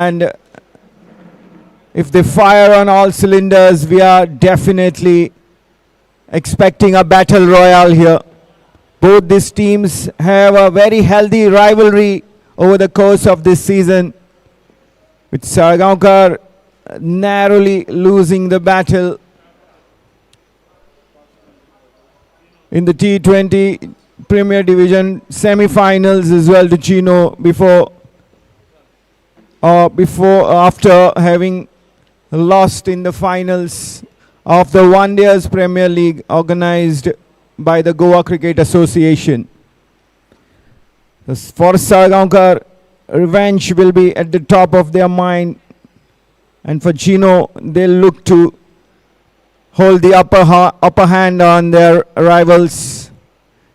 And if they fire on all cylinders, we are definitely expecting a battle royale here. Both these teams have a very healthy rivalry over the course of this season, with Salgaocar narrowly losing the battle in the T20 Premier Division semi-finals as well to Gino after having lost in the finals of the One Days Premier League organized by the Goa Cricket Association. For Salgaocar, revenge will be at the top of their mind, and for Gino, they'll look to hold the upper hand on their rivals.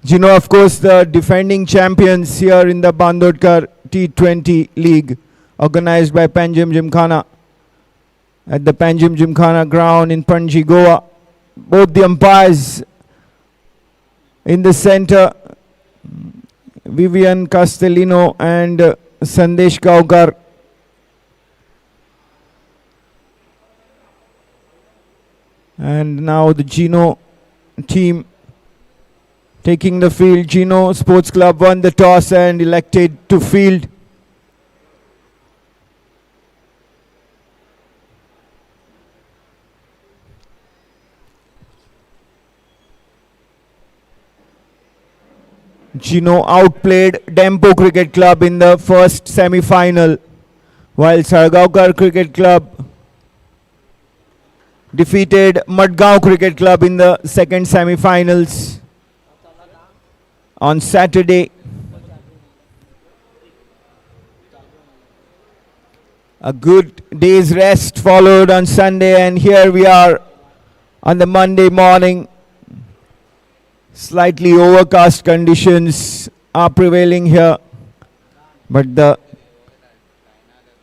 Gino, of course, the defending champions here in the Bandodkar T20 League, organized by Panjim Gymkhana at the Panjim Gymkhana ground in Panji, Goa. Both the umpires in the center, Vivian Castellino and Sandesh Kaukar. And now the Gino team taking the field. Geno Sports Club won the toss and elected to field. Gino outplayed Dempo Cricket Club in the first semi-final, while Salgaocar Cricket Club defeated Madgaon Cricket Club in the second semi-finals on Saturday. A good day's rest followed on Sunday, and here we are on the Monday morning. Slightly overcast conditions are prevailing here, but the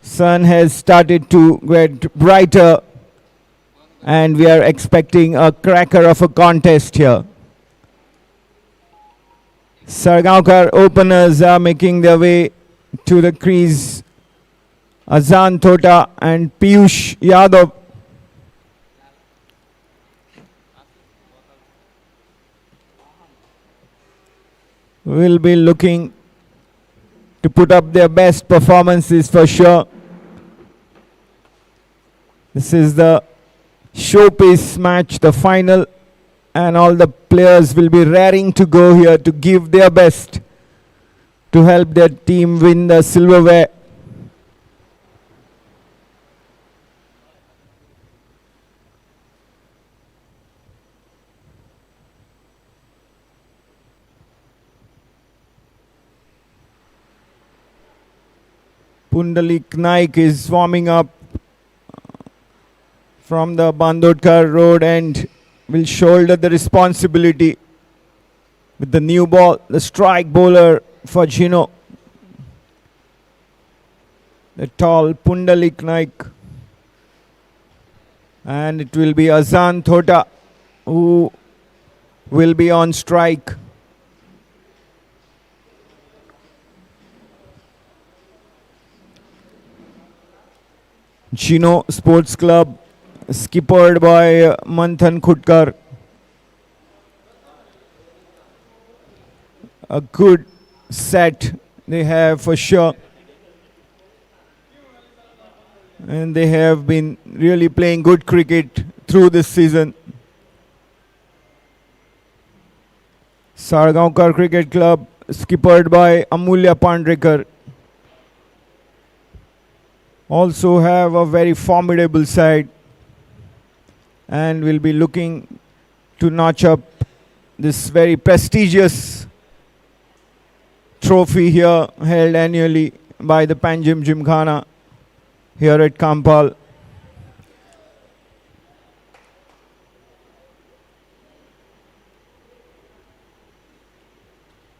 sun has started to get brighter, and we are expecting a cracker of a contest here. Salgaocar openers are making their way to the crease. Azan Thota and Piyush Yadav. Will be looking to put up their best performances for sure. This is the showpiece match, the final, and all the players will be raring to go here to give their best to help their team win the silverware. Pundalik Naik is warming up from the Bandodkar road and will shoulder the responsibility with the new ball, the strike bowler for Gino. The tall Pundalik Naik. And it will be Azan Thota who will be on strike. Gino Sports Club, skippered by Manthan Khutkar. A good set they have for sure. And they have been really playing good cricket through this season. Sargaonkar Cricket Club, skippered by Amulya Pandrekar, also have a very formidable side and will be looking to notch up this very prestigious trophy here held annually by the Panjim Gymkhana here at Kampal.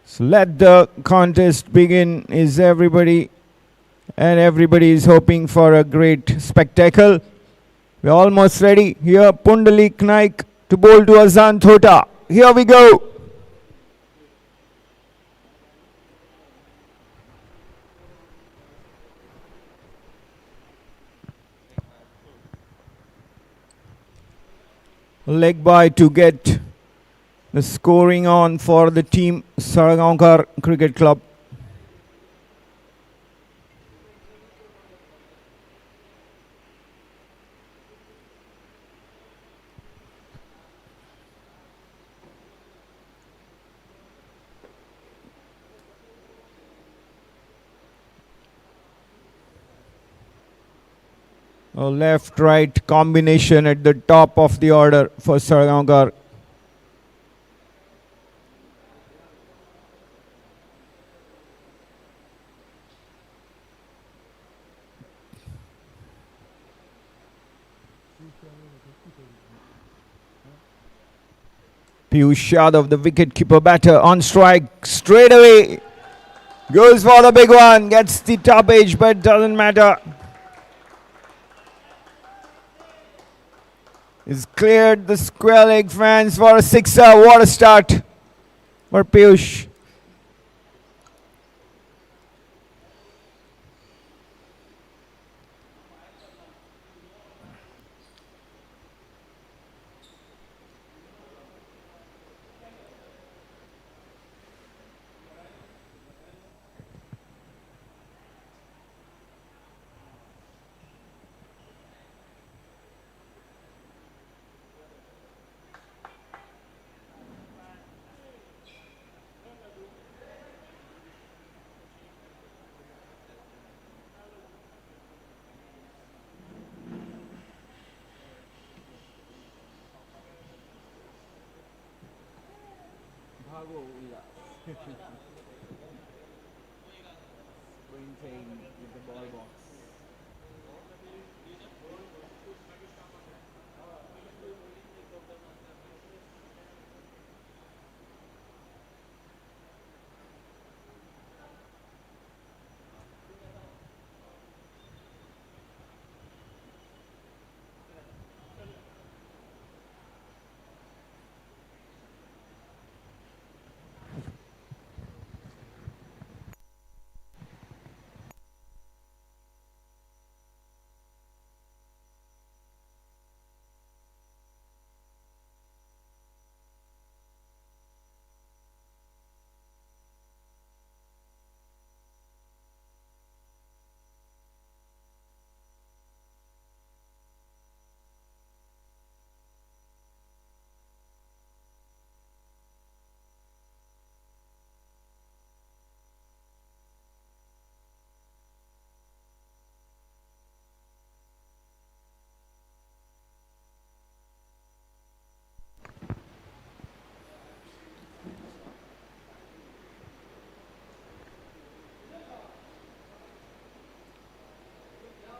So let the contest begin. Is everybody is hoping for a great spectacle. We're almost ready. Here Pundalik Naik to bowl to Azan Thota. Here we go. leg by to get the scoring on for the team Salgaocar Cricket Club. A left-right combination at the top of the order for Salgaocar. Piyush Yadav, the wicket-keeper batter, on strike straight away. Goes for the big one, gets the top edge, but doesn't matter. He's cleared the square leg fans for a sixer. What a start for Piyush.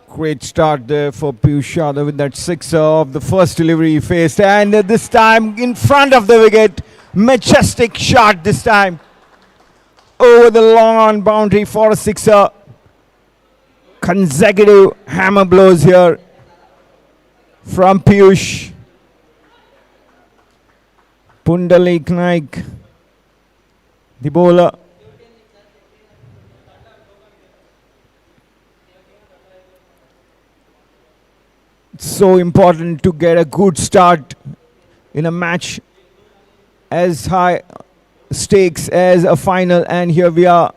Great start there for Piyush Yadav with that sixer of the first delivery he faced. And this time in front of the wicket. Majestic shot this time. Over the long on boundary for a sixer. Consecutive hammer blows here from Piyush. Pundalik Naik, the bowler. It's so important to get a good start in a match as high stakes as a final, and here we are.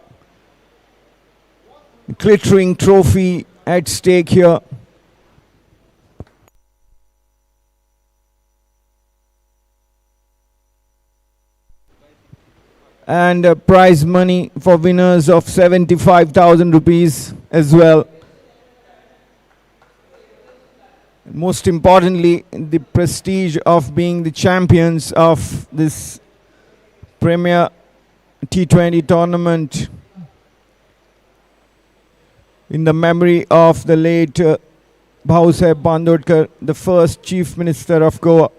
Glittering trophy at stake here. And prize money for winners of 75,000 rupees as well. Most importantly, the prestige of being the champions of this Premier T20 tournament in the memory of the late Bandodkar, the first Chief Minister of Goa.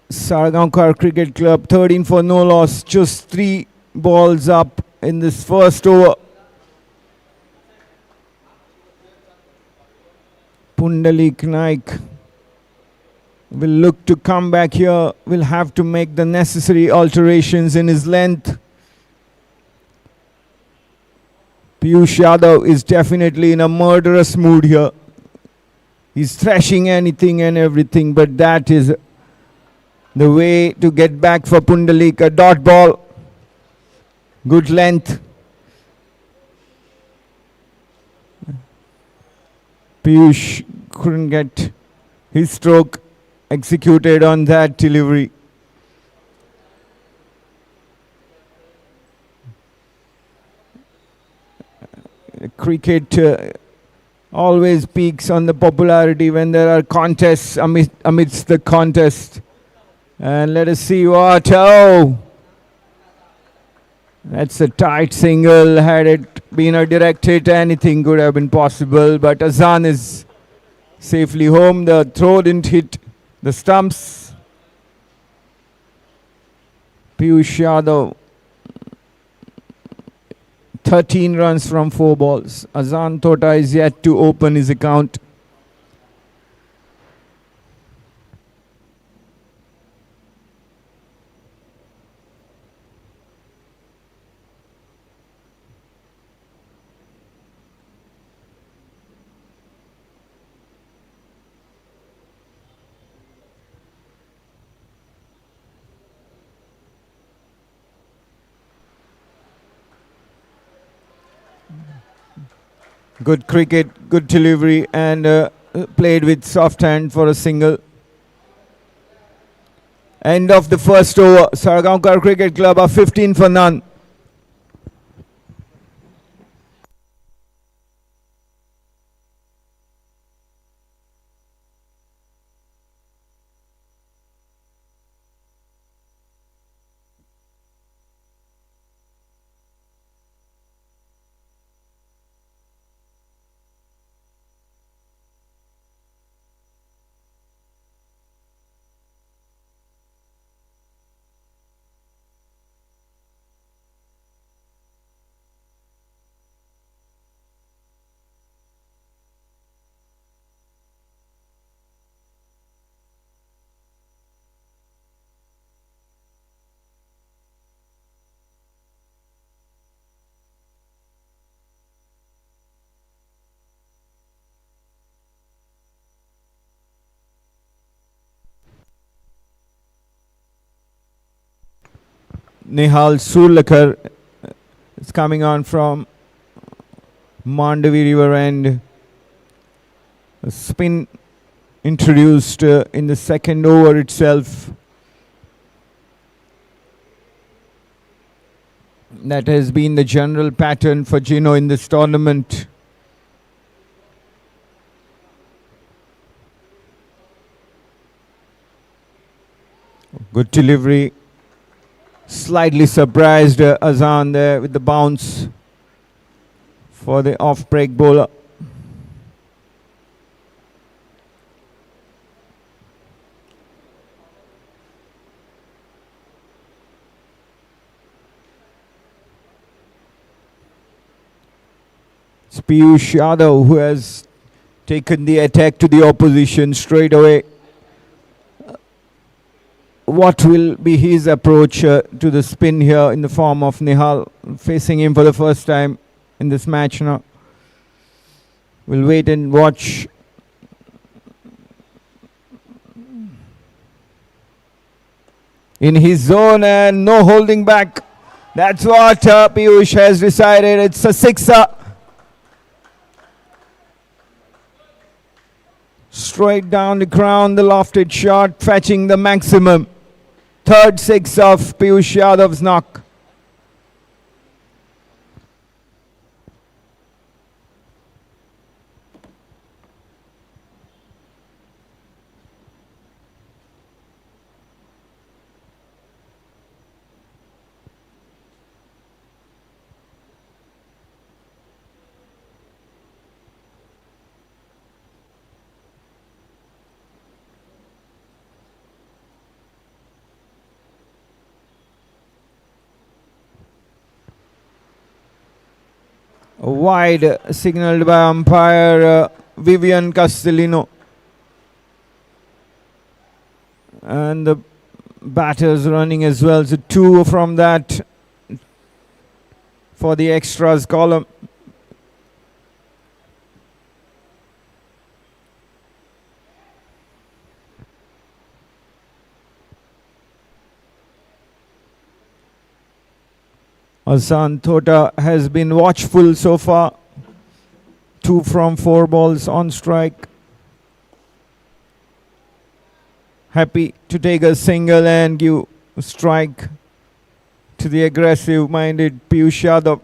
Salgaocar Cricket Club 13 for no loss, just 3 balls up in this first over. Pundalik Naik will look to come back here, will have to make the necessary alterations in his length. Piyush Yadav is definitely in a murderous mood here. He's thrashing anything and everything, but that is the way to get back for Pundalik. A dot ball. Good length. Piyush couldn't get his stroke executed on that delivery. Cricket always peaks on the popularity when there are contests amidst the contest. And let us see what. Oh! That's a tight single. Had it been a direct hit, anything could have been possible. But Azan is safely home. The throw didn't hit the stumps. Piyush Yadav, 13 runs from 4 balls. Azan Tota is yet to open his account. Good cricket, good delivery, and played with soft hand for a single. End of the first over. Salgaocar Cricket Club are 15 for none. Salgaocar is coming on from Mandavi River, and a spin introduced in the second over itself. That has been the general pattern for Gino in this tournament. Good delivery. Slightly surprised Azan there with the bounce for the off-break bowler. It's Piyush Yadav who has taken the attack to the opposition straight away. What will be his approach to the spin here in the form of Nihal facing him for the first time in this match now? We'll wait and watch. In his zone and no holding back. That's what Piyush has decided. It's a sixer. Straight down the crown, the lofted shot, fetching the maximum. Third six of Piyush Yadav's knock. Wide signaled by umpire Vivian Castellino. And the batters running as well. So 2 from that for the extras column. Hasan Thota has been watchful so far. 2 from 4 balls on strike. Happy to take a single and give a strike to the aggressive-minded Piyush Yadav.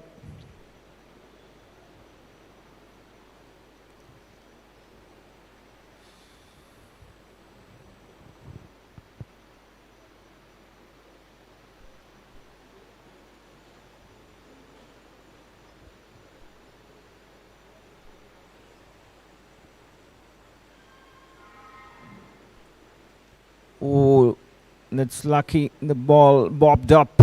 Oh, that's lucky. The ball bobbed up.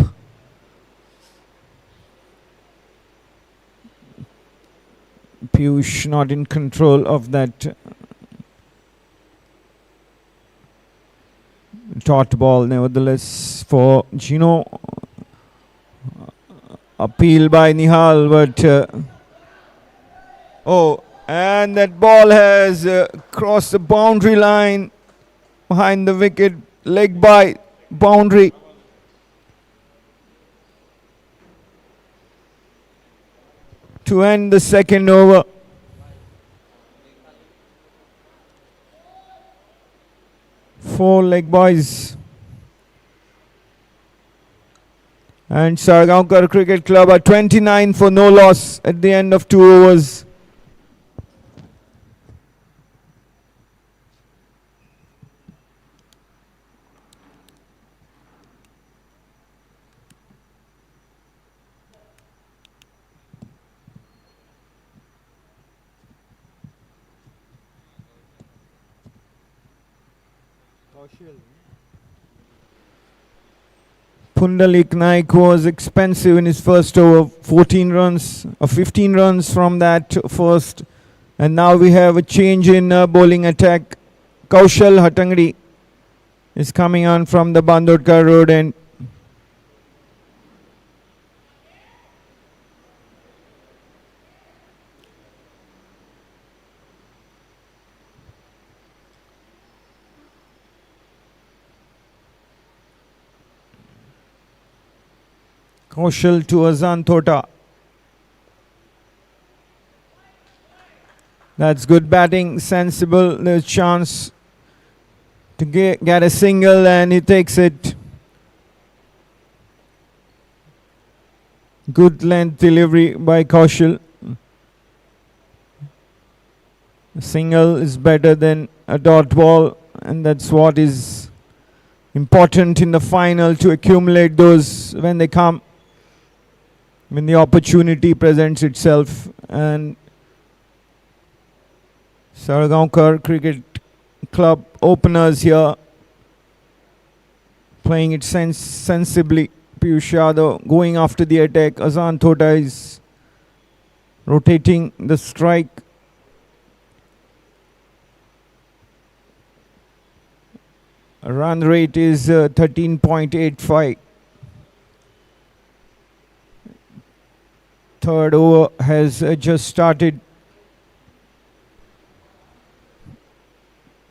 Piyush not in control of that dot ball. Nevertheless, for Gino, appeal by Nihal, but oh, and that ball has crossed the boundary line behind the wicket, leg by boundary. To end the second over. Four leg boys. And Salgaocar Cricket Club are 29 for no loss at the end of 2 overs. Pundalik Naik was expensive in his first over, 14 runs, or 15 runs from that first. And now we have a change in bowling attack. Kaushal Hatangdi is coming on from the Bandodkar road end. Kaushal to Hasan Thota. That's good batting, sensible. There's a chance to get a single and he takes it. Good length delivery by Kaushal. A single is better than a dot ball, and that's what is important in the final, to accumulate those when they come, when the opportunity presents itself. And Salgaocar Cricket Club openers here, playing it sensibly. Piyush Yadav going after the attack. Hasan Thota is rotating the strike. Run rate is 13.85. Third over has just started.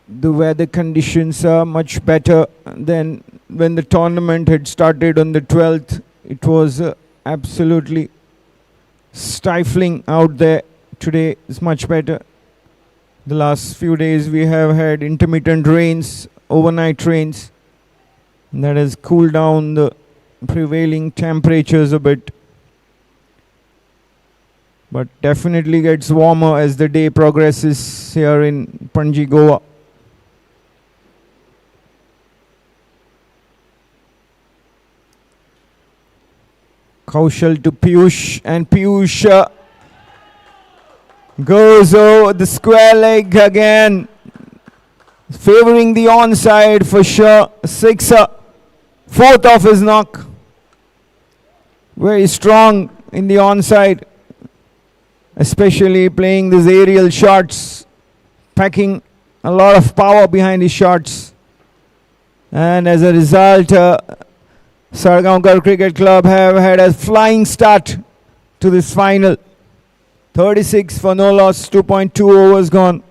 The weather conditions are much better than when the tournament had started on the 12th. It was absolutely stifling out there. Today is much better. The last few days we have had intermittent rains, overnight rains, and that has cooled down the prevailing temperatures a bit. But definitely gets warmer as the day progresses here in Panji, Goa. Kaushal to Piyush, and Piyush goes over the square leg again, favoring the onside for sure. Sixer, fourth off his knock. Very strong in the onside, especially playing these aerial shots, packing a lot of power behind his shots. And as a result, Salgaocar Cricket Club have had a flying start to this final. 36 for no loss, 2.2 overs gone.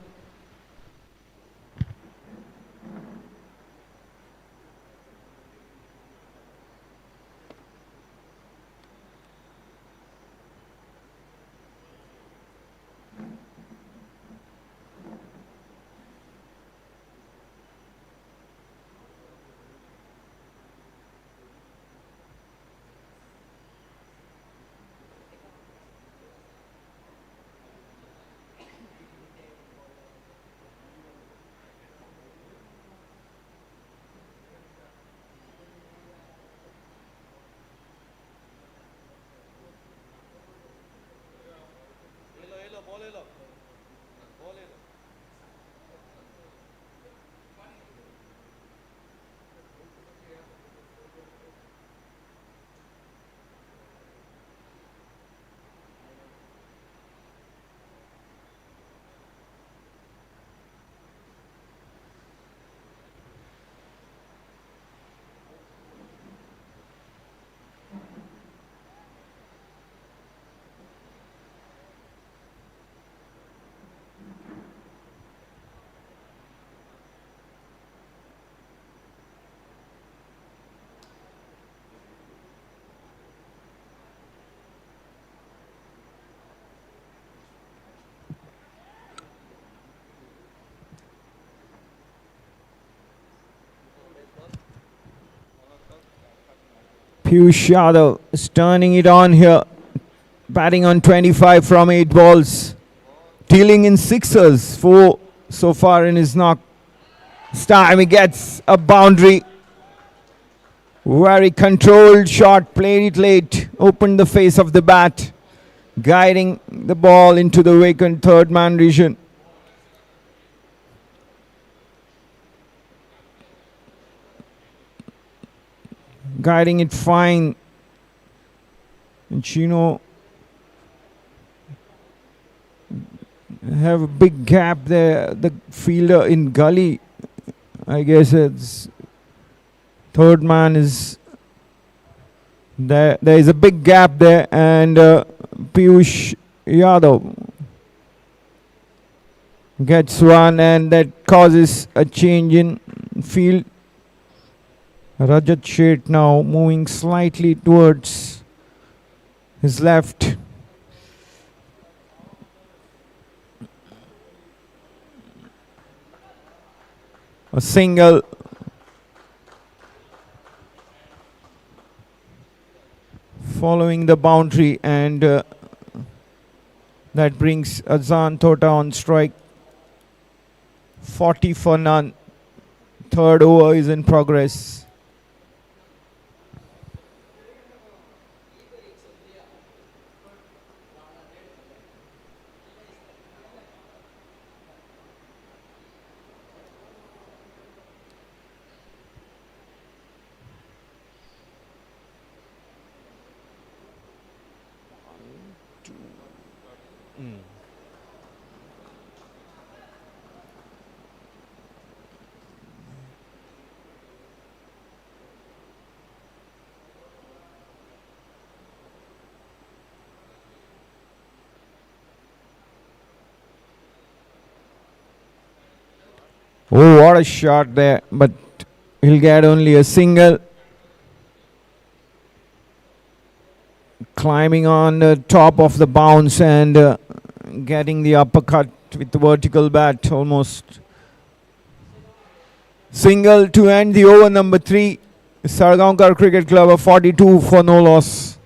Piyush Yadav is turning it on here. Batting on 25 from 8 balls. Dealing in sixers. 4 so far in his knock. This time he gets a boundary. Very controlled shot. Played it late. Opened the face of the bat. Guiding the ball into the vacant third man region. Guiding it fine. And Gino have a big gap there. The fielder in gully, I guess it's third man is there. There is a big gap there, and Piyush Yadav gets one, and that causes a change in field. Rajat Sheth now moving slightly towards his left. A single. Following the boundary, and that brings Azan Tota on strike. 40 for none. Third over is in progress. Oh, what a shot there, but he'll get only a single. Climbing on the top of the bounce and getting the uppercut with the vertical bat almost. Single to end the over number 3. Salgaocar Cricket Club a 42 for no loss.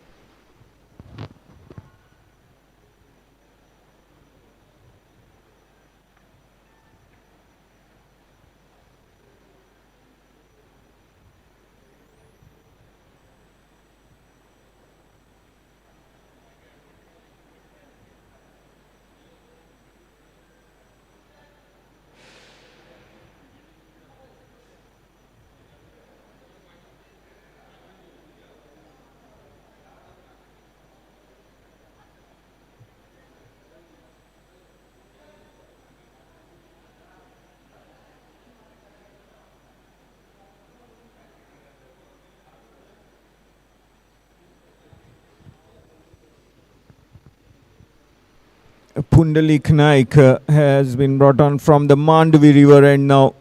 Pundalik Naik has been brought on from the Mandvi River, and now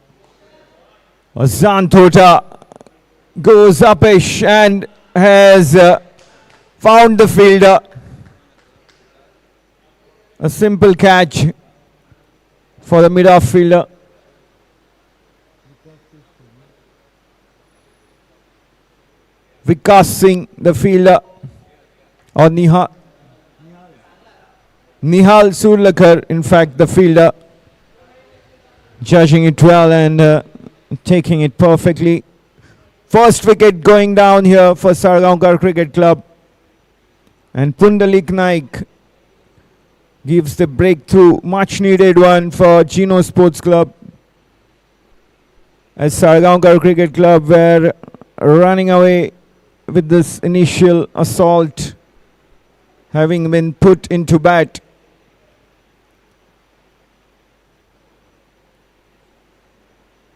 Azan Tota goes upish and has found the fielder. A simple catch for the mid-off fielder. Vikas Singh, the fielder, or Nihal Surlakar, in fact, the fielder, judging it well and taking it perfectly. First wicket going down here for Salgaocar Cricket Club. And Pundalik Naik gives the breakthrough, much needed one for Geno Sports Club. As Salgaocar Cricket Club were running away with this initial assault, having been put into bat.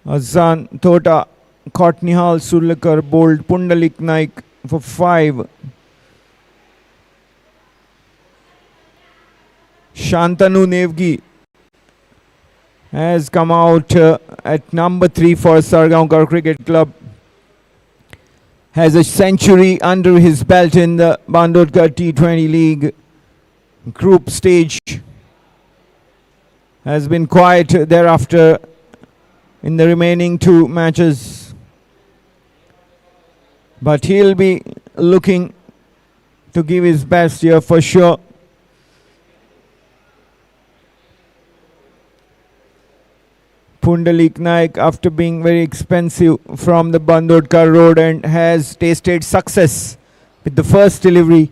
Azan Tota caught Nihal Surlakar, bowled Pundalik Naik for 5. Shantanu Nevgi has come out at number 3 for Salgaocar Cricket Club. Has a century under his belt in the Bandodkar T20 League group stage. Has been quiet thereafter in the remaining 2 matches. But he'll be looking to give his best here for sure. Pundalik Naik, after being very expensive from the Bandodkar road, and has tasted success with the first delivery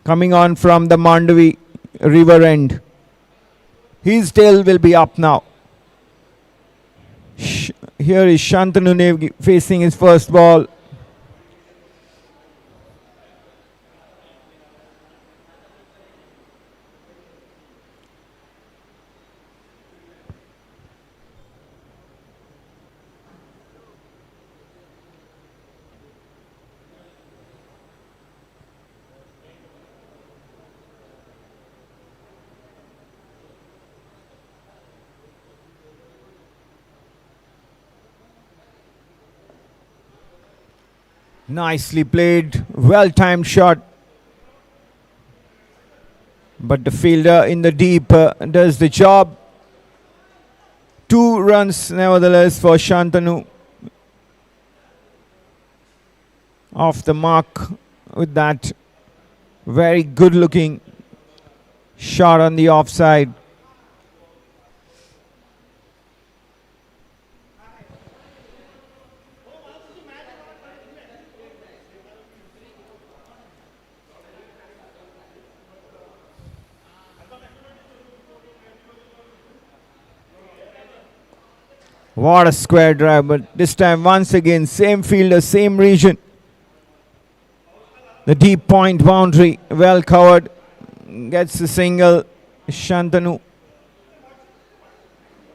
coming on from the Mandavi river end. His tail will be up now. Here is Shantanu Nevgi facing his first ball. Nicely played, well-timed shot. But the fielder in the deep does the job. 2 runs nevertheless for Shantanu. Off the mark with that very good-looking shot on the offside. What a square drive, but this time once again same fielder, same region. The deep point boundary, well covered, gets a single. Shantanu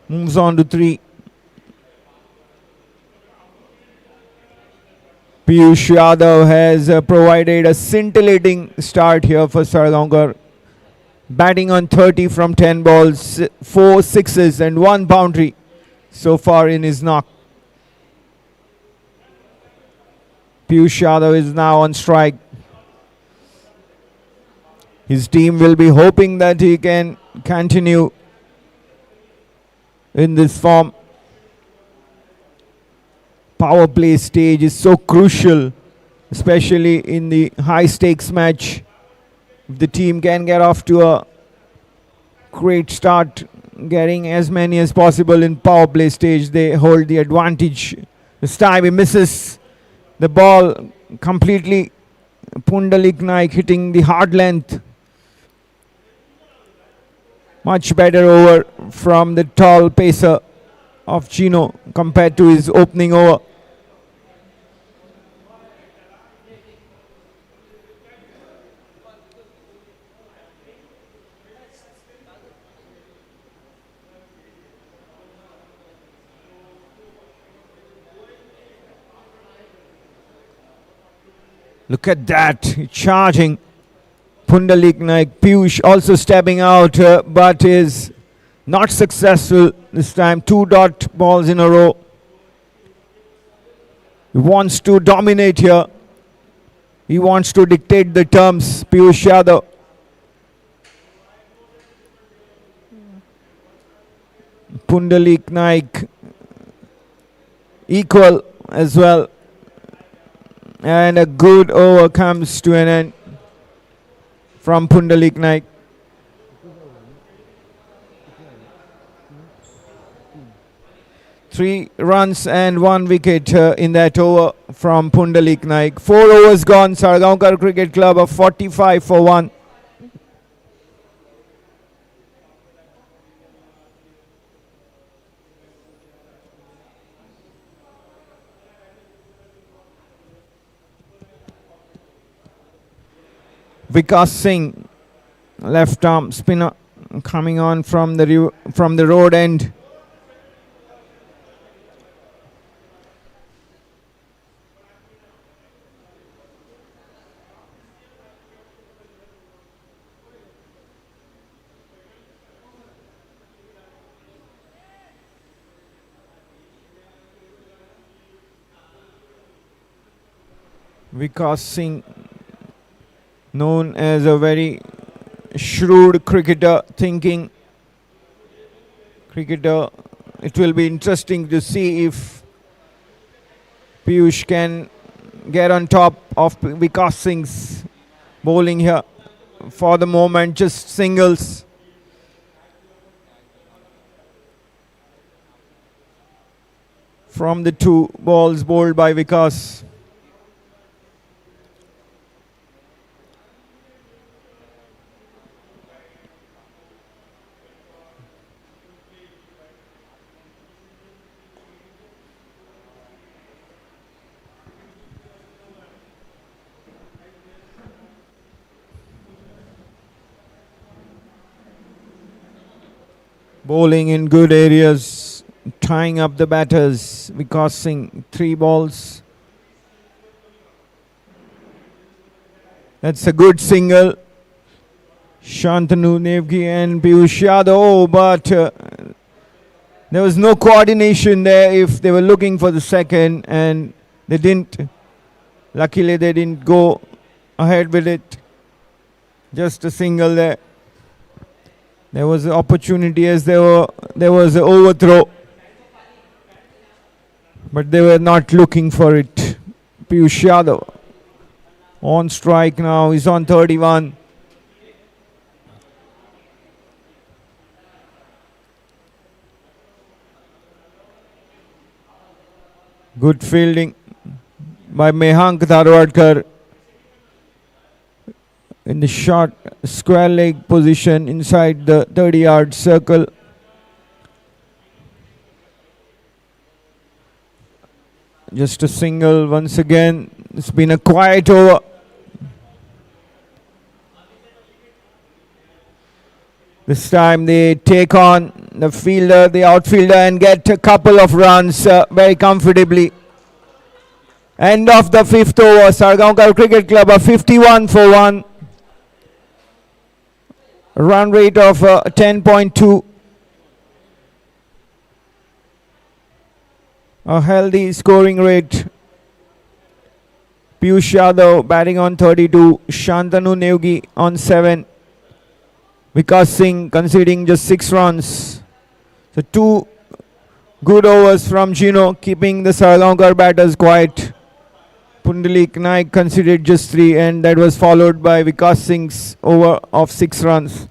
moves on to 3. Piyush Yadav has provided a scintillating start here for Salgaocar. Batting on 30 from 10 balls, 4 sixes and 1 boundary so far in his knock. Piyush Yadav is now on strike. His team will be hoping that he can continue in this form. Power play stage is so crucial, especially in the high stakes match. If the team can get off to a great start, getting as many as possible in power play stage, they hold the advantage. This time he misses the ball completely. Pundalik Naik hitting the hard length. Much better over from the tall pacer of Gino compared to his opening over. Look at that, charging Pundalik Naik. Piyush also stepping out, but is not successful this time. 2 dot balls in a row. He wants to dominate here. He wants to dictate the terms, Piyush Yadav. Pundalik Naik equal as well. And a good over comes to an end from Pundalik Naik. Three runs and 1 wicket in that over from Pundalik Naik. 4 overs gone. Salgaocar Cricket Club of 45 for 1. Vikas Singh, left arm spinner, coming on from the road end. Vikas Singh, known as a very shrewd cricketer, thinking cricketer. It will be interesting to see if Piyush can get on top of Vikas Singh's bowling here. For the moment, just singles. From the 2 balls bowled by Vikas. Bowling in good areas, tying up the batters. Vikas Singh, 3 balls. That's a good single. Shantanu Nevgi and Piyush Yadav. Oh, but there was no coordination there if they were looking for the second, and they didn't. Luckily, they didn't go ahead with it. Just a single there. There was an opportunity as there was an overthrow, but they were not looking for it. Piyush Yadav on strike now. He's on 31. Good fielding by Mehank Bandodkar in the short square leg position inside the 30-yard circle. Just a single once again. It's been a quiet over. This time they take on the outfielder, and get a couple of runs very comfortably. End of the 5th over. Salgaocar Cricket Club a 51 for 1. Run rate of 10.2. A healthy scoring rate. Piyush Yadav batting on 32. Shantanu Nevgi on 7. Vikas Singh conceding just 6 runs. So 2 good overs from Gino, keeping the Salgaocar batters quiet. Pundalik Naik conceded just 3, and that was followed by Vikas Singh's over of 6 runs.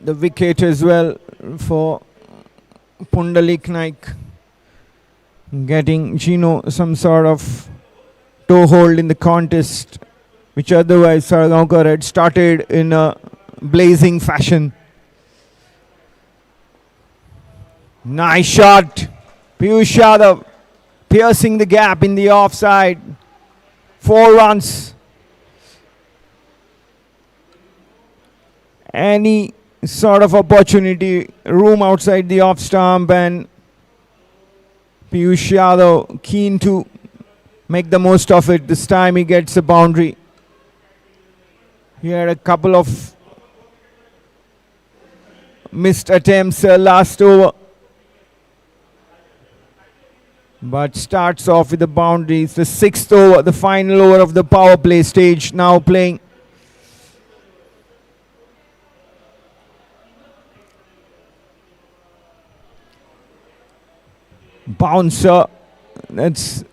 The wicket as well for Pundalik Naik, getting Gino some sort of toehold in the contest, which otherwise Salgaocar had started in a blazing fashion. Nice shot. Piyush Yadav piercing the gap in the offside. 4 runs. Any sort of opportunity, room outside the off stump, and Piyush Yadav keen to make the most of it. This time he gets a boundary. He had a couple of missed attempts last over, but starts off with the boundary. It's the 6th over, the final over of the power play stage, now playing. Bouncer, that's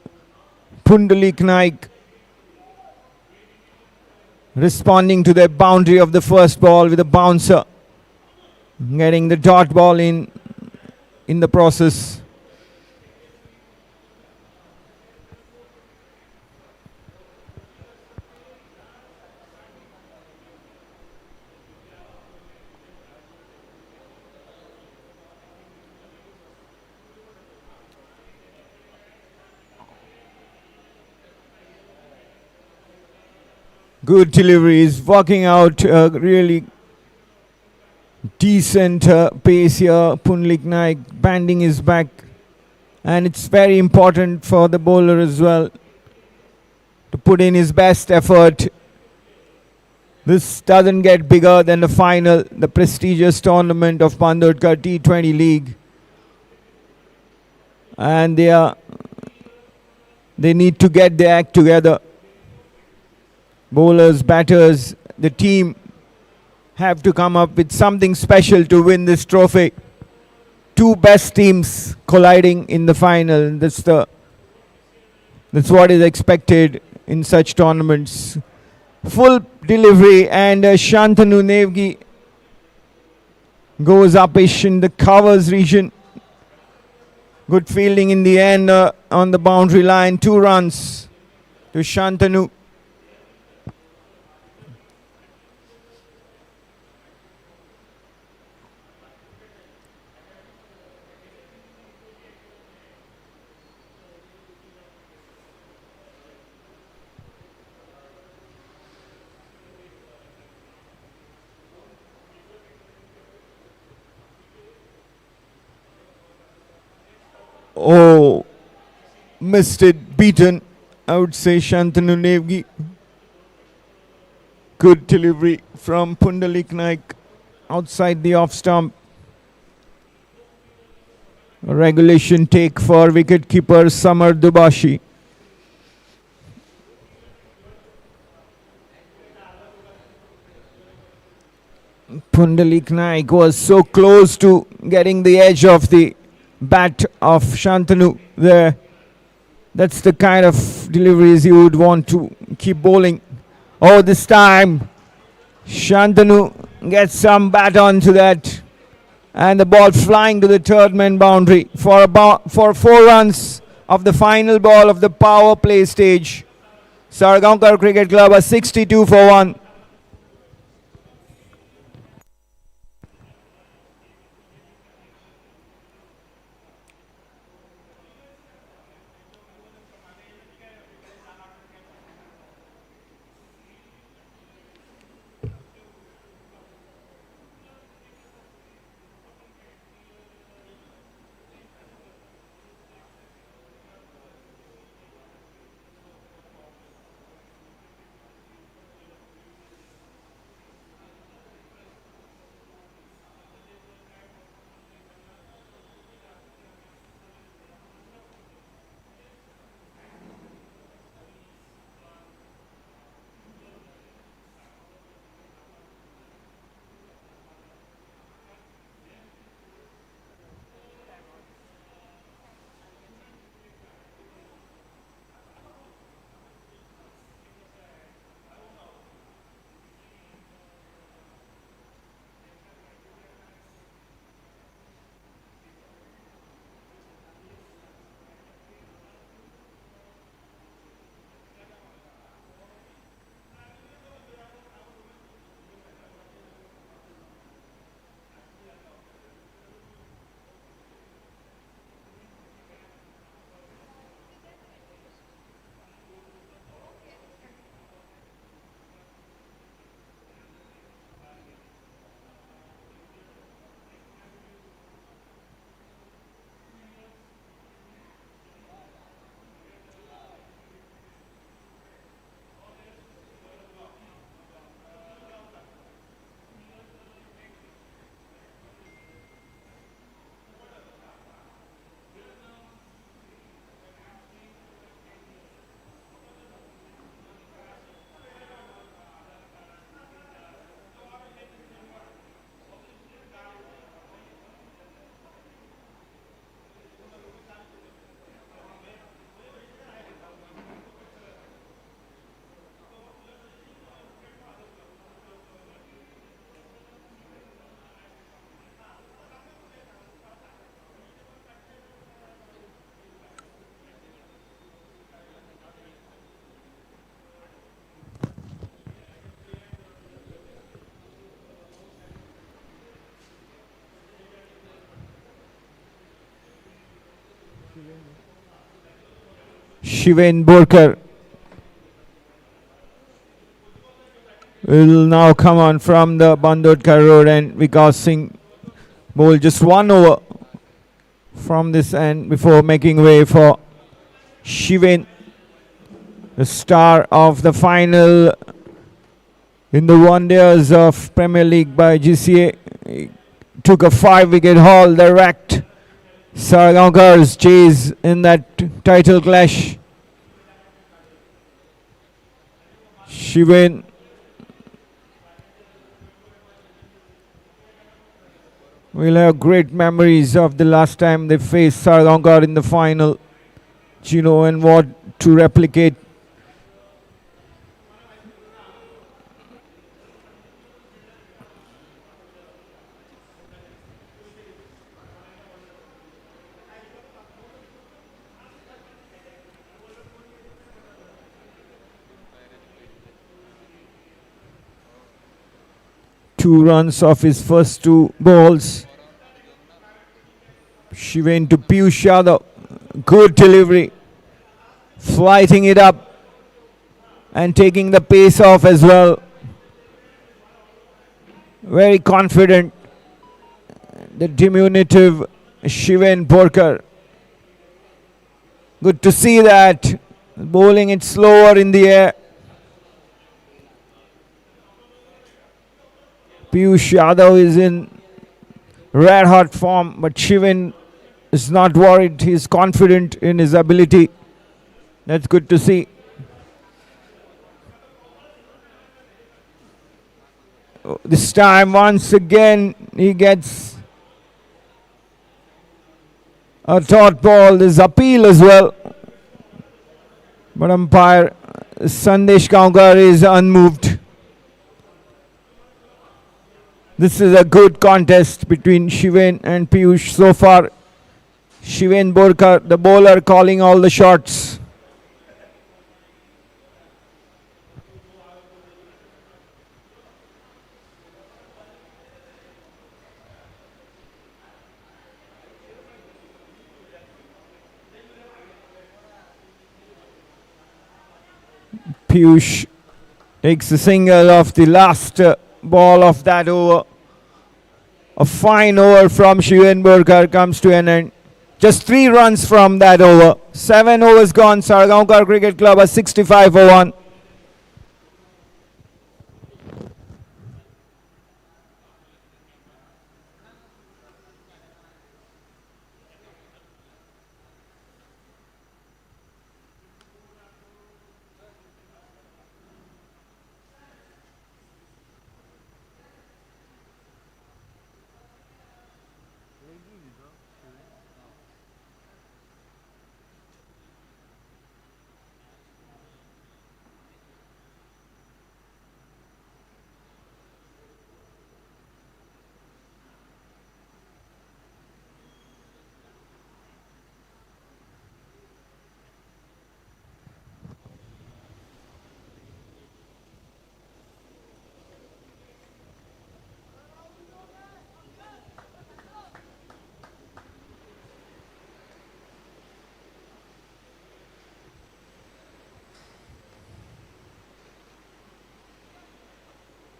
Pundalik Naik responding to the boundary of the first ball with a bouncer, getting the dot ball in the process. Good deliveries, working out really decent pace here. Pundalik Naik banding his back, and it's very important for the bowler as well to put in his best effort. This doesn't get bigger than the final, the prestigious tournament of Bandodkar T20 League, and they need to get their act together. Bowlers, batters, the team have to come up with something special to win this trophy. Two best teams colliding in the final. That's what is expected in such tournaments. Full delivery, and Shantanu Nevgi goes upish in the covers region. Good fielding in the end on the boundary line. 2 runs to Shantanu. Oh, missed it, beaten, I would say, Shantanu Nevgi. Good delivery from Pundalik Naik outside the off stump. A regulation take for wicketkeeper Samar Dubashi. Pundalik Naik was so close to getting the edge of the bat of Shantanu there. That's the kind of deliveries you would want to keep bowling. Oh, this time Shantanu gets some bat onto that, and the ball flying to the third man boundary for 4 runs of the final ball of the power play stage. Salgaocar Cricket Club a 62 for 1. Shiven Borkar will now come on from the Bandodkar road, and Vikas Singh bowled just 1 over from this end before making way for Shiven, the star of the final in the wonders of Premier League by GCA. He took a 5-wicket haul that wrecked Saragaukar's chase in that title clash. Shiven We'll have great memories of the last time they faced Salgaocar in the final. Gino, and what to replicate. Two runs off his first two balls. She went to Piyush Yadav. Good delivery. Flighting it up and taking the pace off as well. Very confident. The diminutive Shiven Borkar. Good to see that. Bowling it slower in the air. Piyush Yadav is in red hot form, but Shiven is not worried. He is confident in his ability. That's good to see. This time, once again, he gets a dot ball. There's appeal as well. But umpire Sandesh Kankar is unmoved. This is a good contest between Shiven and Piyush so far. Shiven Borkar, the bowler, calling all the shots. Piyush takes the single off the last ball of that over. A fine over from Shiven Borkar comes to an end. Just 3 runs from that over. 7 overs gone. Salgaocar Cricket Club a 65 for 1.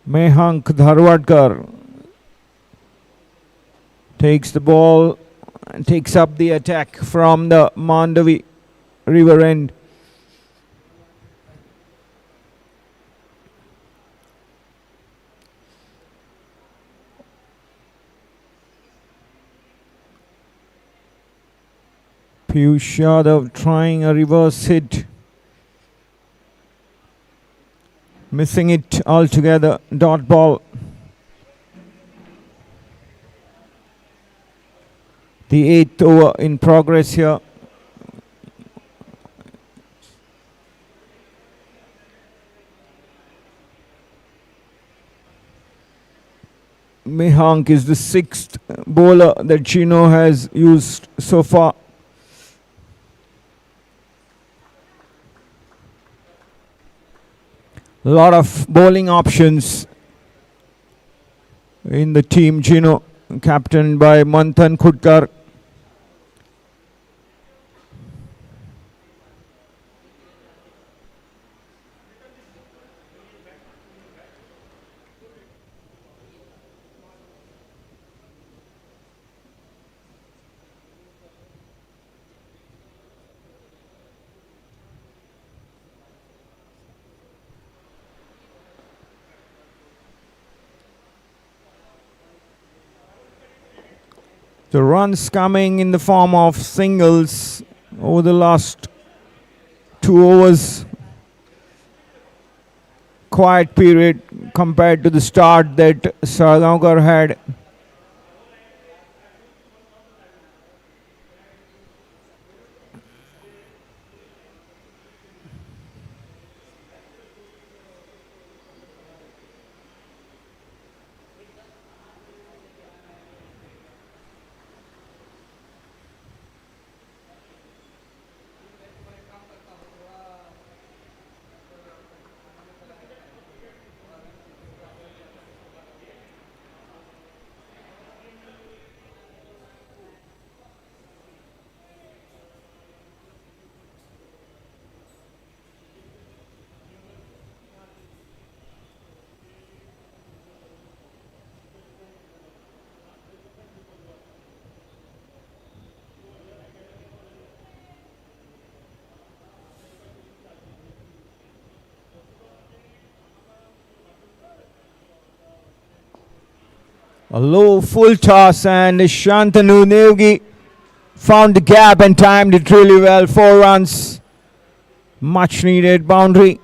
Mehank Dharwadkar takes the ball and takes up the attack from the Mandavi river end. Piyush Yadav trying a reverse hit. Missing it altogether. Dot ball. The 8th over in progress here. Mehank is the 6th bowler that Gino has used so far. A lot of bowling options in the team. Gino, captained by Manthan Khudkar. The runs coming in the form of singles over the last 2 overs. Quiet period compared to the start that Salgaocar had. A low full toss, and Shantanu Nevgi found the gap and timed it really well. 4 runs. Much needed boundary.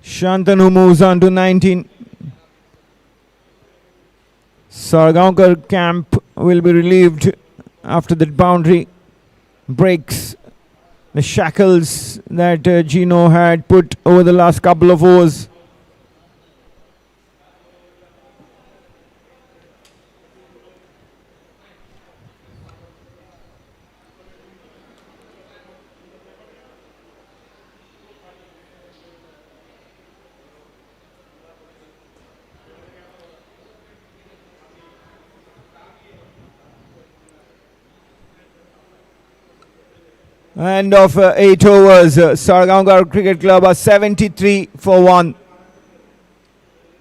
Shantanu moves on to 19. Salgaocar camp will be relieved after that boundary. Breaks the shackles that Gino had put over the last couple of overs. End of 8 overs. Salgaocar Cricket Club are 73 for 1.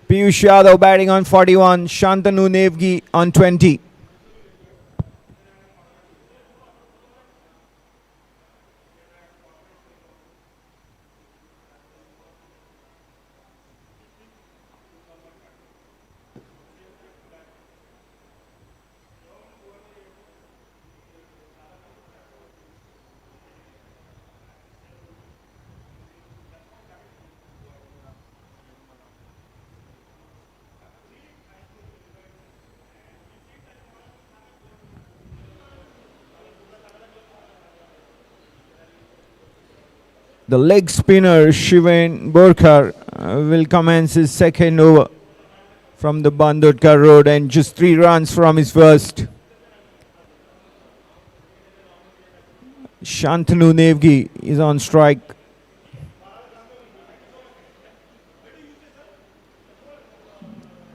Piyush Yadav batting on 41. Shantanu Nevgi on 20. The leg spinner Shivan Borkar will commence his second over from the Bandodkar road, and just 3 runs from his first. Shantanu Nevgi is on strike.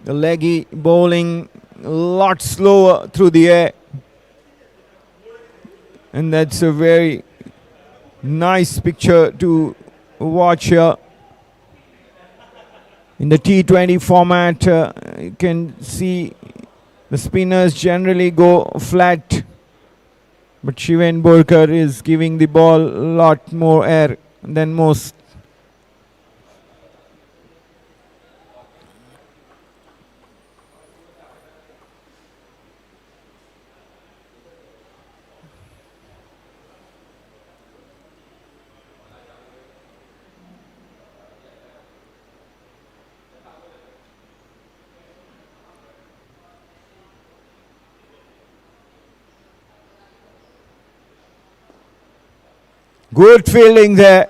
The leggy bowling a lot slower through the air, and that's a very nice picture to watch here. In the T20 format, you can see the spinners generally go flat, but Shivan Borkar is giving the ball a lot more air than most. Good fielding there.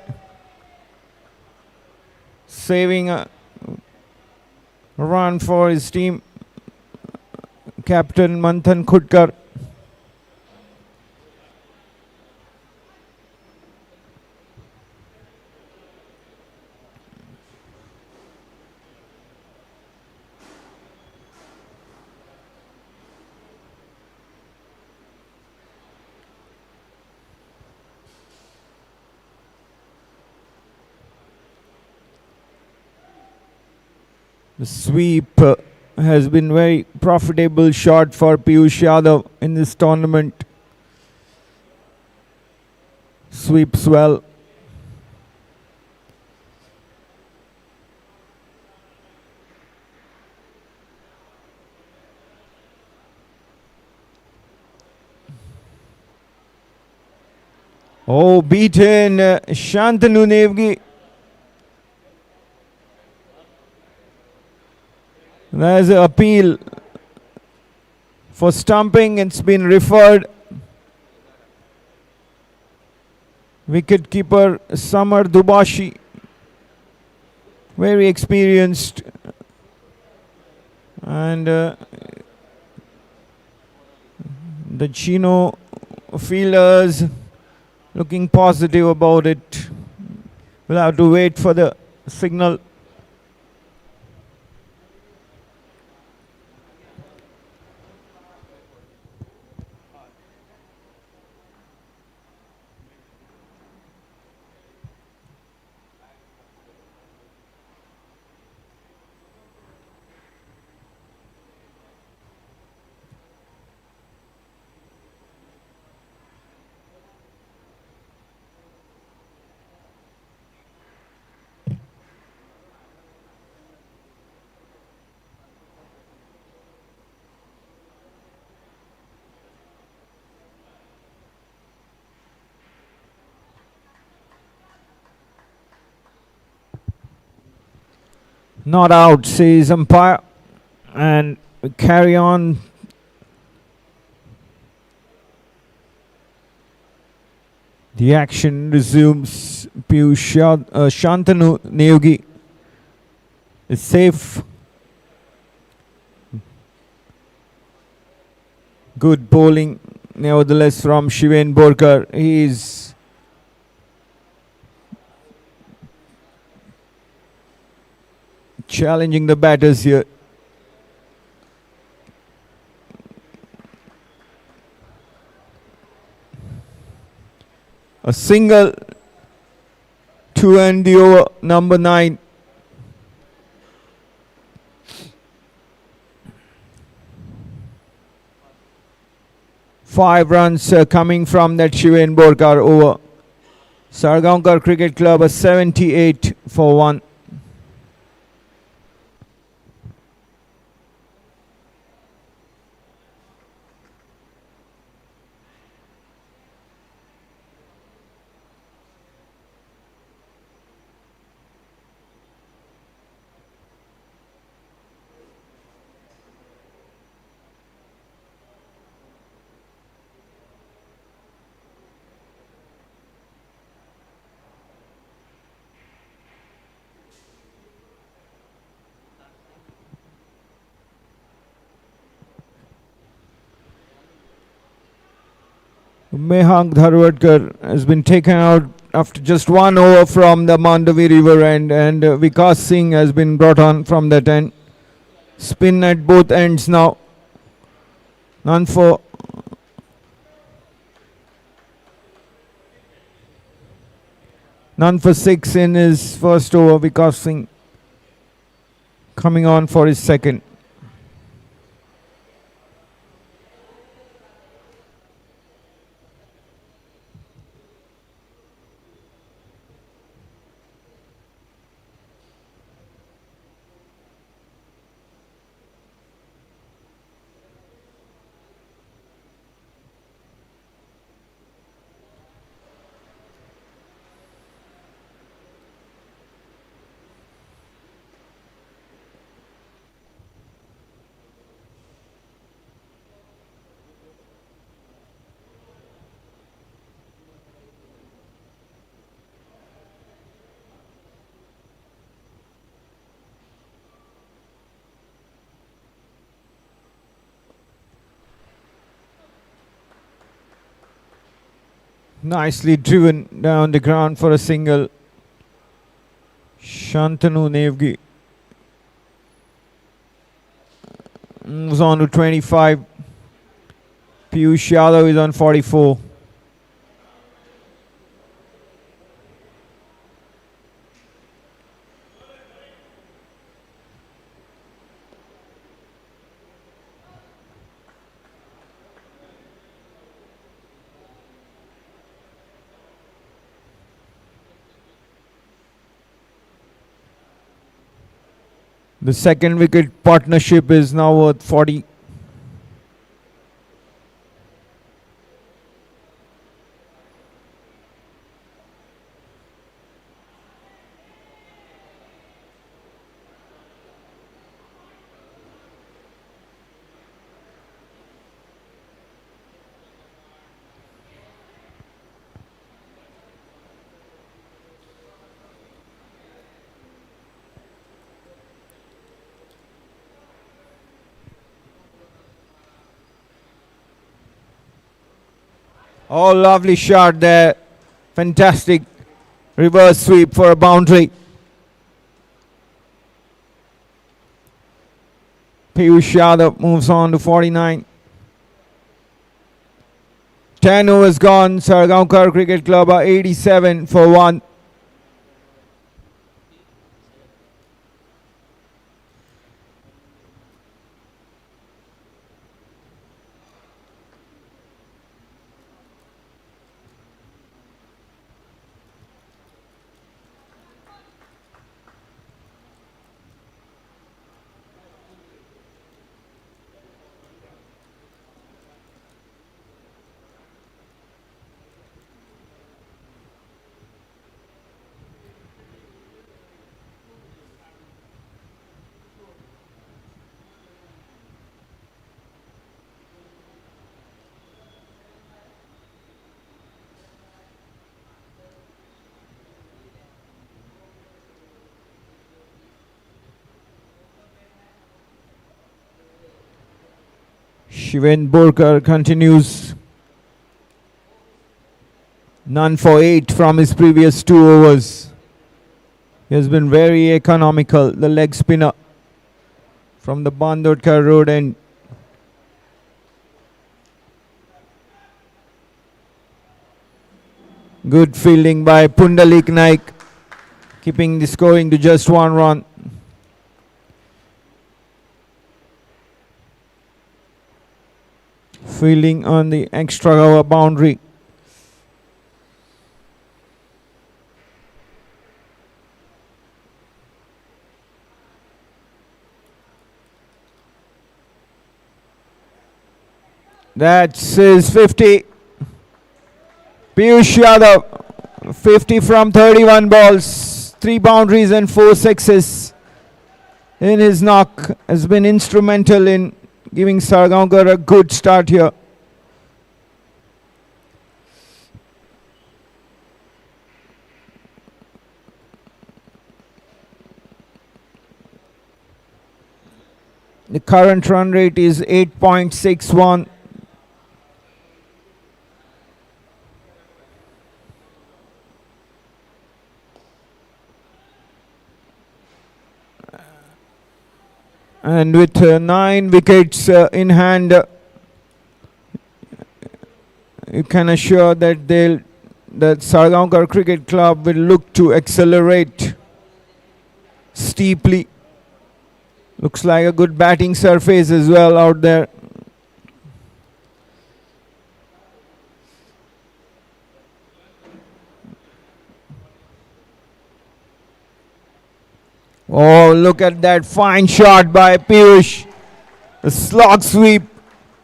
Saving a run for his team. Captain Manthan Khudkar. The sweep has been very profitable shot for Piyush Yadav in this tournament. Sweeps well. Oh, beaten Shantanu Nevgi. There's an appeal for stumping. It's been referred. Wicketkeeper Samar Dubashi, very experienced, and the Gino fielders looking positive about it. We'll have to wait for the signal. Not out, says umpire. And we carry on. The action resumes. Shantanu Neogi is safe. Good bowling, nevertheless, from Shiven Borkar. He is challenging the batters here. A single to end the over, number 9. Five runs coming from that Shiven Borkar over. Salgaocar Cricket Club a 78 for 1. Mehang Dharwadkar has been taken out after just 1 over from the Mandavi River end, and Vikas Singh has been brought on from that end. Spin at both ends now. None for None for 6 in his first over. Vikas Singh coming on for his second. Nicely driven down the ground for a single. Shantanu Nevgi moves on to 25. Piyush Yadav is on 44. The second wicket partnership is now worth 40. Oh, lovely shot there. Fantastic reverse sweep for a boundary. Piyush Yadav moves on to 49. 10 overs gone. Salgaocar Cricket Club are 87 for 1. Bandodkar continues. None for 8 from his previous 2 overs. He has been very economical, the leg spinner from the Bandodkar road end. Good fielding by Pundalik Naik, keeping the scoring to just 1 run. Fielding on the extra cover boundary. That's his 50. Piyush Yadav, 50 from 31 balls, 3 boundaries and 4 sixes in his knock, has been instrumental in giving Salgaocar a good start here. The current run rate is 8.61. And with 9 wickets in hand, you can assure that the Salgaocar Cricket Club will look to accelerate steeply. Looks like a good batting surface as well out there. Oh, look at that fine shot by Piyush. A slog sweep.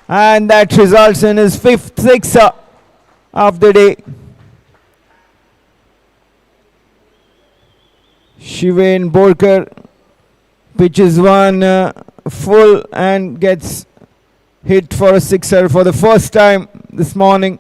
And that results in his 5th sixer of the day. Bandodkar pitches one full and gets hit for a sixer for the first time this morning.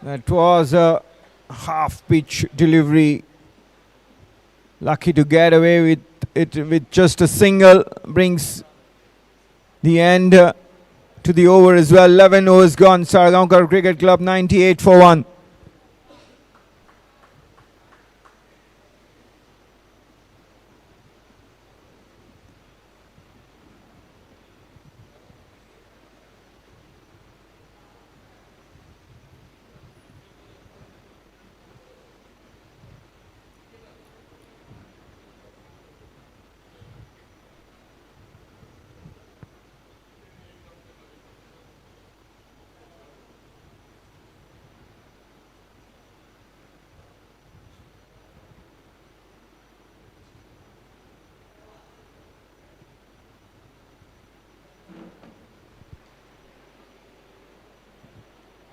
That was a half-pitch delivery. Lucky to get away with it with just a single. Brings the end to the over as well. 11 overs gone. Salgaocar Cricket Club 98 for 1.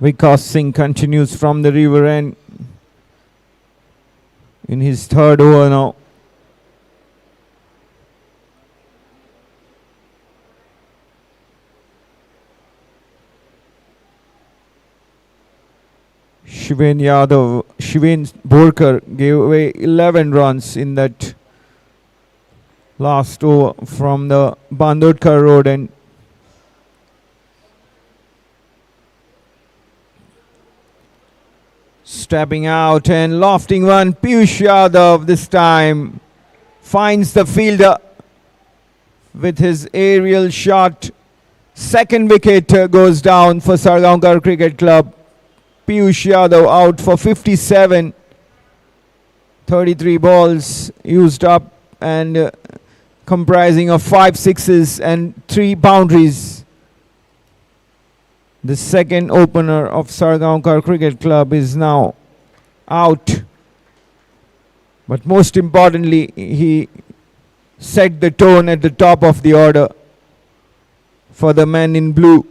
Vikas Singh continues from the river end in his 3rd over now. Bandodkar gave away 11 runs in that last over from the Bandodkar road end. Stepping out and lofting one. Piyush Yadav this time finds the fielder with his aerial shot. 2nd wicket goes down for Salgaocar Cricket Club. Piyush Yadav out for 57. 33 balls used up and comprising of 5 sixes and 3 boundaries. The second opener of Salgaocar Cricket Club is now out. But most importantly, he set the tone at the top of the order for the men in blue.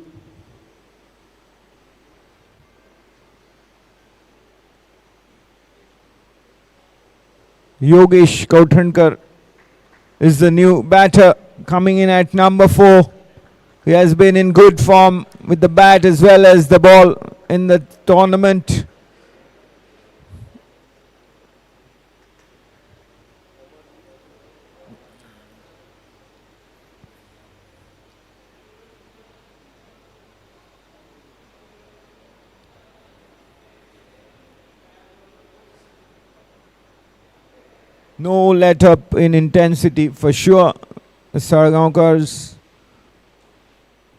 Yogesh Kauthankar is the new batter coming in at number 4. He has been in good form with the bat as well as the ball in the tournament. No let up in intensity for sure. Sargaukar's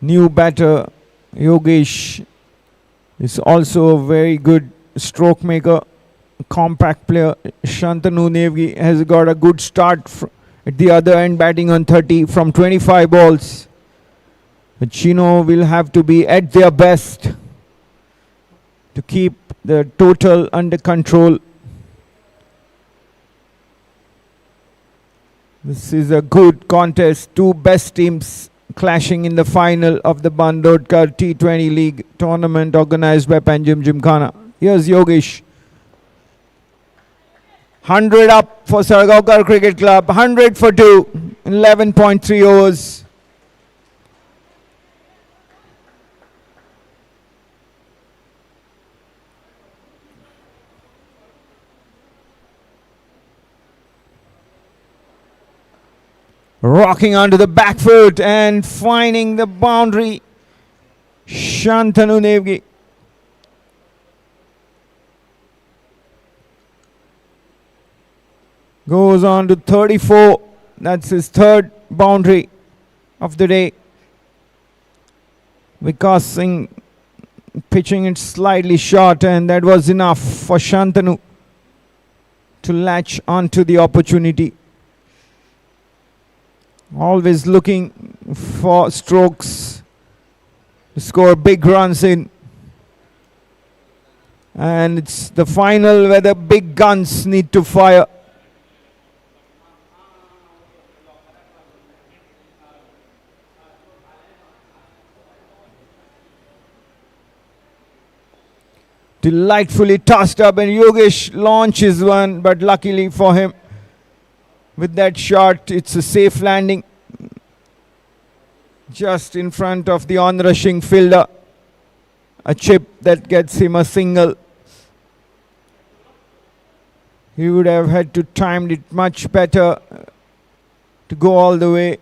new batter Yogesh is also a very good stroke maker, compact player. Shantanu Nevgi has got a good start at the other end, batting on 30 from 25 balls. But Gino will have to be at their best to keep the total under control. This is a good contest. 2 best teams clashing in the final of the Bandodkar T20 League tournament organized by Panjim Gymkhana. Here's Yogesh. 100 up for Salgaocar Cricket Club. 100 for 2. 11.3 overs. Rocking onto the back foot and finding the boundary. Shantanu Nevgi. Goes on to 34. That's his 3rd boundary of the day. Vikas Singh pitching it slightly short, and that was enough for Shantanu to latch onto the opportunity. Always looking for strokes to score big runs in. And it's the final where the big guns need to fire. Delightfully tossed up, and Yogesh launches one, but luckily for him, with that shot, it's a safe landing just in front of the on-rushing fielder. A chip that gets him a single. He would have had to time it much better to go all the way.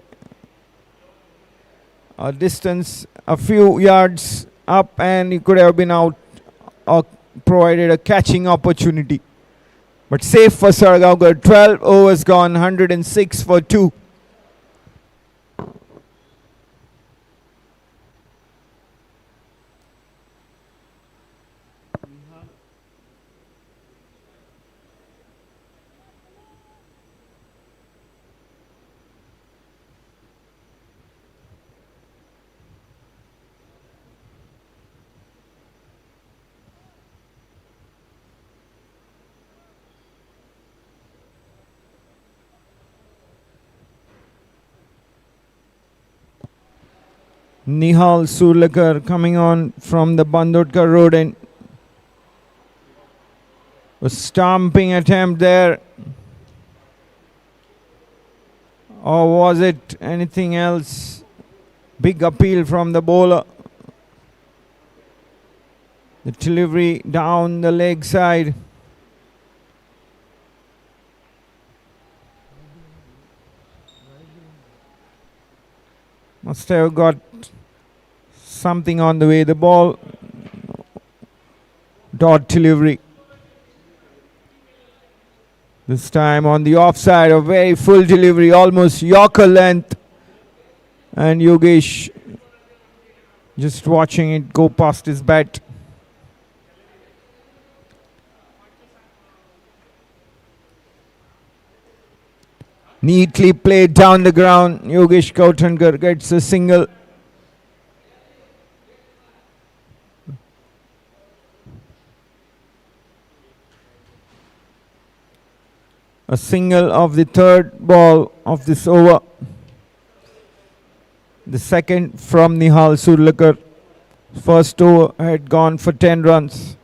A distance, a few yards up, and he could have been out or provided a catching opportunity. But safe for Salgaocar. 12 overs gone, 106 for 2. Nihal Surlekar coming on from the Bandodkar road, and a stomping attempt there. Or was it anything else? Big appeal from the bowler. The delivery down the leg side. Must have got something on the way. The ball, dot delivery. This time on the offside, a very full delivery, almost Yorker length. And Yogesh just watching it go past his bat. Neatly played down the ground. Yogesh Kauthankar gets a single. A single of the third ball of this over. The second from Nihal Surlekar. First over had gone for 10 runs.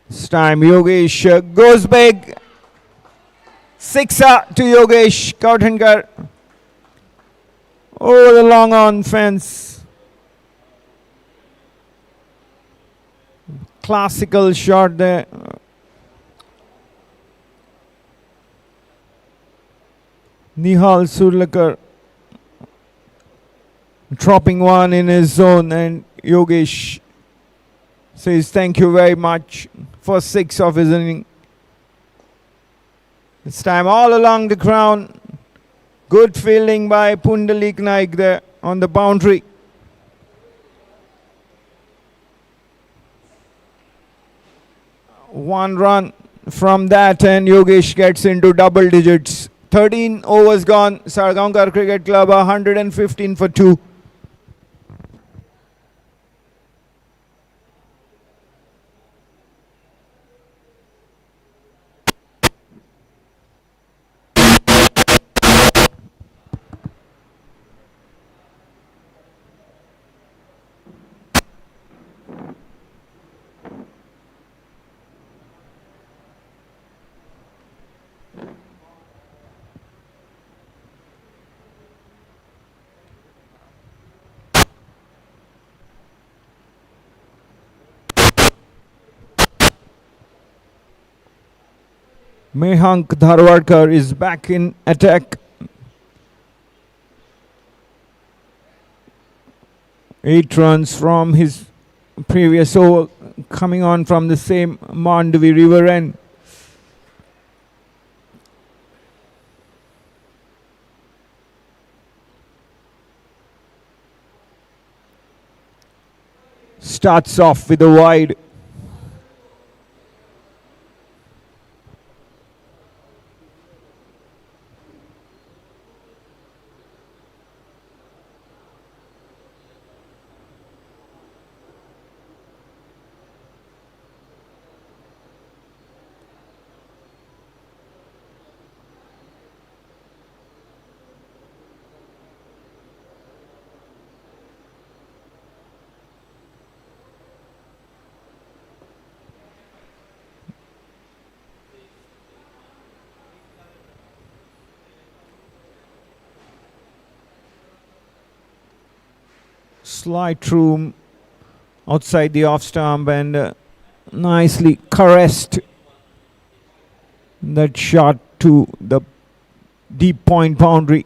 This time Yogesh goes big. Sixer to Yogesh Kauthankar. Over the long on fence. Classical shot there. Nihal Surlekar dropping one in his zone, and Yogesh says thank you very much for 6 of his inning. This time all along the ground. Good fielding by Pundalik Naik there on the boundary. One run from that and Yogesh gets into double digits. 13 overs gone. Salgaocar Cricket Club 115 for 2. Mehank Dharwadkar is back in attack. 8 runs from his previous over, coming on from the same Mandavi river end. Starts off with a wide. Slight room outside the off stump and nicely caressed that shot to the deep point boundary.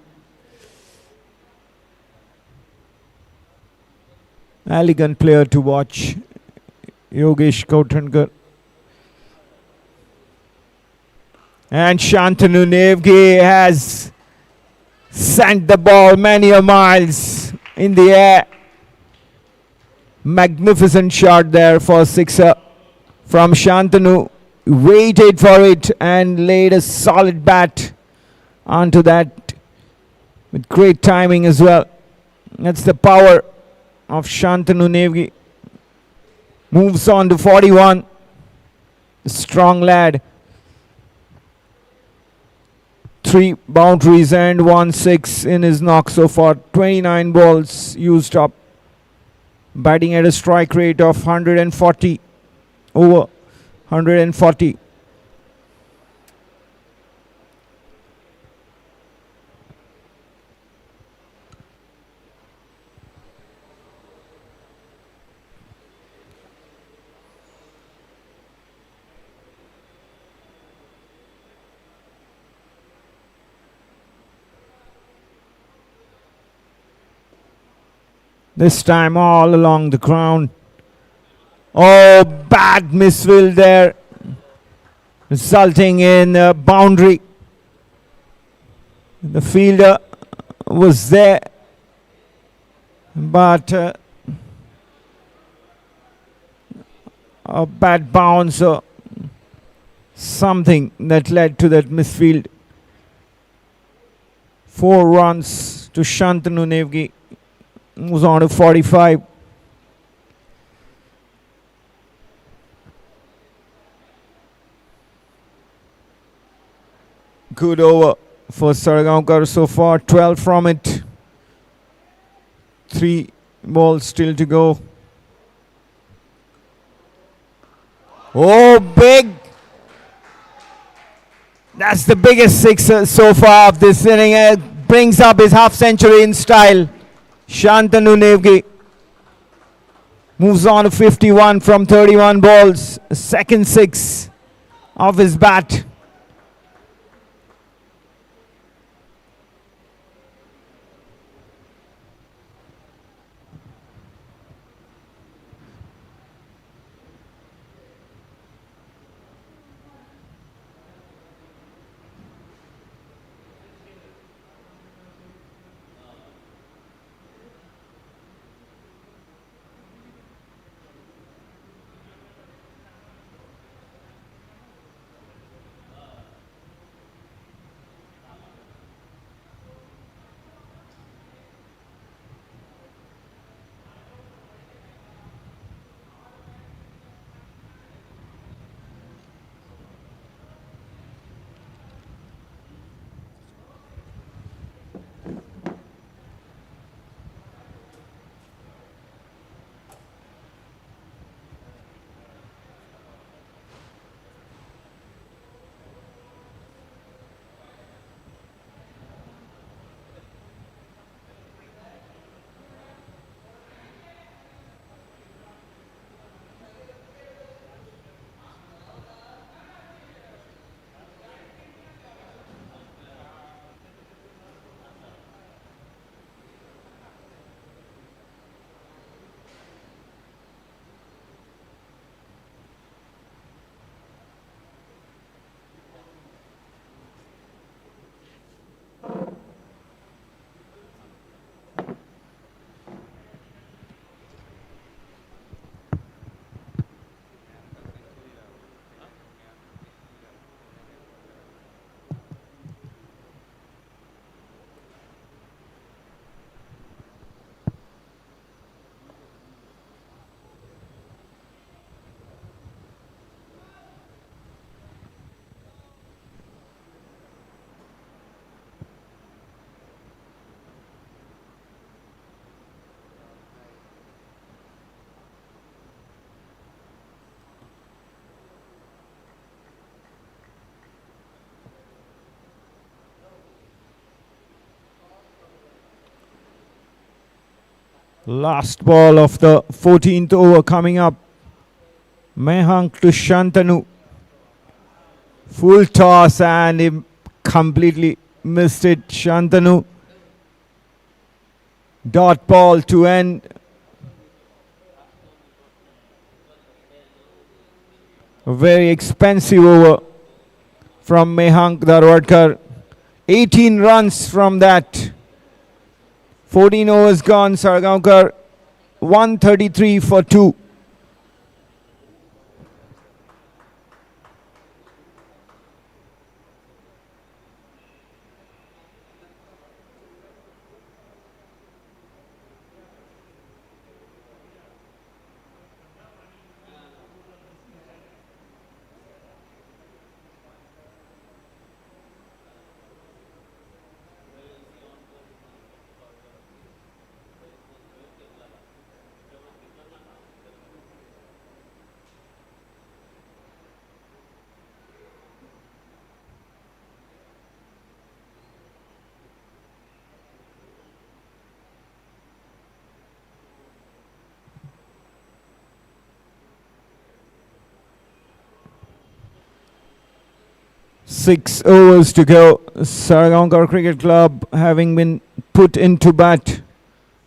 Elegant player to watch, Yogesh Kauthankar. And Shantanu Nevgi has sent the ball many a miles in the air. Magnificent shot there for sixer from Shantanu. Waited for it and laid a solid bat onto that with great timing as well. That's the power of Shantanu Nevgi. Moves on to 41. Strong lad. 3 boundaries and 1 6 in his knock so far. 29 balls used up. Batting at a strike rate of 140. Over 140. This time all along the ground. Oh, bad misfield there, resulting in a boundary. The fielder was there, but a bad bounce or something that led to that misfield. 4 runs to Shantanu Nevgi. Moves on to 45. Good over for Salgaocar so far. 12 from it. 3 balls still to go. Oh, big! That's the biggest sixer so far of this inning. Brings up his half century in style. Shantanu Nevgi moves on to 51 from 31 balls. Second 6 of his bat. Last ball of the 14th over coming up. Mehank to Shantanu. Full toss and he completely missed it. Shantanu. Dot ball to end. A very expensive over from Mehank Bandodkar. 18 runs from that. 14 overs gone. Salgaocar 133 for 2. Six overs to go. Salgaocar Cricket Club having been put into bat.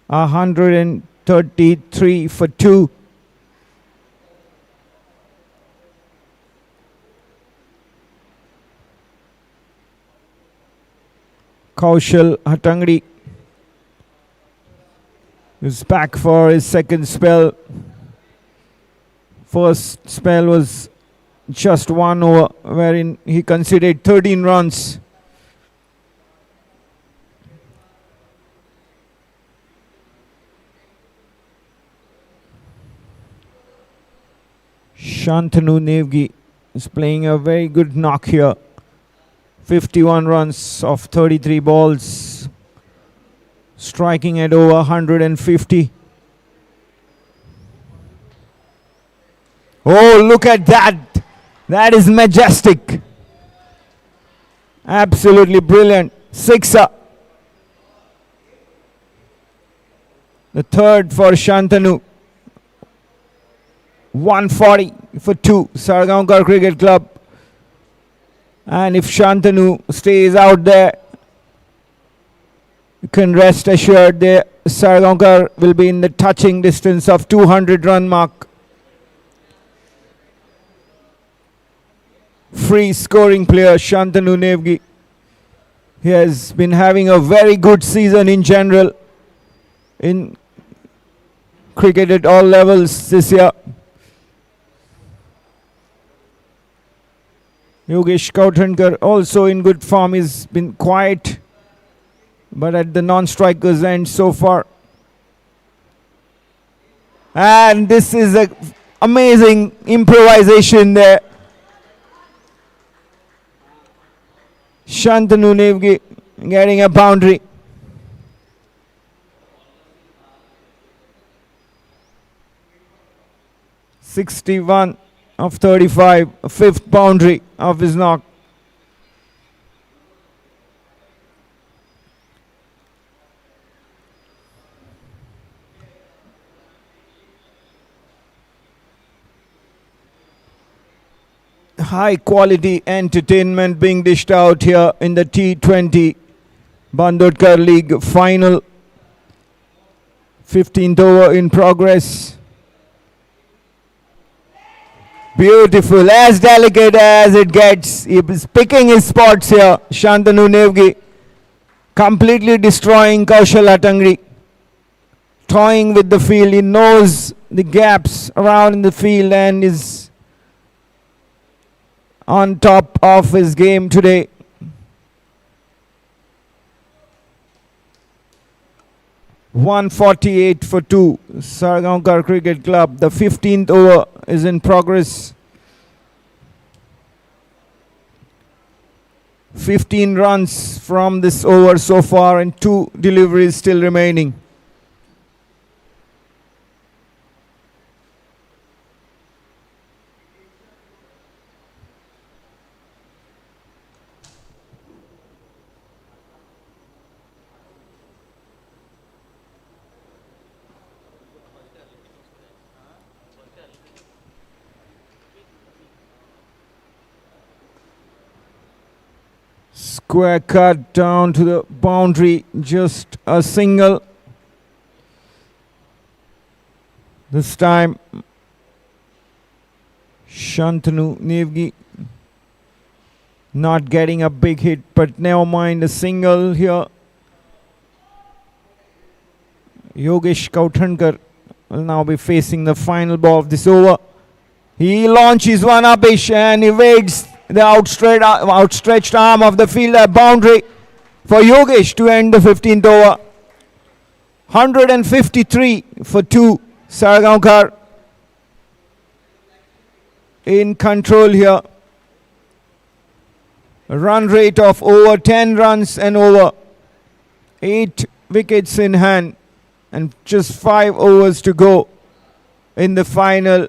130 33 for 2. Kaushal Hatangdi is back for his second spell. First spell was just 1 over, wherein he conceded 13 runs. Shantanu Nevgi is playing a very good knock here. 51 runs off 33 balls, striking at over 150. Oh, look at that! That is majestic. Absolutely brilliant. Sixer. The third for Shantanu. 140 for 2. Salgaocar Cricket Club. And if Shantanu stays out there, you can rest assured that Sarakar will be in the touching distance of 200 run mark. Free scoring player Shantanu Nevgi. He has been having a very good season in general in cricket at all levels this year. Yogesh Kauthankar also in good form. He's been quiet, but at the non-strikers end so far. And this is an amazing improvisation there. Shantanu Nevgi getting a boundary. (61 of 35), a fifth boundary of his knock. High quality entertainment being dished out here in the T20 Bandodkar League final. 15th over in progress. Beautiful, as delicate as it gets. He is picking his spots here. Shantanu Nevgi completely destroying Kaushal Hatangdi. Toying with the field. He knows the gaps around in the field and is on top of his game today. (148 for 2). Salgaocar Cricket Club. The 15th over is in progress. 15 runs from this over so far and 2 deliveries still remaining. Square cut down to the boundary, just a single. This time Shantanu Nevgi not getting a big hit, but never mind, a single here. Yogesh Kauthankar will now be facing the final ball of this over. He launches one upish and evades the outstretched arm of the fielder. Boundary for Yogesh to end the 15th over. 153 for 2. Salgaocar in control here. A run rate of over 10 runs and over. 8 wickets in hand and just 5 overs to go in the final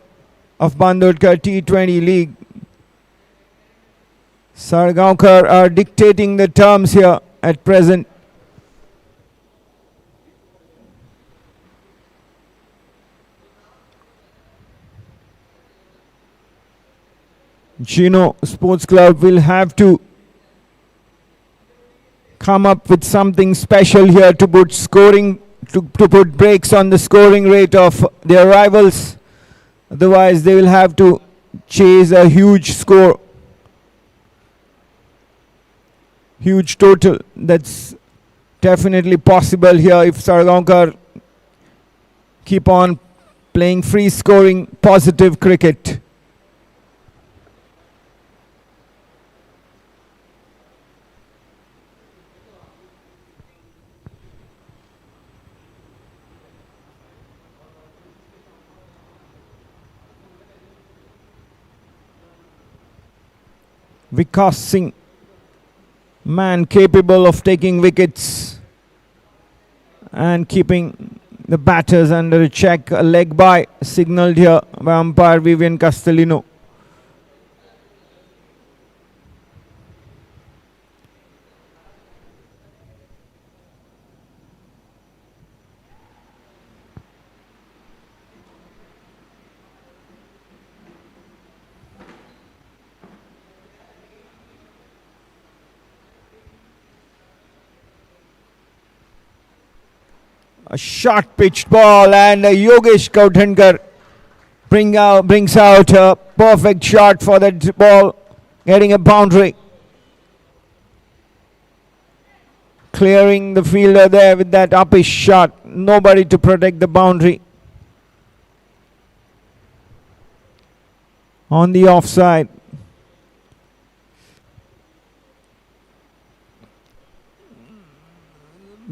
of Bandodkar T20 League. Salgaocar are dictating the terms here at present. Gino Sports Club will have to come up with something special here to put scoring to put brakes on the scoring rate of their rivals. Otherwise, they will have to chase a huge score, huge total. That's definitely possible here if Salgaocar keep on playing free scoring positive cricket. Vikas Singh, man capable of taking wickets and keeping the batters under a check. A leg by signalled here by umpire Vivian Castellino. A short pitched ball, and Yogesh Kauthankar brings out a perfect shot for that ball, getting a boundary. Clearing the fielder there with that uppish shot. Nobody to protect the boundary. On the offside.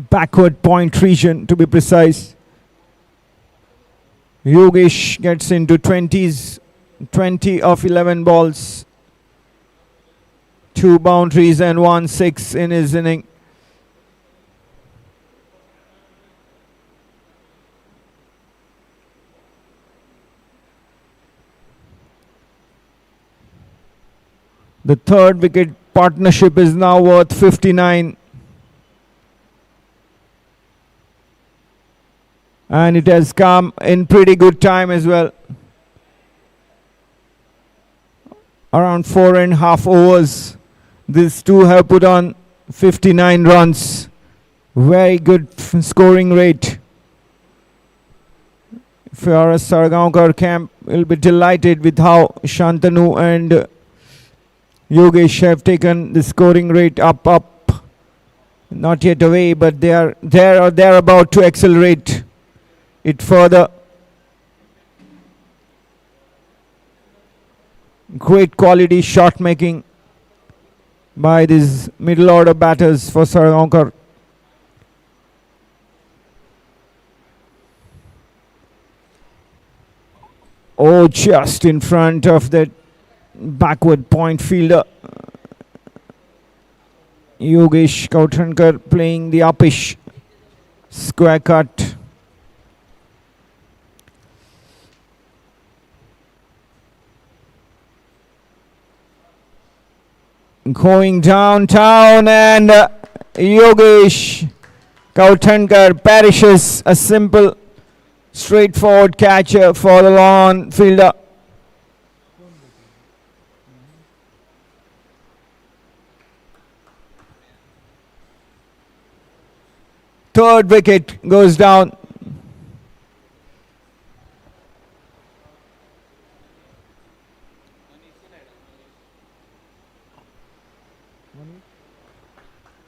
Backward point region to be precise. Yogesh gets into 20s, 20 of 11 balls. 2 boundaries and 1 6 in his inning. The third wicket partnership is now worth 59. And it has come in pretty good time as well. Around 4.5 overs. These two have put on 59 runs. Very good scoring rate. If you are a Salgaocar camp, will be delighted with how Shantanu and Yogesh have taken the scoring rate up. Not yet away, but they are there or they're about to accelerate it further. Great quality shot making by these middle order batters for Salgaocar. Oh, just in front of that backward point fielder. Yogesh Kauthankar playing the uppish square cut. Going downtown, and Yogesh Kauthankar perishes. A simple, straightforward catch for the lawn fielder. Third wicket goes down.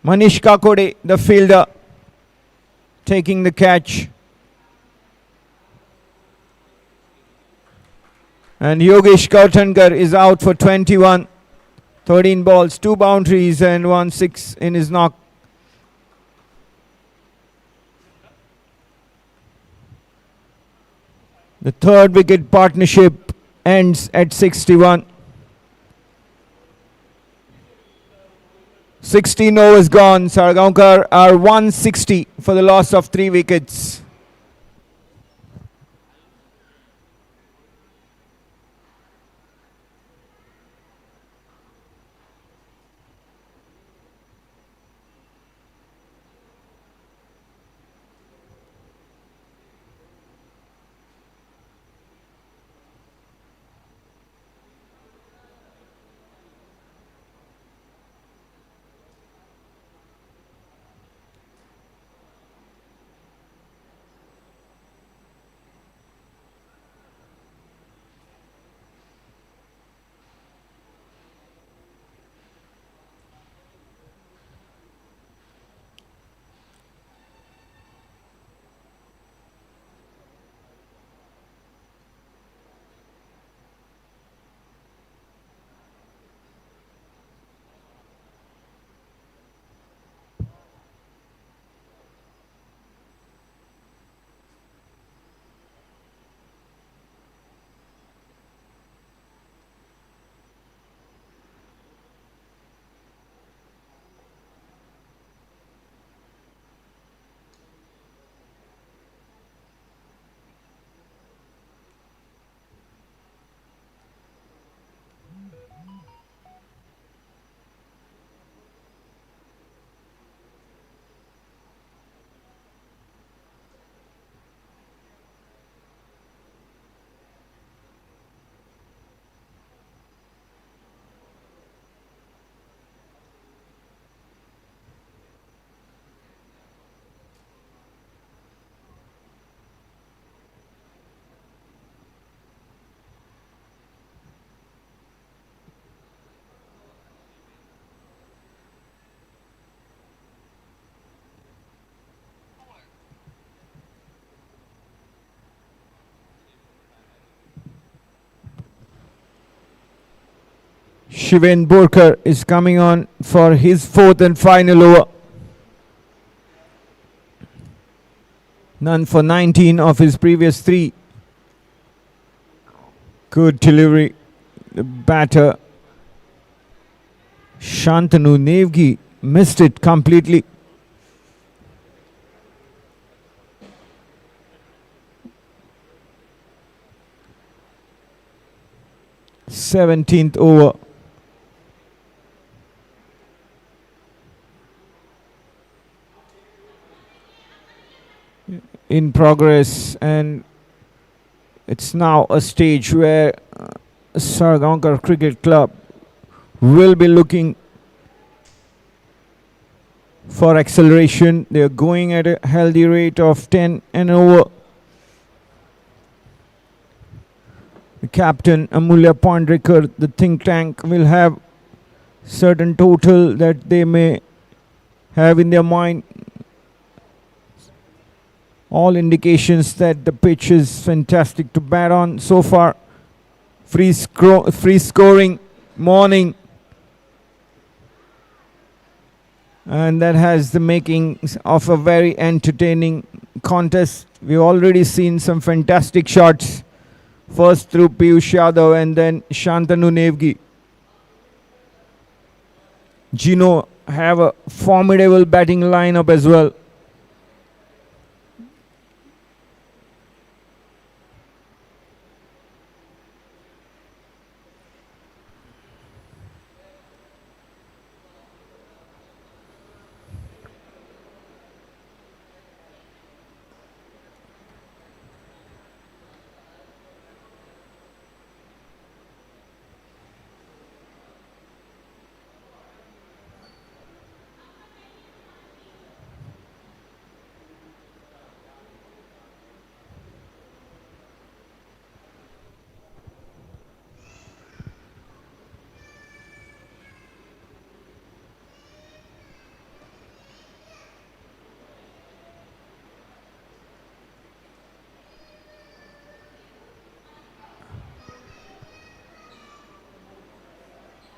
Manish Kakode, the fielder, taking the catch. And Yogesh Kauthankar is out for 21. 13 balls, 2 boundaries and 1 6 in his knock. The third wicket partnership ends at 61. 16 overs gone. Salgaocar are 160 for the loss of 3 wickets. Bandodkar is coming on for his fourth and final over. None for 19 of his previous 3. Good delivery. The batter Shantanu Nevgi missed it completely. Seventeenth over. In progress, and it's now a stage where Salgaocar Cricket Club will be looking for acceleration. They are going at a healthy rate of 10 and over. The captain Amulya Pandrekar, the think tank, will have certain total that they may have in their mind. All indications that the pitch is fantastic to bat on so far. Free scoring morning, and that has the makings of a very entertaining contest. We've already seen some fantastic shots, first through Piyush Yadav and then Shantanu Nevgi. Gino have a formidable batting lineup as well.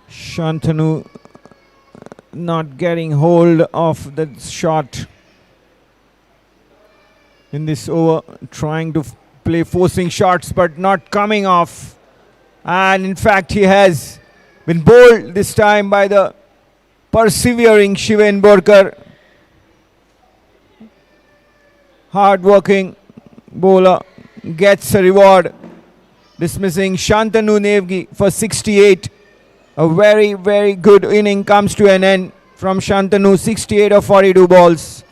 Shantanu not getting hold of the shot in this over, trying to play forcing shots but not coming off. And in fact he has been bowled this time by the persevering Bandodkar. Hard working bowler gets a reward, dismissing Shantanu Nevgi for 68. A very, very good inning comes to an end from Shantanu. 68 of 42 balls,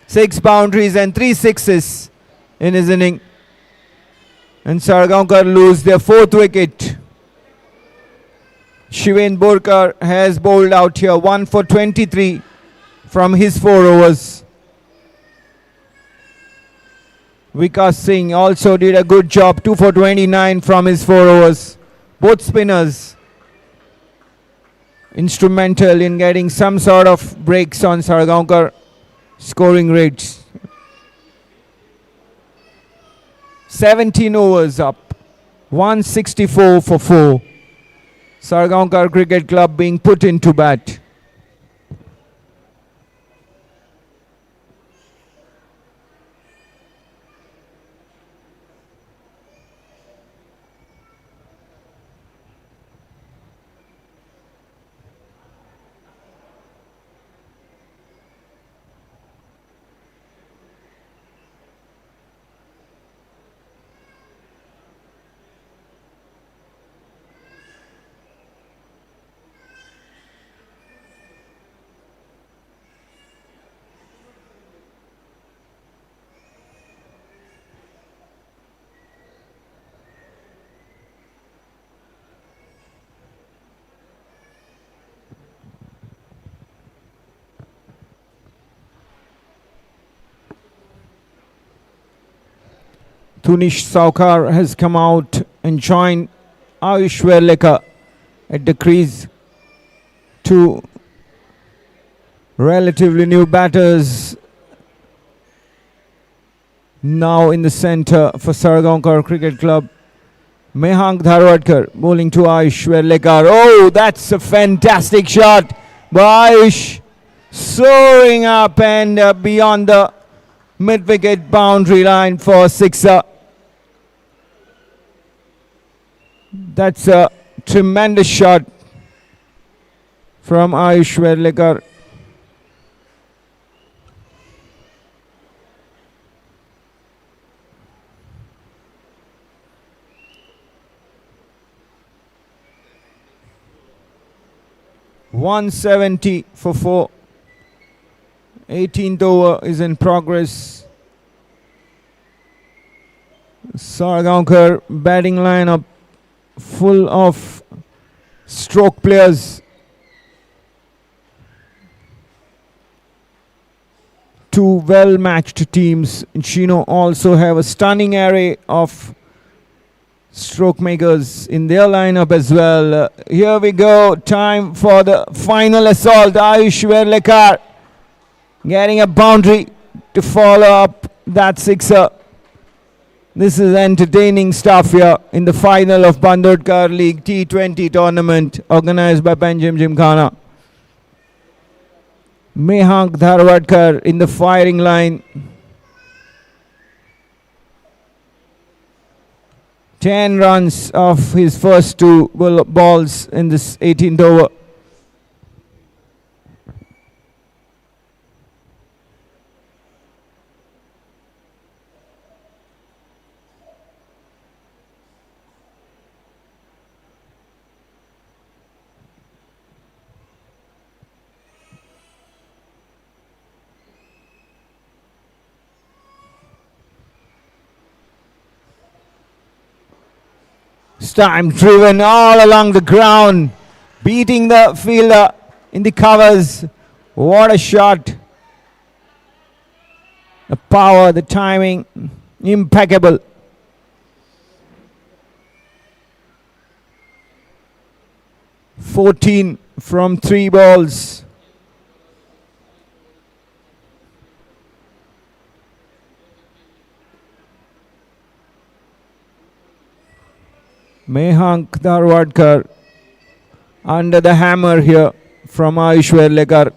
6 boundaries and 3 sixes in his inning. And Salgaocar lose their 4th wicket. Bandodkar has bowled out here 1 for 23 from his 4 overs. Vikas Singh also did a good job, 2 for 29 from his 4 overs. Both spinners instrumental in getting some sort of breaks on Salgaocar scoring rates. 17 overs up, 164 for 4. Salgaocar Cricket Club being put into bat. Tunish Saukar has come out and joined Ayush Verleka at the crease. 2 relatively new batters now in the center for Salgaocar Cricket Club. Mehank Dharwadkar bowling to Ayush Werlekar. Oh, that's a fantastic shot by Ayush. Soaring up and beyond the mid-wicket boundary line for sixer. That's a tremendous shot from Ayush Werlekar. .170 for 4. 18th over is in progress. Salgaocar batting lineup full of stroke players. Two well-matched teams. Gino also have a stunning array of stroke makers in their lineup as well. Here we go. Time for the final assault. Ayush Werlekar getting a boundary to follow up that sixer. This is entertaining stuff here in the final of Bandodkar League T20 tournament organized by Panjim Gymkhana. Mehank Dharwadkar in the firing line. 10 runs off his first two balls in this 18th over. Time driven all along the ground, beating the fielder in the covers. What a shot. The power, the timing, impeccable. .14 from 3 balls. Mehank Dharwadkar under the hammer here from Ayush Werlekar.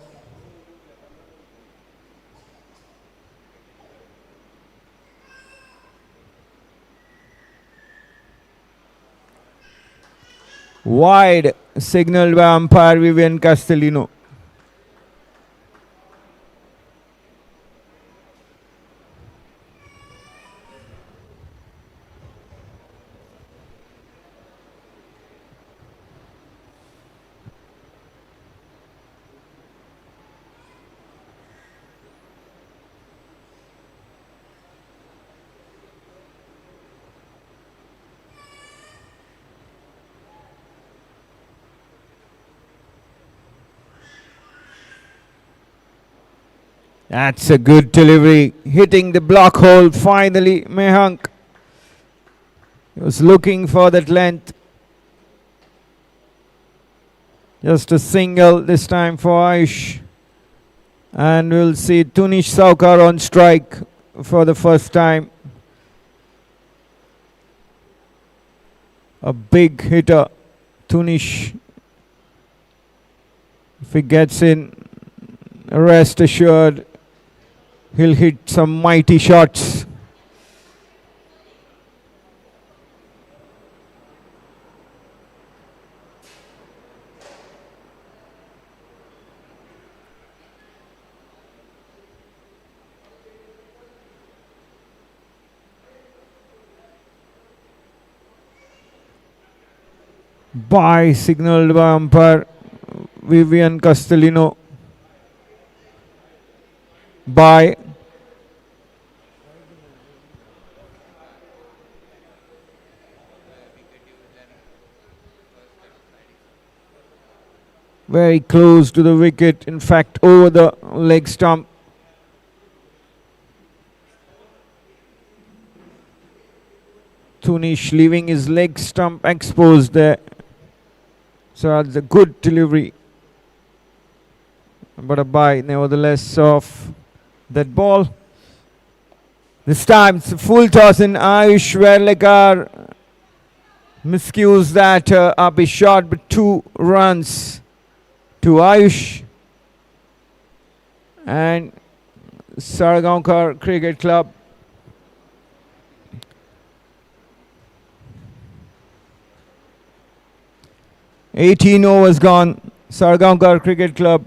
Wide signaled by umpire Vivian Castellino. That's a good delivery, hitting the block hole finally. Mehank was looking for that length. Just a single this time for Ayush. And we'll see Tunish Saukar on strike for the first time. A big hitter, Tunish. If he gets in, rest assured, he'll hit some mighty shots. Bye signaled by umpire Vivian Castellino. Bye. Very close to the wicket, in fact over the leg stump. Tunish leaving his leg stump exposed there. So that's a good delivery. But a bye nevertheless of that ball. This time it's a full toss in Ayush Werlekar Miscues that up is shot, but 2 runs to Ayush. And Salgaocar Cricket Club (18 overs gone). Salgaocar Cricket Club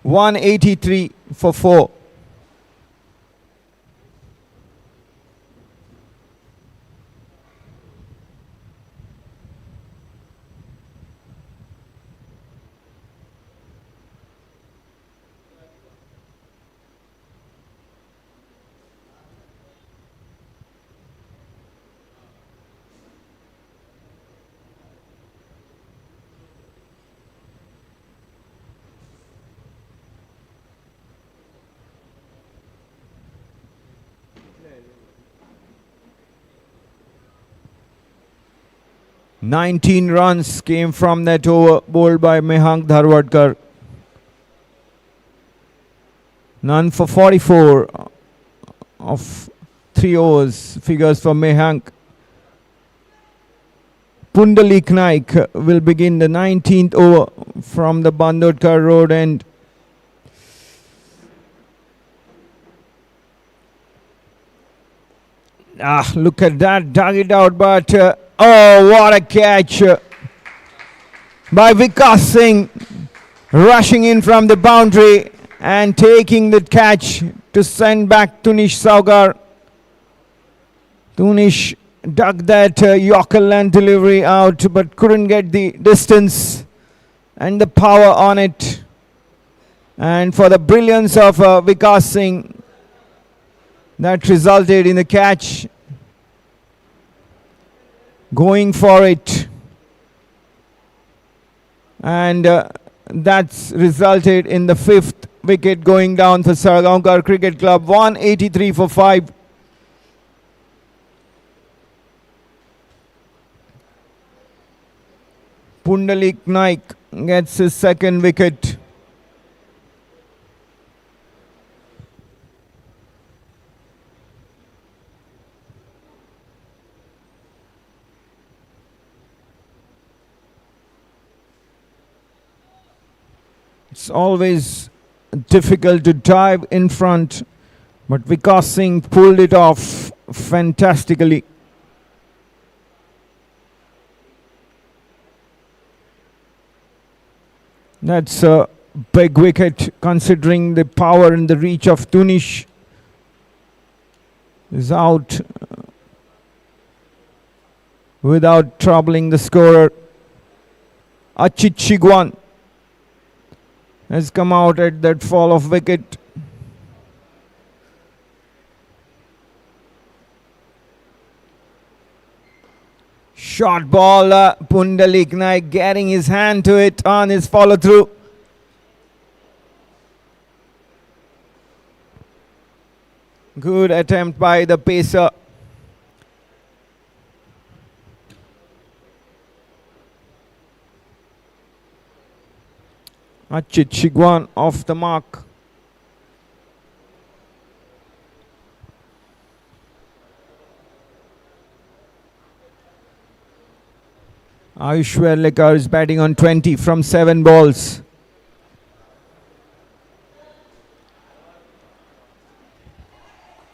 183 for 4. "19 runs came from that over bowled by Bandodkar. None for 44 of 3 overs. Figures for Mehank. Pundalik Naik will begin the 19th over from the Bandodkar road end. Look at that, dug it out, but oh, what a catch by Vikas Singh, rushing in from the boundary and taking the catch to send back Tunish Saugar. Tunish dug that Yorker land delivery out, but couldn't get the distance and the power on it. And for the brilliance of Vikas Singh, that resulted in the catch. Going for it. And that's resulted in the 5th wicket going down for Salgaocar Cricket Club. 183 for 5. Pundalik Naik gets his 2nd wicket. It's always difficult to dive in front, but Vikas Singh pulled it off fantastically. That's a big wicket considering the power and the reach of Tunish. Is out without troubling the scorer. Achit Chigwan has come out at that fall of wicket. Short ball, Pundalik Naik getting his hand to it on his follow through. Good attempt by the pacer. Achit Chigwan off the mark. Ayush Salgaocar is batting on 20 from 7 balls.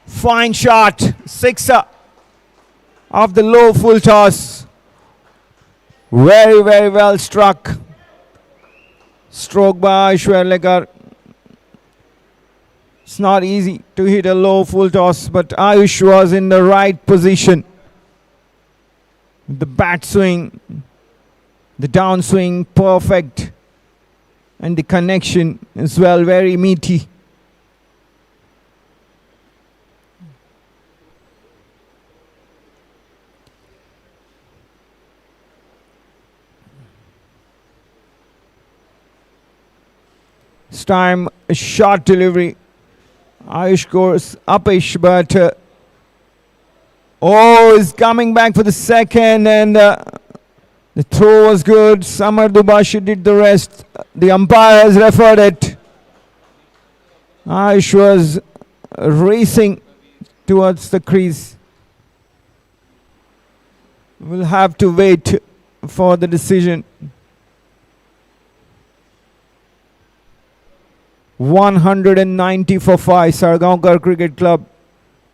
Fine shot, sixer off the low full toss. Very, very well struck. Stroke by Ayush Salgaocar. It's not easy to hit a low full toss, but Ayush was in the right position. The bat swing, the downswing, perfect. And the connection as well, very meaty. This time, a short delivery. Ayush goes upish, but is coming back for the second, and the throw was good. Samar Dubashi did the rest. The umpire has referred it. Ayush was racing towards the crease. We'll have to wait for the decision. 190 for 5, Salgaocar Cricket Club.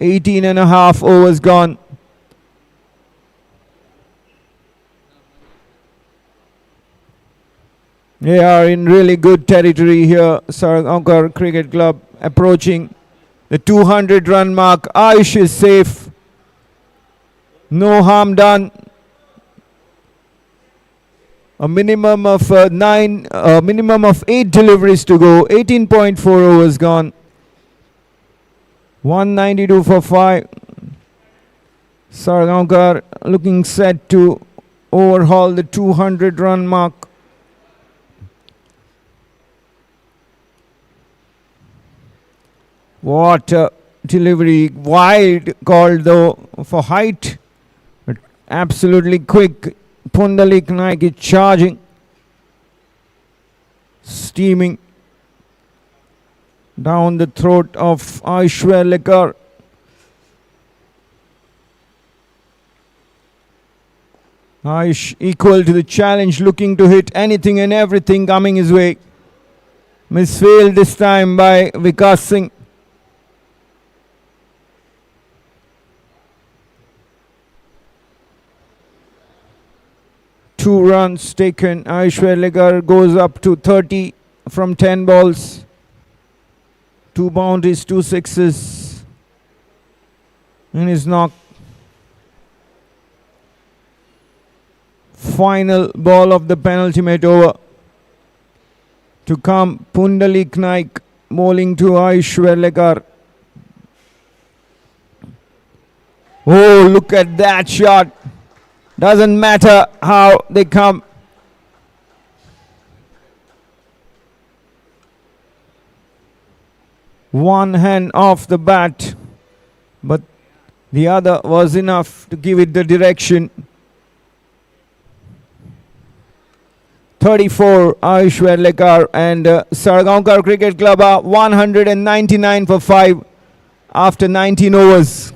18.5 overs gone. They are in really good territory here. Salgaocar Cricket Club approaching the 200 run mark. Ayush is safe. No harm done. A minimum of 8 deliveries to go. 18.4 overs gone. 192 for 5. Salgaocar looking set to overhaul the 200 run mark. What a delivery. Wide called though for height. But absolutely quick. Pundalik Naik is charging. Steaming down the throat of Salgaocar. Ayush equal to the challenge, looking to hit anything and everything coming his way. Misfailed this time by Vikas Singh. Two runs taken. Salgaocar goes up to 30 from 10 balls. 2 boundaries, 2 sixes. And his knock. Final ball of the penultimate over. To come, Pundalik Naik bowling to Salgaocar. Oh, look at that shot. Doesn't matter how they come. One hand off the bat, but the other was enough to give it the direction. 34 Salgaocar and Salgaocar Cricket Club are 199 for 5 after 19 overs.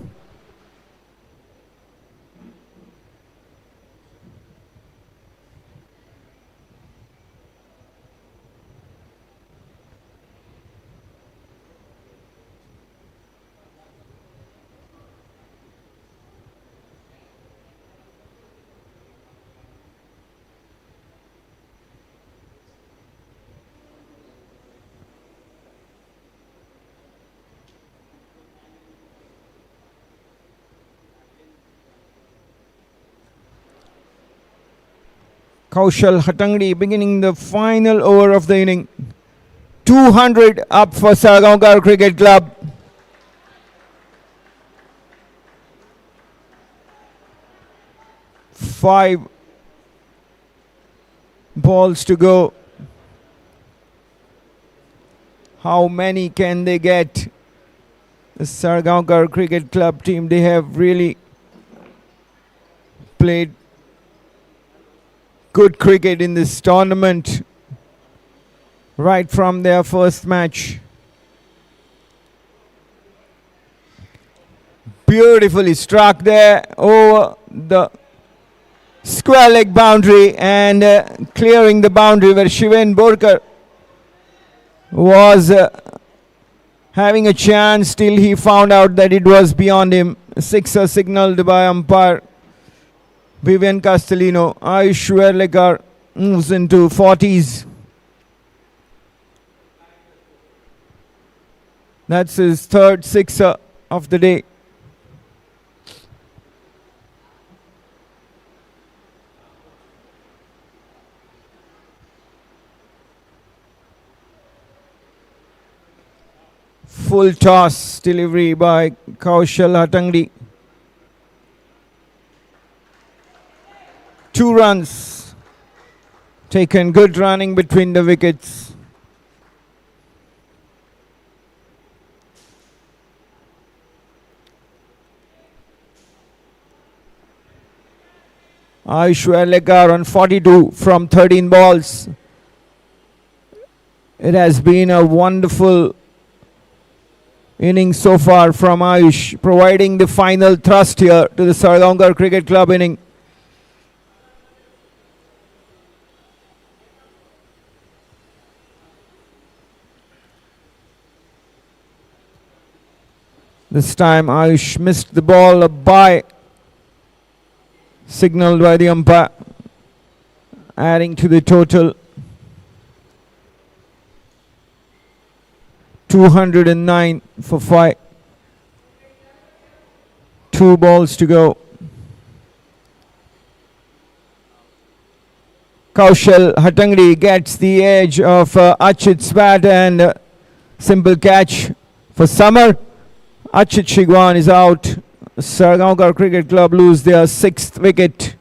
Kaushal Hatangdi beginning the final over of the inning. 200 up for Salgaocar Cricket Club. Five balls to go. How many can they get? The Salgaocar Cricket Club team, they have really played good cricket in this tournament right from their first match. Beautifully struck there over the square leg boundary and clearing the boundary where Shiven Borkar was having a chance till he found out that it was beyond him. Sixer signalled by umpire Vivian Castellino. Salgaocar moves into 40s. That's his third sixer of the day. Full toss delivery by Kaushal Hatangdi. 2 runs taken. Good running between the wickets. Salgaocar on 42 from 13 balls. It has been a wonderful inning so far from Ayush, providing the final thrust here to the Salgaocar Cricket Club inning. This time Ayush missed the ball, a bye signaled by the umpire, adding to the total. 209 for 5. 2 balls to go. Kaushal Hatangri gets the edge of Achit's bat, and simple catch for Samar. Achit Shigwan is out. Salgaocar Cricket Club lose their 6th wicket.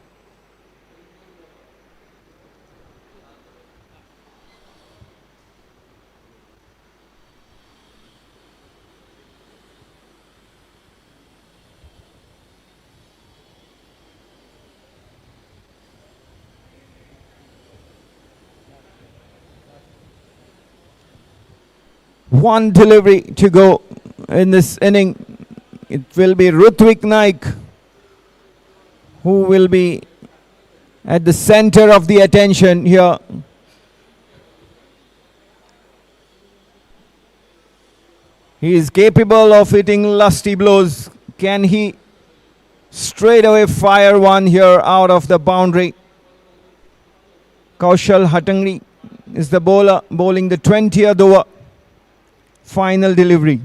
One delivery to go in this inning. It will be Rutvik Naik who will be at the center of the attention here. He is capable of hitting lusty blows. Can he straight away fire one here out of the boundary? Kaushal Hatangri is the bowler, bowling the 20th over. Final delivery.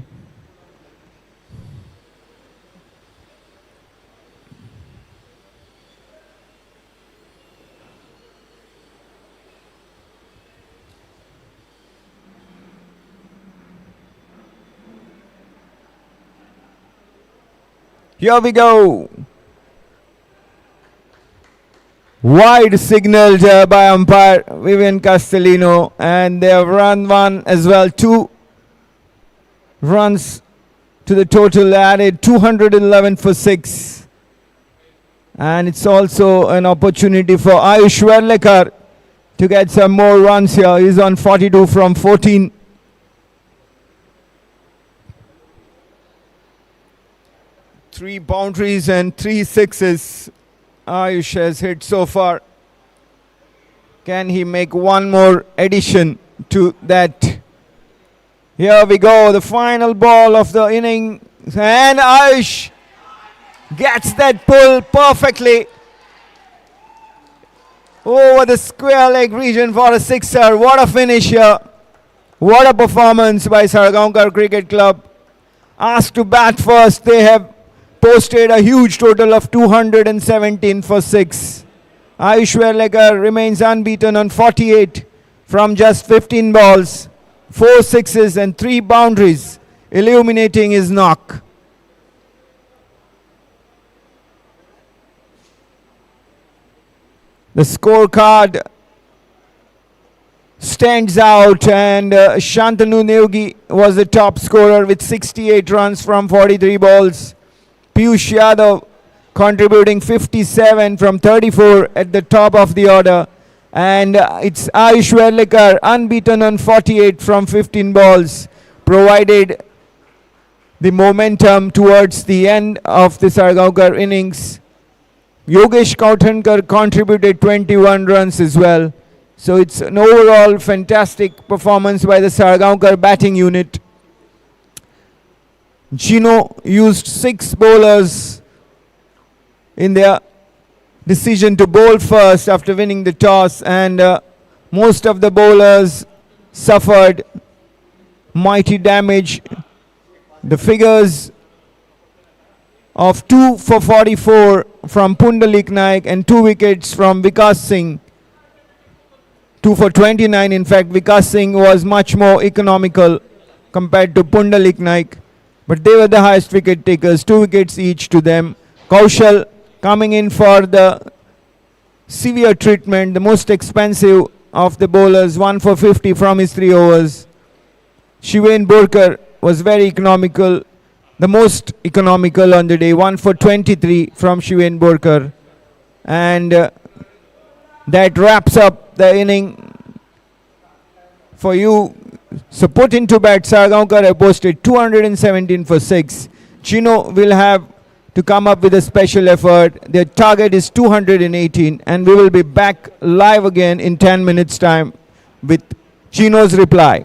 Here we go. Wide signaled by umpire Vivian Castellino, and they have run one as well. 2 runs to the total added, 211 for 6. And it's also an opportunity for Ayush Verlekar to get some more runs here. He's on 42 from 14. Three boundaries and 3 sixes Ayush has hit so far. Can he make one more addition to that? Here we go, the final ball of the inning, and Ayush gets that pull perfectly over the square leg region for a sixer. What a finish here. What a performance by Salgaocar Cricket Club. Asked to bat first, they have posted a huge total of 217 for 6. Ayush Verlekar remains unbeaten on 48 from just 15 balls. 4 sixes and 3 boundaries, illuminating his knock. The scorecard stands out, and Shantanu Neogi was the top scorer with 68 runs from 43 balls. Piyush Yadav contributing 57 from 34 at the top of the order. And it's Ayush Verlekar unbeaten on 48 from 15 balls, provided the momentum towards the end of the Salgaocar innings. Yogesh Kauthankar contributed 21 runs as well. So it's an overall fantastic performance by the Salgaocar batting unit. Gino used 6 bowlers in their decision to bowl first after winning the toss, and most of the bowlers suffered mighty damage. The figures of 2 for 44 from Pundalik Naik and 2 wickets from Vikas Singh. 2 for 29, in fact. Vikas Singh was much more economical compared to Pundalik Naik, but they were the highest wicket takers, 2 wickets each to them. Kaushal coming in for the severe treatment, the most expensive of the bowlers, 1 for 50 from his 3 overs. Shiven Borkar was very economical, the most economical on the day, 1 for 23 from Shiven Borkar. And that wraps up the inning for you. So put into bat, Salgaocar have posted 217 for 6. Gino will have to come up with a special effort. Their target is 218, and we will be back live again in 10 minutes time with Gino's reply.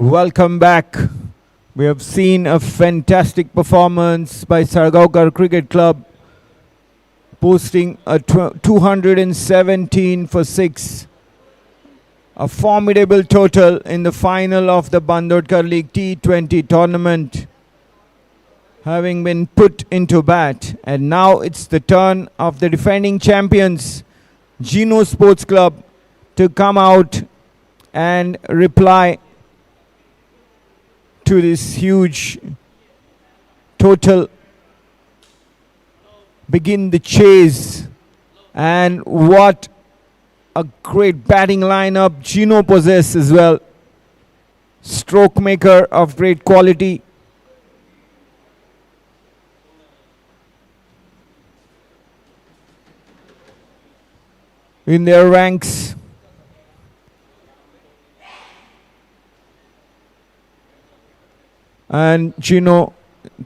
Welcome back. We have seen a fantastic performance by Salgaocar Cricket Club, posting a 217 for 6. A formidable total in the final of the Bandodkar League T20 tournament, having been put into bat. And now it's the turn of the defending champions, Geno Sports Club, to come out and reply to this huge total, begin the chase. And what a great batting lineup Gino possesses as well. Stroke maker of great quality. In their ranks. And Gino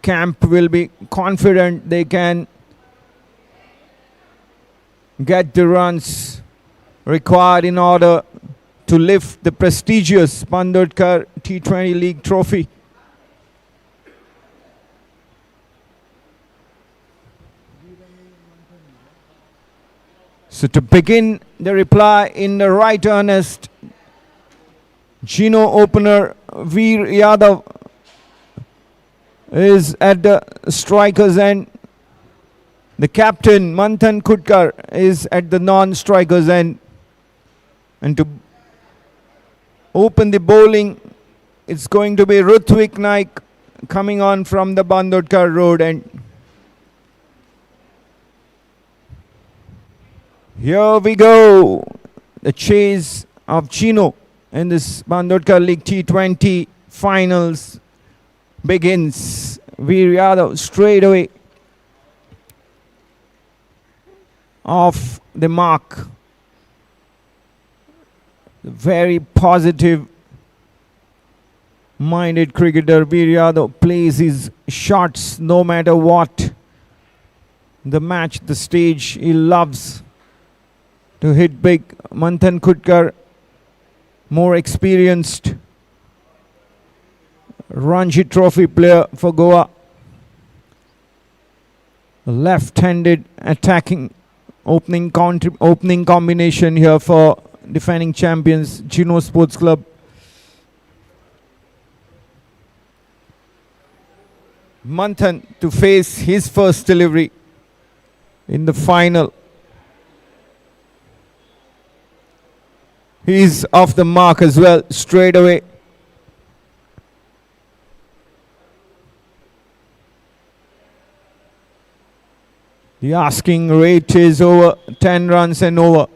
camp will be confident they can get the runs required in order to lift the prestigious Bandodkar T20 League trophy. So to begin the reply in the right earnest, Gino opener Veer Yadav is at the striker's end. The captain Manthan Khutkar is at the non-striker's end. And to open the bowling, it's going to be Rutvik Naik coming on from the Bandodkar road end. Here we go. The chase of Gino in this Bandodkar League T20 finals begins. Veer Yadav straight away off the mark. Very positive minded cricketer Veer Yadav plays his shots no matter what the match, the stage. He loves to hit big. Manthan Khutkar, more experienced Ranji Trophy player for Goa. Left-handed attacking opening combination here for defending champions Geno Sports Club. Manthan to face his first delivery in the final. He's off the mark as well, straight away. The asking rate is over 10 runs and over.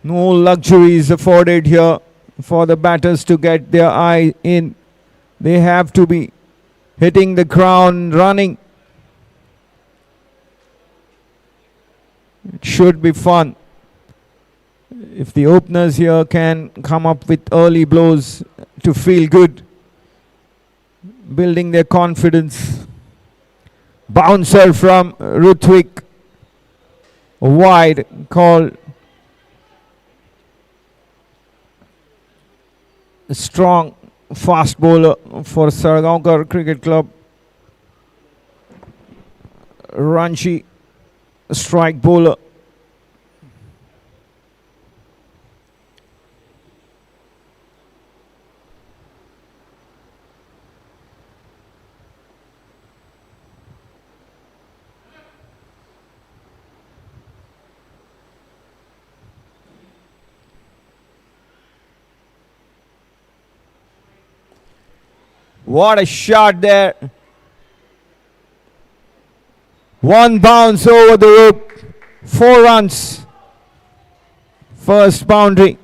No luxuries afforded here for the batters to get their eye in. They have to be hitting the ground running. It should be fun. If the openers here can come up with early blows to feel good, building their confidence. Bouncer from Rutvik, wide called. A strong fast bowler for Salgaocar Cricket Club. Ranji strike bowler. What a shot there. One bounce over the rope. 4 runs. First boundary.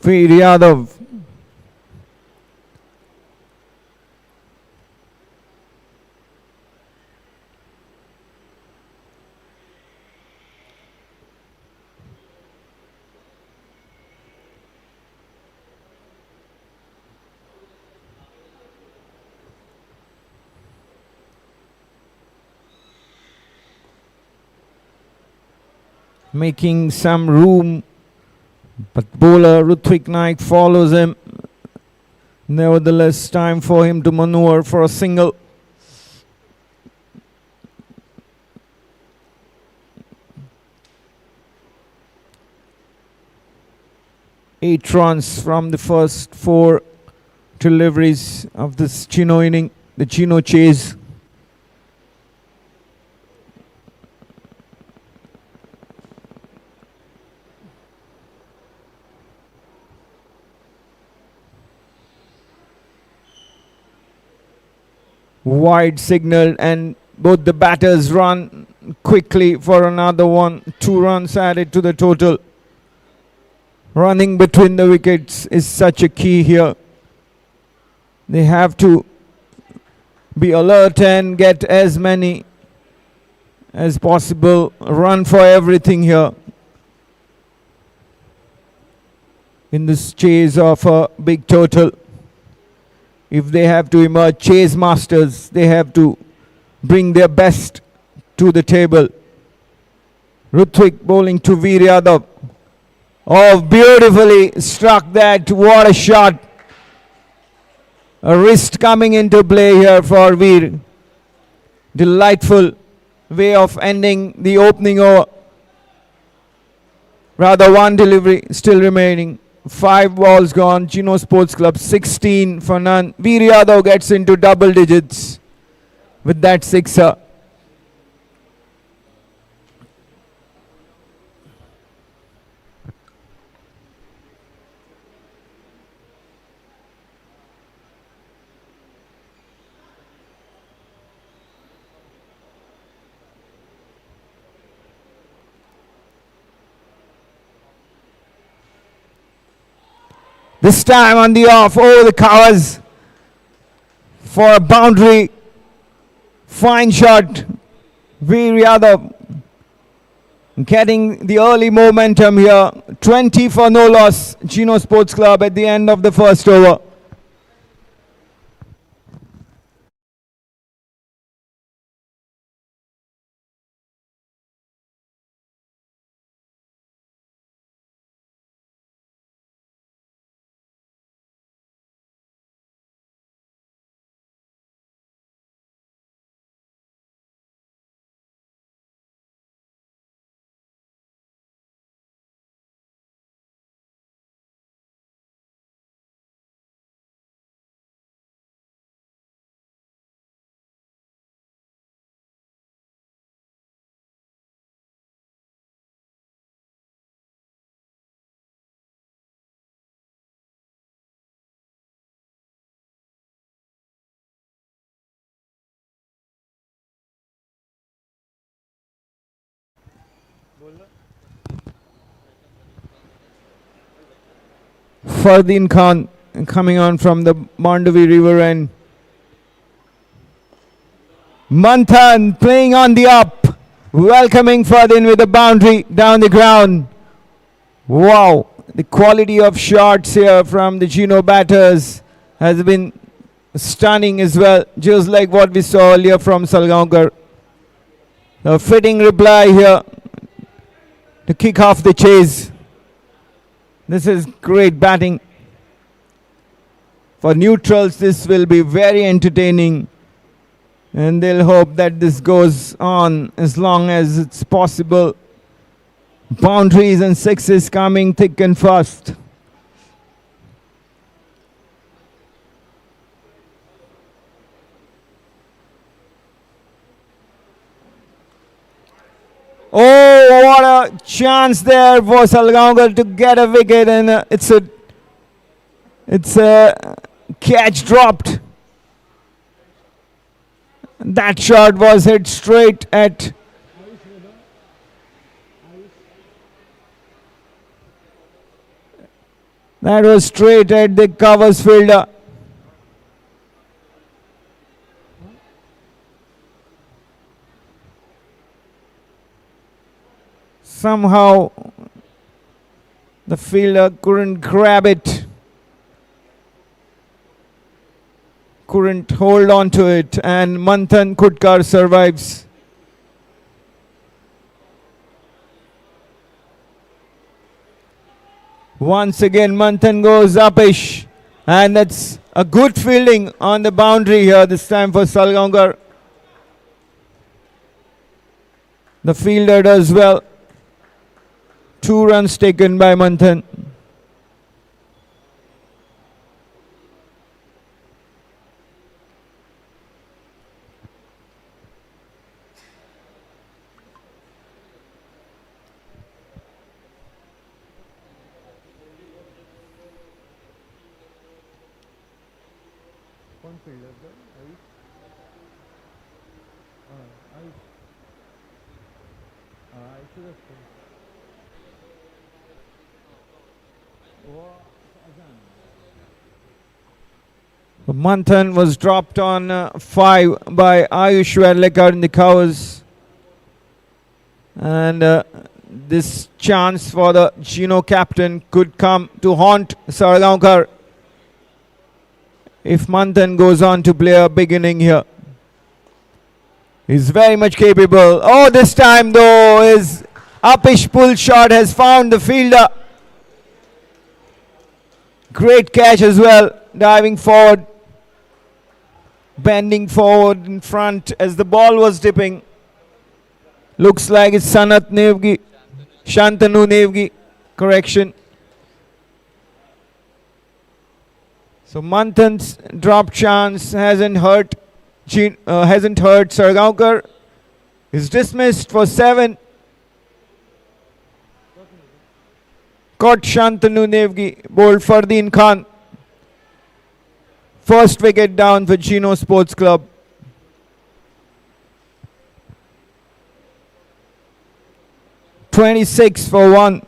Veer Yadav. making some room, but bowler Rutvik Naik follows him. Nevertheless, time for him to maneuver for a single. Eight runs from the first 4 deliveries of this Gino inning, the Gino chase. Wide signal, and both the batters run quickly for another one. 2 runs added to the total. Running between the wickets is such a key here. They have to be alert and get as many as possible. Run for everything here in this chase of a big total. If they have to emerge chase masters, they have to bring their best to the table. Rutvik bowling to Veer Yadav. Oh, beautifully struck that. What a shot. A wrist coming into play here for Veer. Delightful way of ending the opening over. Rather, one delivery still remaining. 5 balls gone. Geno Sports Club 16 for none. Veer Yadav gets into double digits with that sixer. This time on the off, over the covers for a boundary. Fine shot. Veer Yadav getting the early momentum here. 20 for no loss. Geno Sports Club at the end of the first over. Fardeen Khan coming on from the Mandavi River end. Manthan playing on the up. Welcoming Fardeen with a boundary down the ground. Wow, the quality of shots here from the Geno batters has been stunning as well. Just like what we saw earlier from Salgaocar. A fitting reply here to kick off the chase. This is great batting. For neutrals, this will be very entertaining. And they'll hope that this goes on as long as it's possible. Boundaries and sixes coming thick and fast. Oh, what a chance there for Salgaocar to get a wicket, and it's a catch dropped. That shot was hit straight at the covers fielder. Somehow the fielder couldn't grab it, couldn't hold on to it, and Manthan Khutkar survives. Once again, Manthan goes upish. And that's a good fielding on the boundary here this time for Salgaocar. The fielder does well. 2 runs taken by Manthan. Manthan was dropped on 5 by Ayush Verlekar in the covers. And this chance for the Gino captain could come to haunt Salgaocar if Manthan goes on to play a big inning here. He's very much capable. Oh, this time though, his upish pull shot has found the fielder. Great catch as well, diving forward, bending forward in front as the ball was dipping. Looks like it's Shantanu Nevgi, correction. So Manthan's drop chance hasn't hurt Salgaocar. He's dismissed for 7. Caught Shantanu Nevgi, bowled Fardeen Khan. First wicket down for Geno Sports Club. (26 for 1).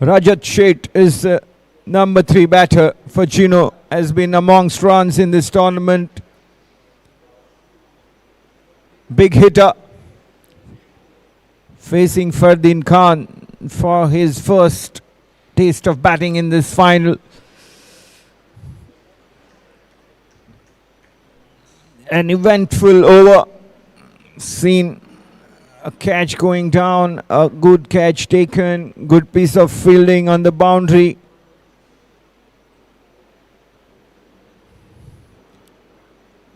Rajat Sheth is the number 3 batter for Gino. Has been amongst runs in this tournament. Big hitter. Facing Fardeen Khan for his first taste of batting in this final. An eventful over. Seen a catch going down, a good catch taken, good piece of fielding on the boundary.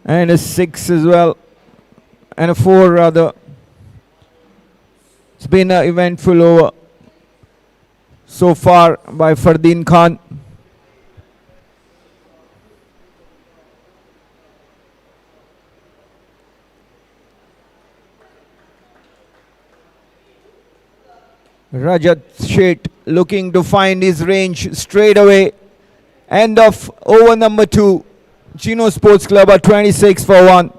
And a 6 as well, and a 4 rather. It's been an eventful over so far by Fardeen Khan. Rajat Sheth looking to find his range straight away. End of over number 2. Gino Sports Club at 26 for 1.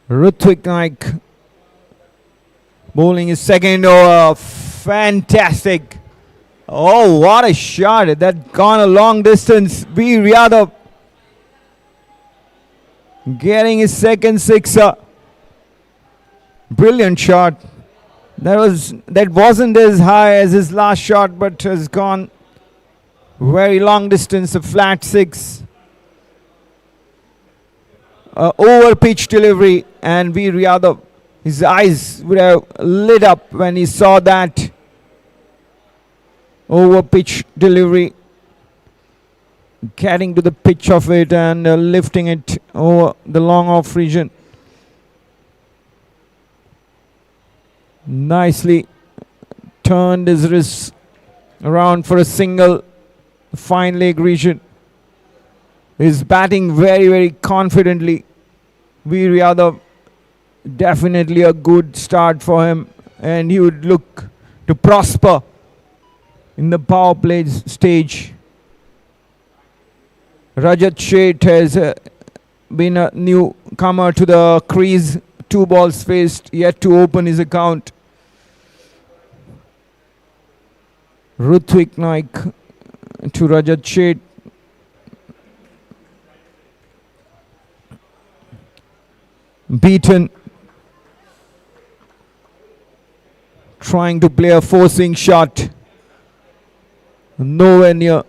Ritwik Naik bowling his second over. Fantastic. Oh, what a shot. That gone a long distance. Veer Yadav getting his second sixer. Brilliant shot. That wasn't as high as his last shot, but has gone very long distance, a flat six. Over pitch delivery, and Veer Yadav, his eyes would have lit up when he saw that over pitch delivery, getting to the pitch of it and lifting it over the long off region. Nicely turned his wrist around for a single, fine leg region. He's batting very, very confidently. Veer Yadav, definitely a good start for him, and he would look to prosper in the power play stage. Rajat Sheth has been a newcomer to the crease. 2 balls faced, yet to open his account. Ritwik Naik to Rajat Sheth. Beaten. Trying to play a forcing shot. Nowhere near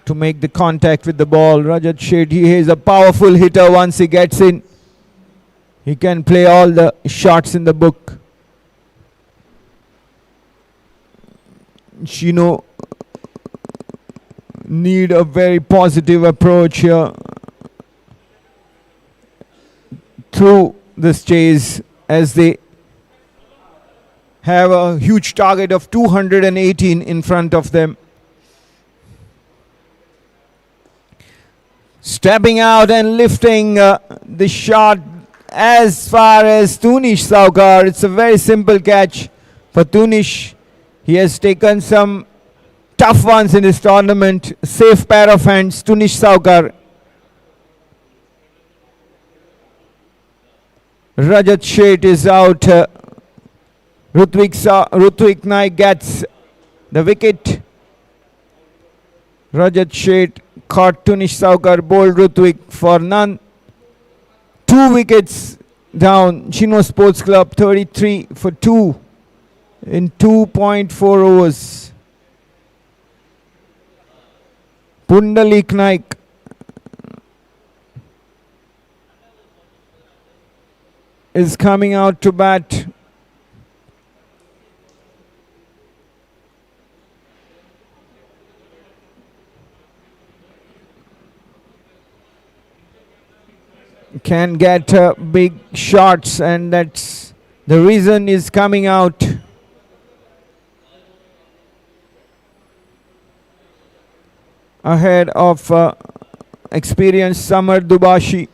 to make the contact with the ball. Rajat Sheth, he is a powerful hitter. Once he gets in, he can play all the shots in the book. Gino need a very positive approach here through this chase, as they have a huge target of 218 in front of them. Stepping out and lifting the shot as far as Tunish Salgaocar. It's a very simple catch for Tunish. He has taken some tough ones in this tournament. Safe pair of hands, Tunish Salgaocar. Rajat Sheth is out. Ritwik Naik gets the wicket. Rajat Sheth caught Tunish Salgaocar, bowled Ritwik for none. 2 wickets down. Geno Sports Club 33 for 2 in 2.4 overs. Pundalik Naik is coming out to bat. Can get big shots, and that's the reason is coming out. Ahead of experienced Samar Dubashi.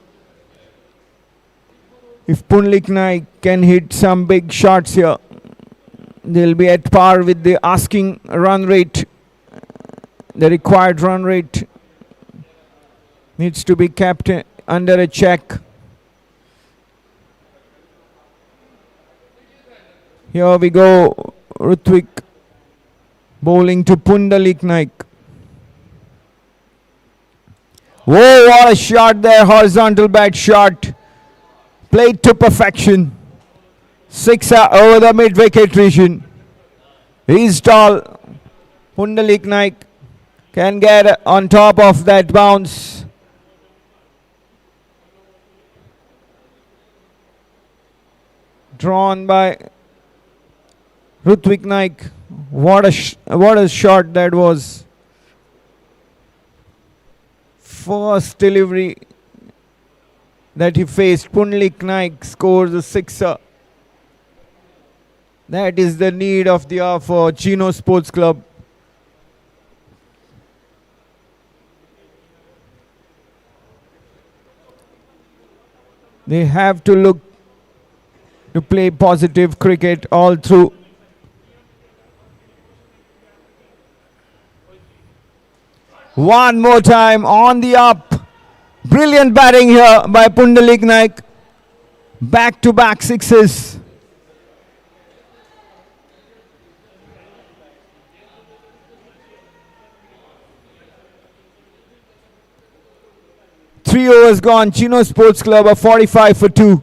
If Pundalik Naik can hit some big shots here, they'll be at par with the asking run rate. The required run rate needs to be kept under a check. Here we go. Ritwik bowling to Pundalik Naik. Whoa, what a shot there. Horizontal bat shot. Played to perfection. 6 over the mid-wicket region. He's tall. Pundalik Naik can get on top of that bounce. Drawn by Ritwik Naik. What a shot that was. First delivery that he faced. Pundalik Naik scores a 6er. That is the need of the hour for Geno Sports Club. They have to look to play positive cricket all through. One more time on the up. Brilliant batting here by Pundalik Naik. Back-to-back sixes. Three overs gone. Gino Sports Club are 45 for 2.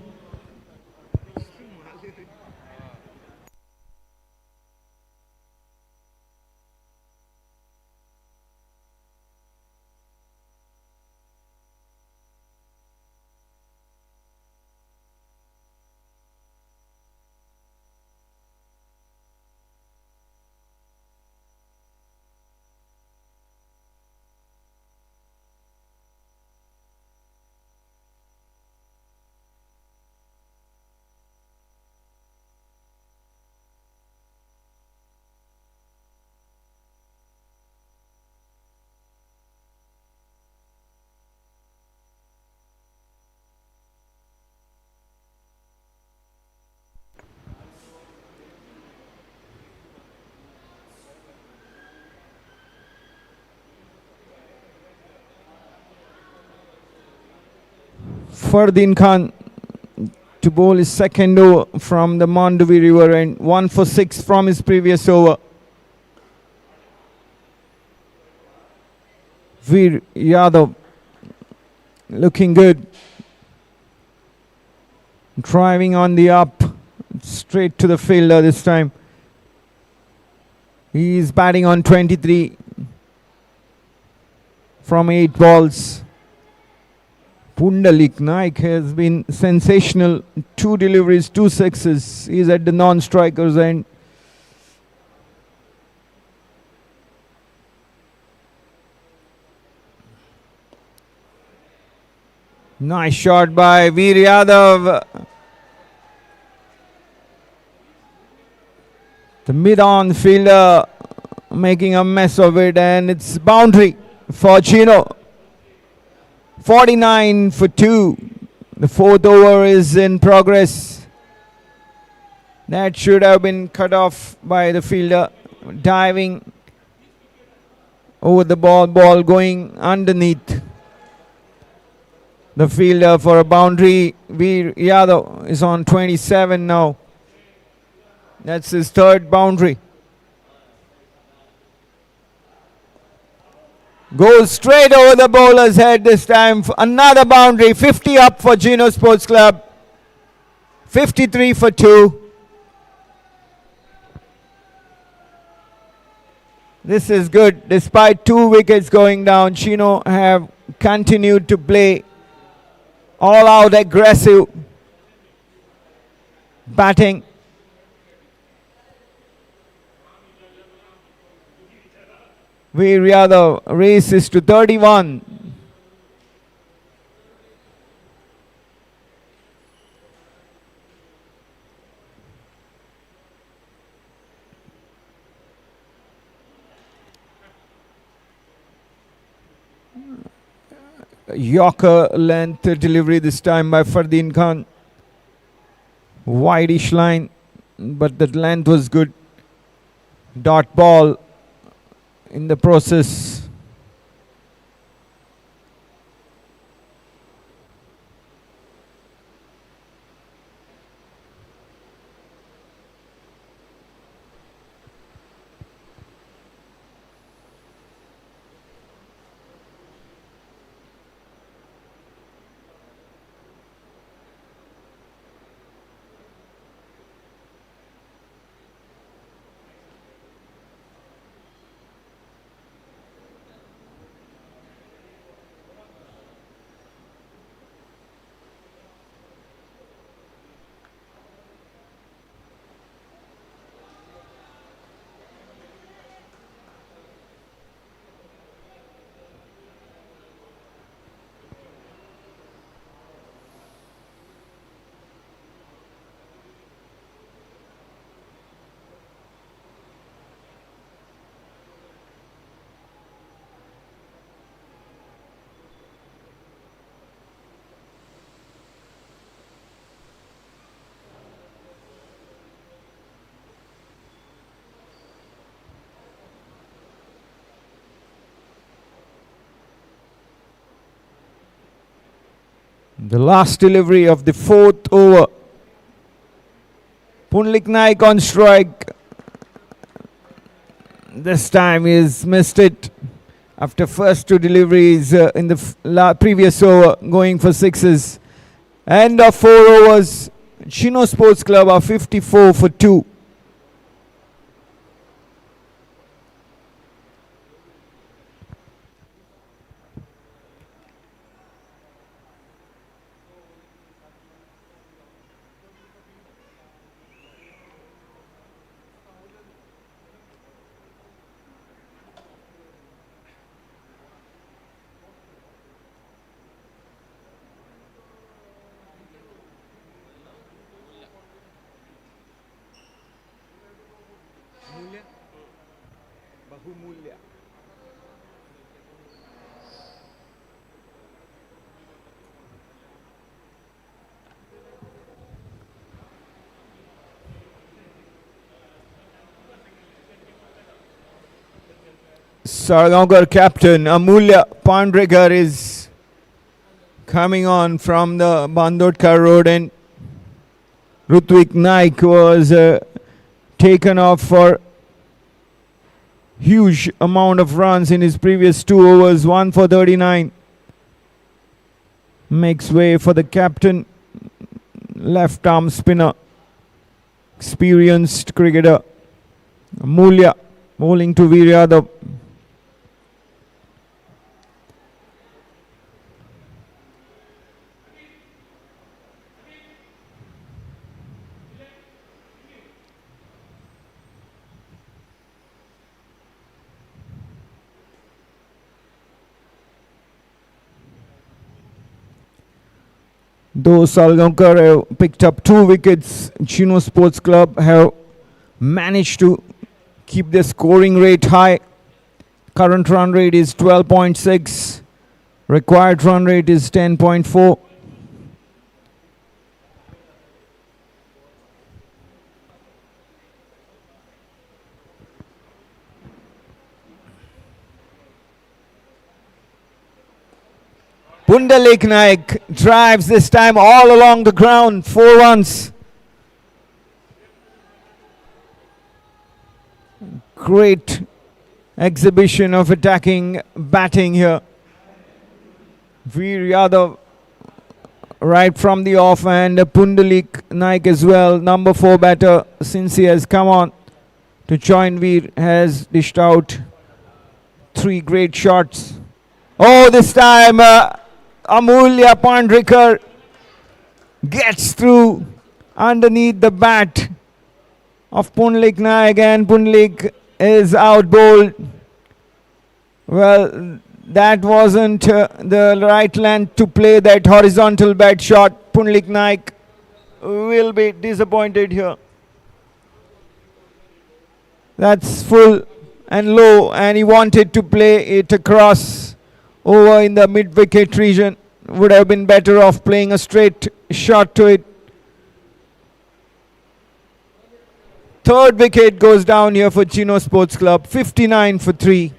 Fardeen Khan to bowl his second over from the Mandovi River and 1 for 6 from his previous over. Veer Yadav looking good. Driving on the up, straight to the fielder this time. He is batting on 23 from 8 balls. Pundalik Naik has been sensational. 2 deliveries, 2 sixes. He's at the non-strikers end. Nice shot by Veer Yadav. The mid-on fielder making a mess of it, and it's boundary for Gino. 49 for 2. The 4th over is in progress. That should have been cut off by the fielder. Diving over the ball going underneath the fielder for a boundary. Veer Yadav is on 27 now. That's his 3rd boundary. Goes straight over the bowler's head this time. Another boundary. 50 up for Geno Sports Club. 53 for 2. This is good. Despite 2 wickets going down, Geno have continued to play all out aggressive batting. Veer Yadav races to 31. Yorker length delivery this time by Fardeen Khan. Wideish line, but the length was good. Dot ball in the process. The last delivery of the fourth over. Punlik Naik on strike. This time he's missed it after first two deliveries in the previous over, going for sixes. End of 4 overs. Gino Sports Club are 54 for 2. Salgaocar captain Amulya Pandrekar is coming on from the Bandodkar road, and Rutvik Naik was taken off for huge amount of runs in his previous 2 overs, 1 for 39. Makes way for the captain, left arm spinner, experienced cricketer Amulya, bowling to Veer Yadav. Though Salgaocar have picked up 2 wickets, Gino Sports Club have managed to keep their scoring rate high. Current run rate is 12.6. Required run rate is 10.4. Punlik Naik drives this time all along the ground, 4 runs. Great exhibition of attacking batting here. Veer Yadav right from the off, and Punlik Naik as well, number 4 batter, since he has come on to join Veer, has dished out 3 great shots. Oh, this time Amulya Pandrekar gets through underneath the bat of Punlik Naik, and Punlik is out bowled. Well, that wasn't the right length to play that horizontal bat shot. Punlik Naik will be disappointed here. That's full and low, and he wanted to play it across over in the mid-wicket region. Would have been better off playing a straight shot to it. Third wicket goes down here for Gino Sports Club, 59 for 3.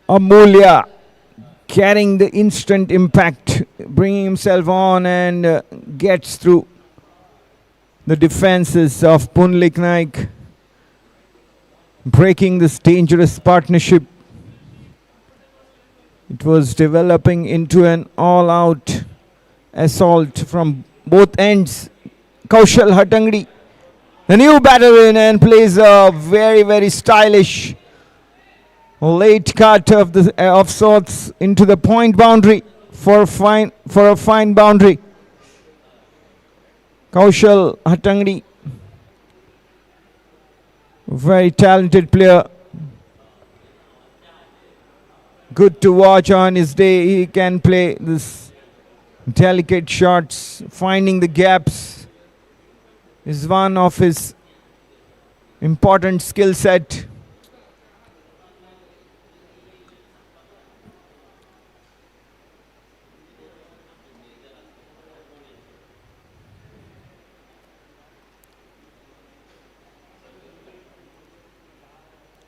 Amulya carrying the instant impact, bringing himself on, and gets through the defenses of Punlik Naik, breaking this dangerous partnership. It was developing into an all-out assault from both ends. Kaushal Hatangdi, the new batter in, and plays a very, very stylish Late cut of sorts into the point boundary for a fine boundary. Kaushal Hatangdi, very talented player. Good to watch on his day. He can play this delicate shots. Finding the gaps is one of his important skill set.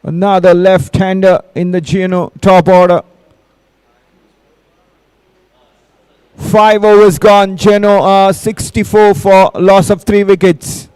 Another left-hander in the Geno top order. 5 overs gone. Geno 64 for loss of 3 wickets.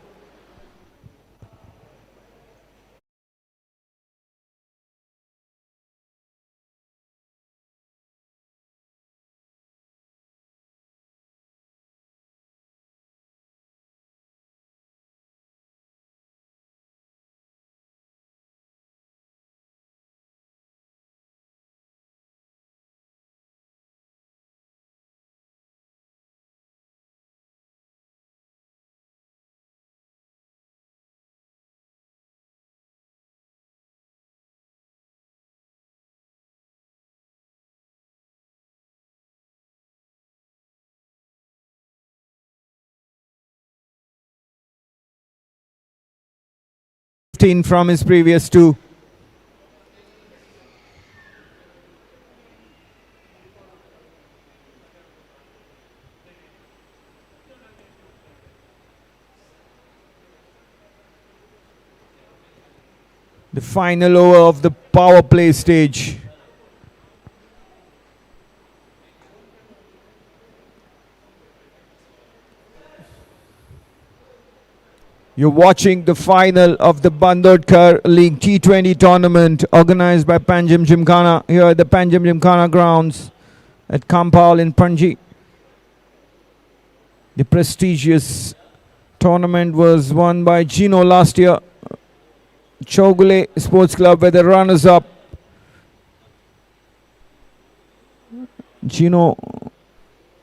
From his previous 2. The final over of the power play stage. You're watching the final of the Bandodkar League T20 tournament organized by Panjim Gymkhana here at the Panjim Gymkhana grounds at Kampal in Panji. The prestigious tournament was won by Gino last year. Chogule Sports Club were the runners-up. Gino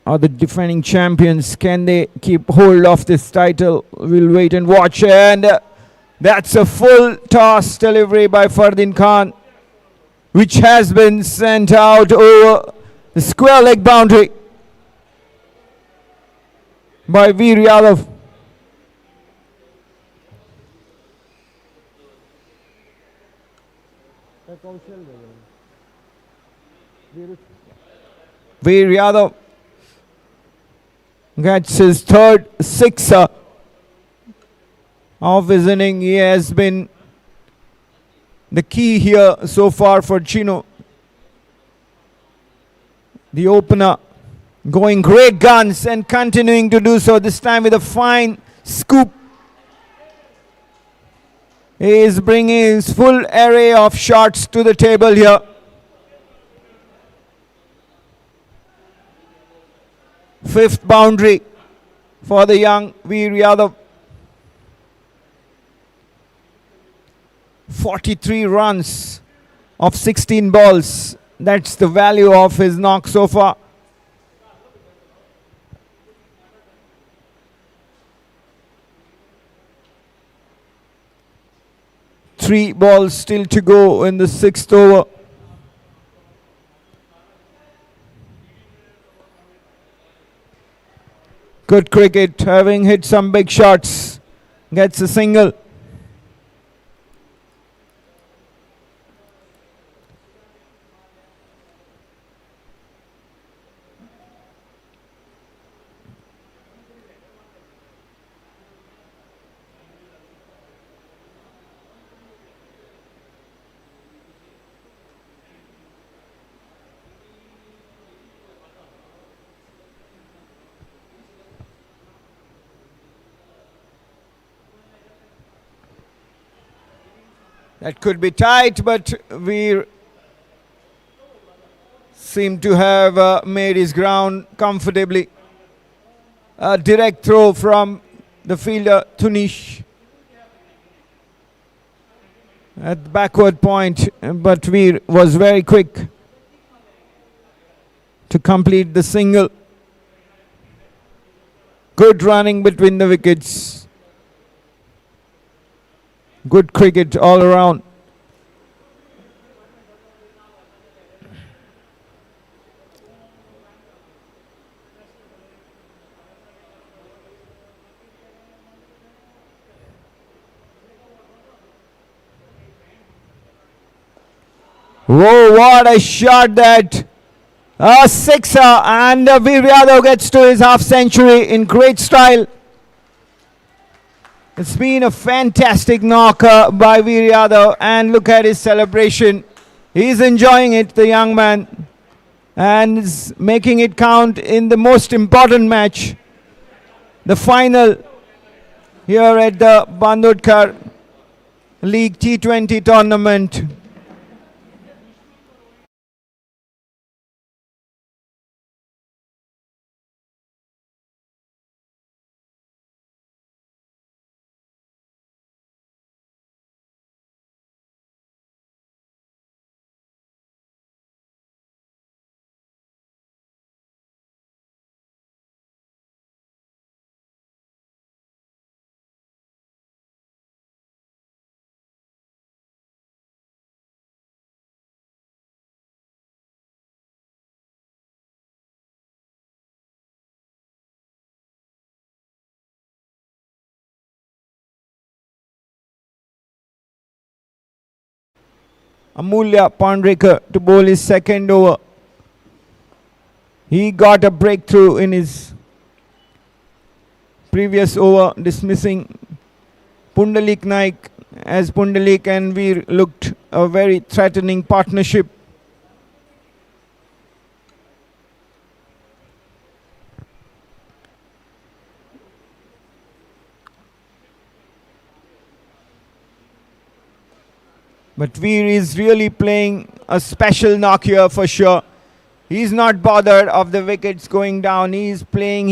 are the defending champions. Can they keep hold of this title? We'll wait and watch. And that's a full toss delivery by Fardin Khan, which has been sent out over the square leg boundary by Veer Yadav. Veer Yadav gets his third sixer of his inning. He has been the key here so far for Gino. The opener going great guns and continuing to do so, this time with a fine scoop. He is bringing his full array of shots to the table here. Fifth boundary for the young Veer Yadav. 43 runs of 16 balls. That's the value of his knock so far. Three balls still to go in the sixth over. Good cricket, having hit some big shots. Gets a single. That could be tight, but we seem to have made his ground comfortably. A direct throw from the fielder, Tunish. at the backward point, but Veer was very quick to complete the single. Good running between the wickets. Good cricket all around. Whoa, what a shot that! A sixer, and Veer Yadav gets to his half century in great style. It's been a fantastic knocker by Veer Yadav, and look at his celebration. He's enjoying it, the young man, and is making it count in the most important match, the final here at the Bandodkar League T20 tournament. Amulya Pandrekar to bowl his second over. He got a breakthrough in his previous over, dismissing Pundalik Naik, as Pundalik and Veer looked a very threatening partnership. But Veer is really playing a special knock here for sure. He's not bothered of the wickets going down. He's playing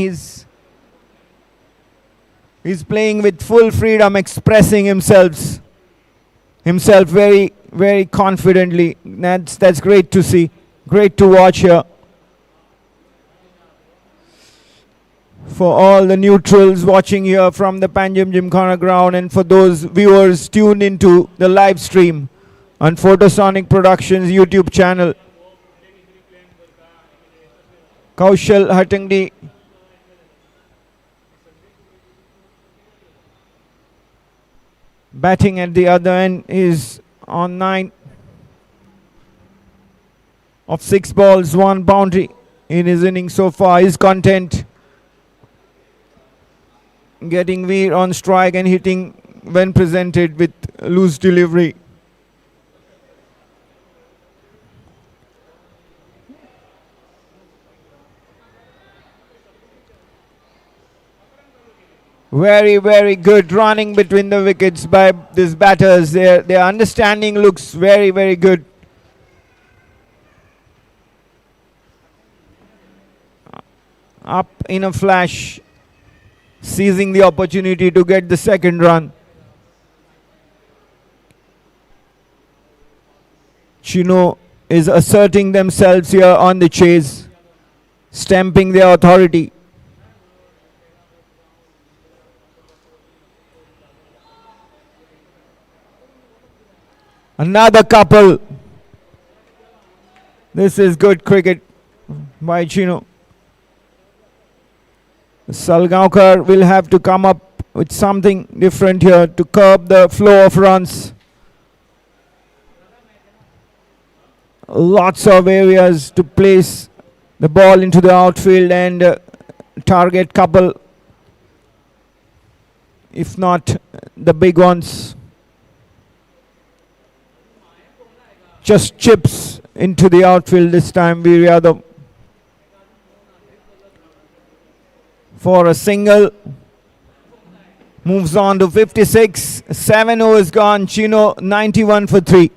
with full freedom, expressing himself very, very confidently. That's great to see. Great to watch here. For all the neutrals watching here from the Panjim Gymkhana ground, and for those viewers tuned into the live stream on Photosonic Productions YouTube channel. Kaushal Hattangdi batting at the other end is on 9 of 6 balls, 1 boundary in his innings so far. He's content getting Veer on strike and hitting when presented with loose delivery. Very, very good running between the wickets by these batters. Their understanding looks very, very good. Up in a flash, seizing the opportunity to get the second run. Gino is asserting themselves here on the chase, stamping their authority. Another couple. This is good cricket by Gino. Salgaocar will have to come up with something different here to curb the flow of runs. Lots of areas to place the ball into the outfield and target couple, if not the big ones. Just chips into the outfield this time. Veer Yadav for a single. Moves on to 56. 7 overs gone. Gino 91 for 3.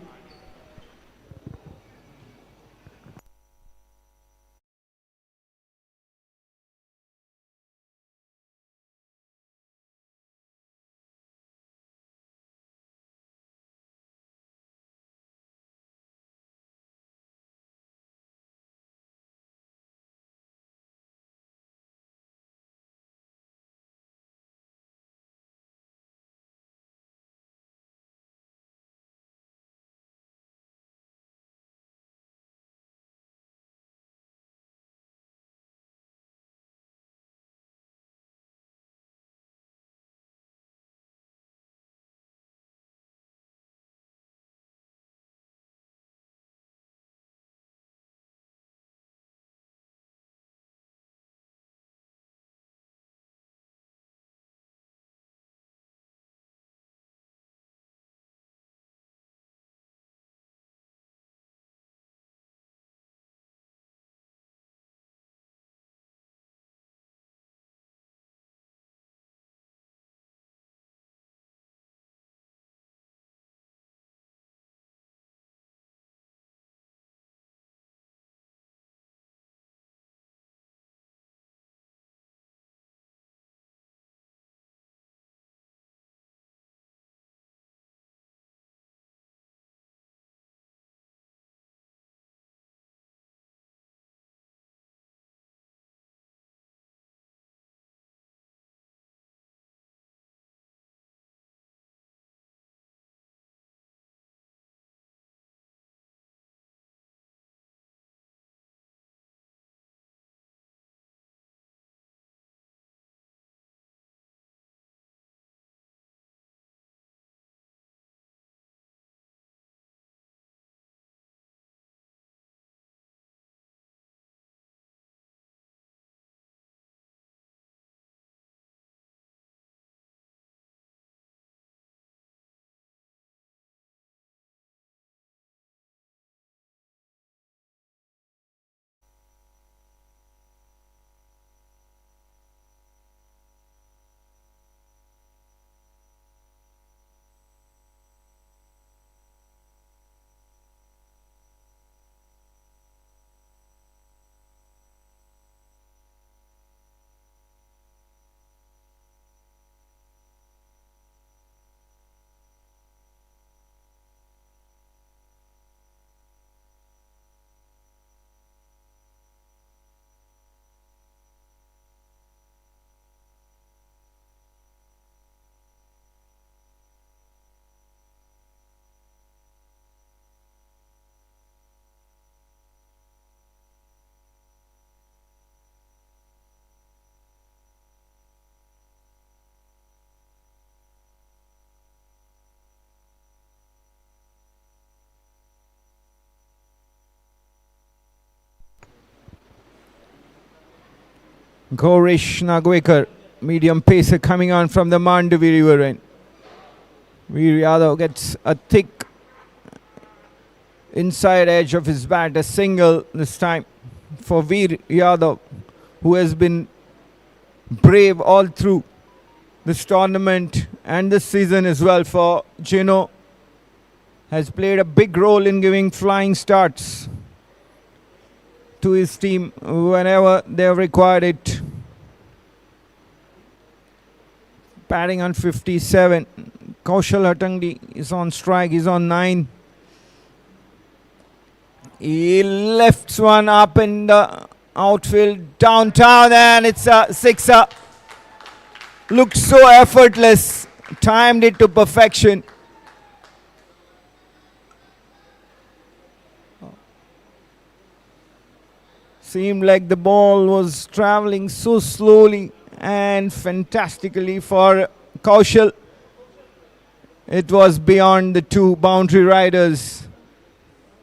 Gorish Nagwekar, medium pacer coming on from the Mandavi River end. Veer Yadav gets a thick inside edge of his bat, a single this time for Veer Yadav, who has been brave all through this tournament and this season as well for Gino. Has played a big role in giving flying starts to his team whenever they have required it. Batting on 57. Kaushal Hatangdi is on strike. He's on 9. He lifts one up in the outfield downtown, and it's a sixer. Looked so effortless. Timed it to perfection. Seemed like the ball was traveling so slowly and fantastically for Kaushal. It was beyond the two boundary riders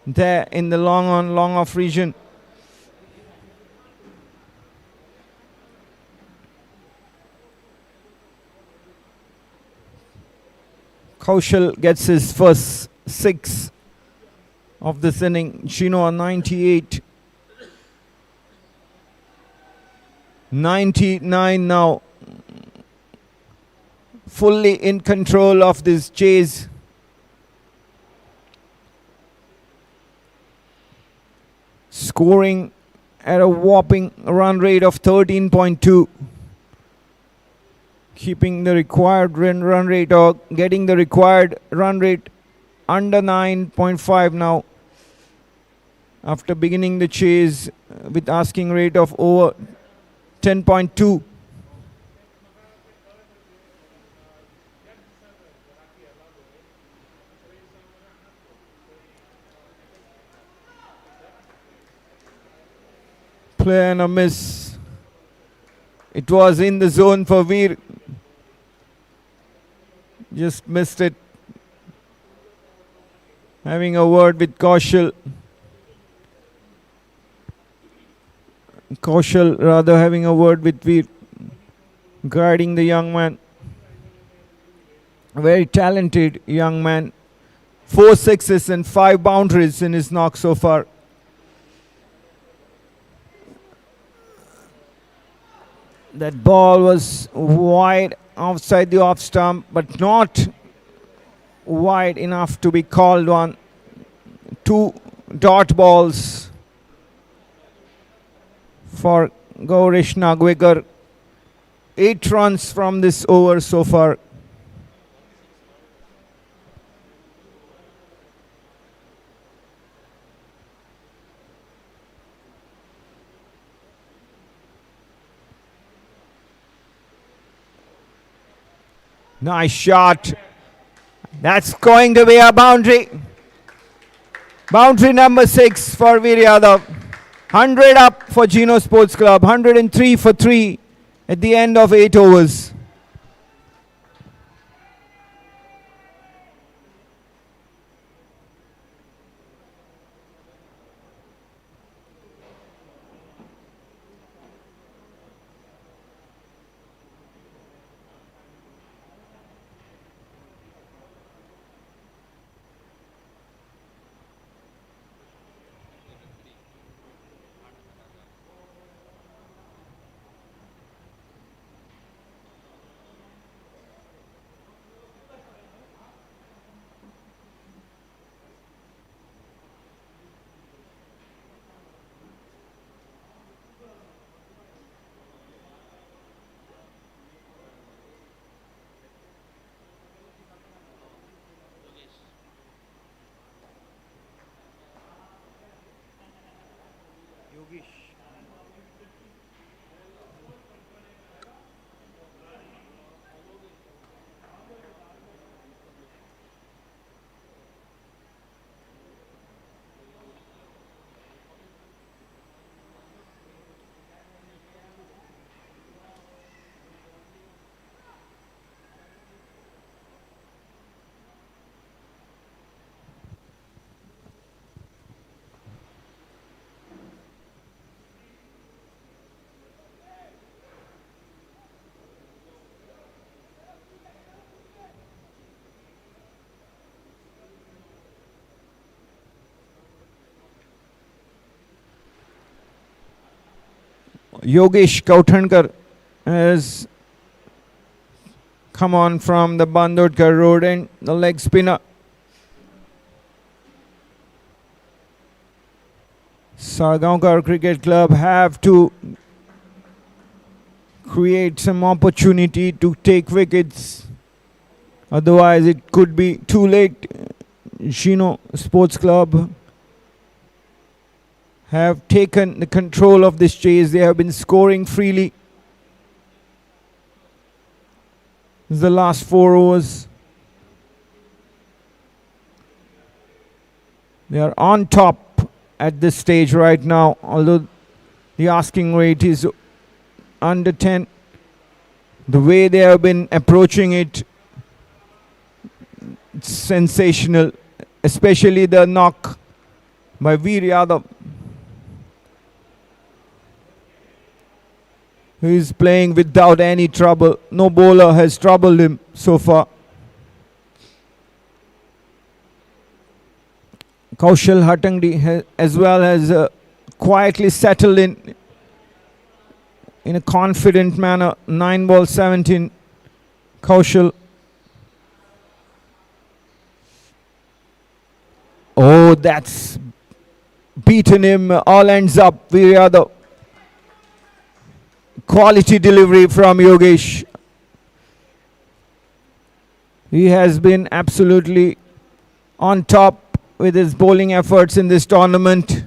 there in the long on, long off region. Kaushal gets his first 6 of this inning. Gino on 98. 99 now. Fully in control of this chase. Scoring at a whopping run rate of 13.2. Keeping the required run rate, or getting the required run rate under 9.5 now. After beginning the chase with asking rate of over 10.2. Play and a miss. It was in the zone for Veer. Just missed it. Having a word with Kaushal. Kaushal rather having a word with Veer. Guiding the young man. A very talented young man. 4 sixes and 5 boundaries in his knock so far. That ball was wide outside the off stump, but not wide enough to be called on. 2 dot balls for Gorish Nagwekar. 8 runs from this over so far. Nice shot. That's going to be a boundary. Boundary number 6 for Veer Yadav. 100 up for Geno Sports Club. 103 for 3 at the end of 8 overs. Yogesh Kauthankar has come on from the Bandodkar road and the leg spinner. Salgaocar Cricket Club have to create some opportunity to take wickets. Otherwise, it could be too late. Gino Sports Club have taken the control of this chase. They have been scoring freely. This is the last 4 overs. They are on top at this stage right now, although the asking rate is under 10. The way they have been approaching it, it's sensational, especially the knock by Veer Yadav, who is playing without any trouble. No bowler has troubled him so far. Kaushal Hatangdi as well has quietly settled in a confident manner. 9 ball 17. Kaushal. Oh, that's beaten him. All ends up. Veer Yadav. Quality delivery from Yogesh. He has been absolutely on top with his bowling efforts in this tournament,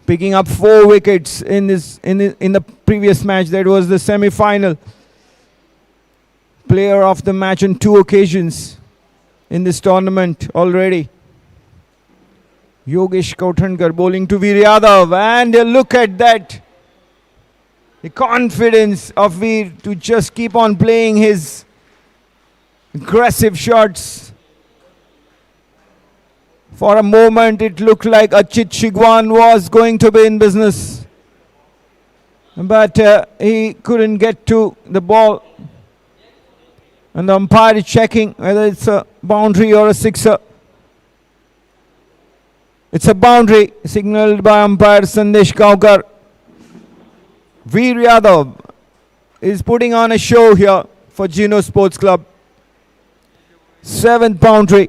picking up 4 wickets in the previous match. That was the semi-final. Player of the match on 2 occasions in this tournament already. Yogesh Kauthankar bowling to Veer Yadav, and look at that. The confidence of Veer to just keep on playing his aggressive shots. For a moment, it looked like Achit Shigwan was going to be in business. But he couldn't get to the ball. And the umpire is checking whether it's a boundary or a sixer. It's a boundary, signalled by umpire Sandesh Kaukar. Veer Yadav is putting on a show here for Geno Sports Club. 7th boundary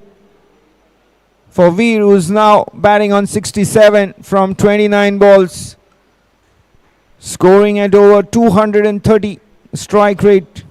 for Veer, who's now batting on 67 from 29 balls, scoring at over 230 strike rate.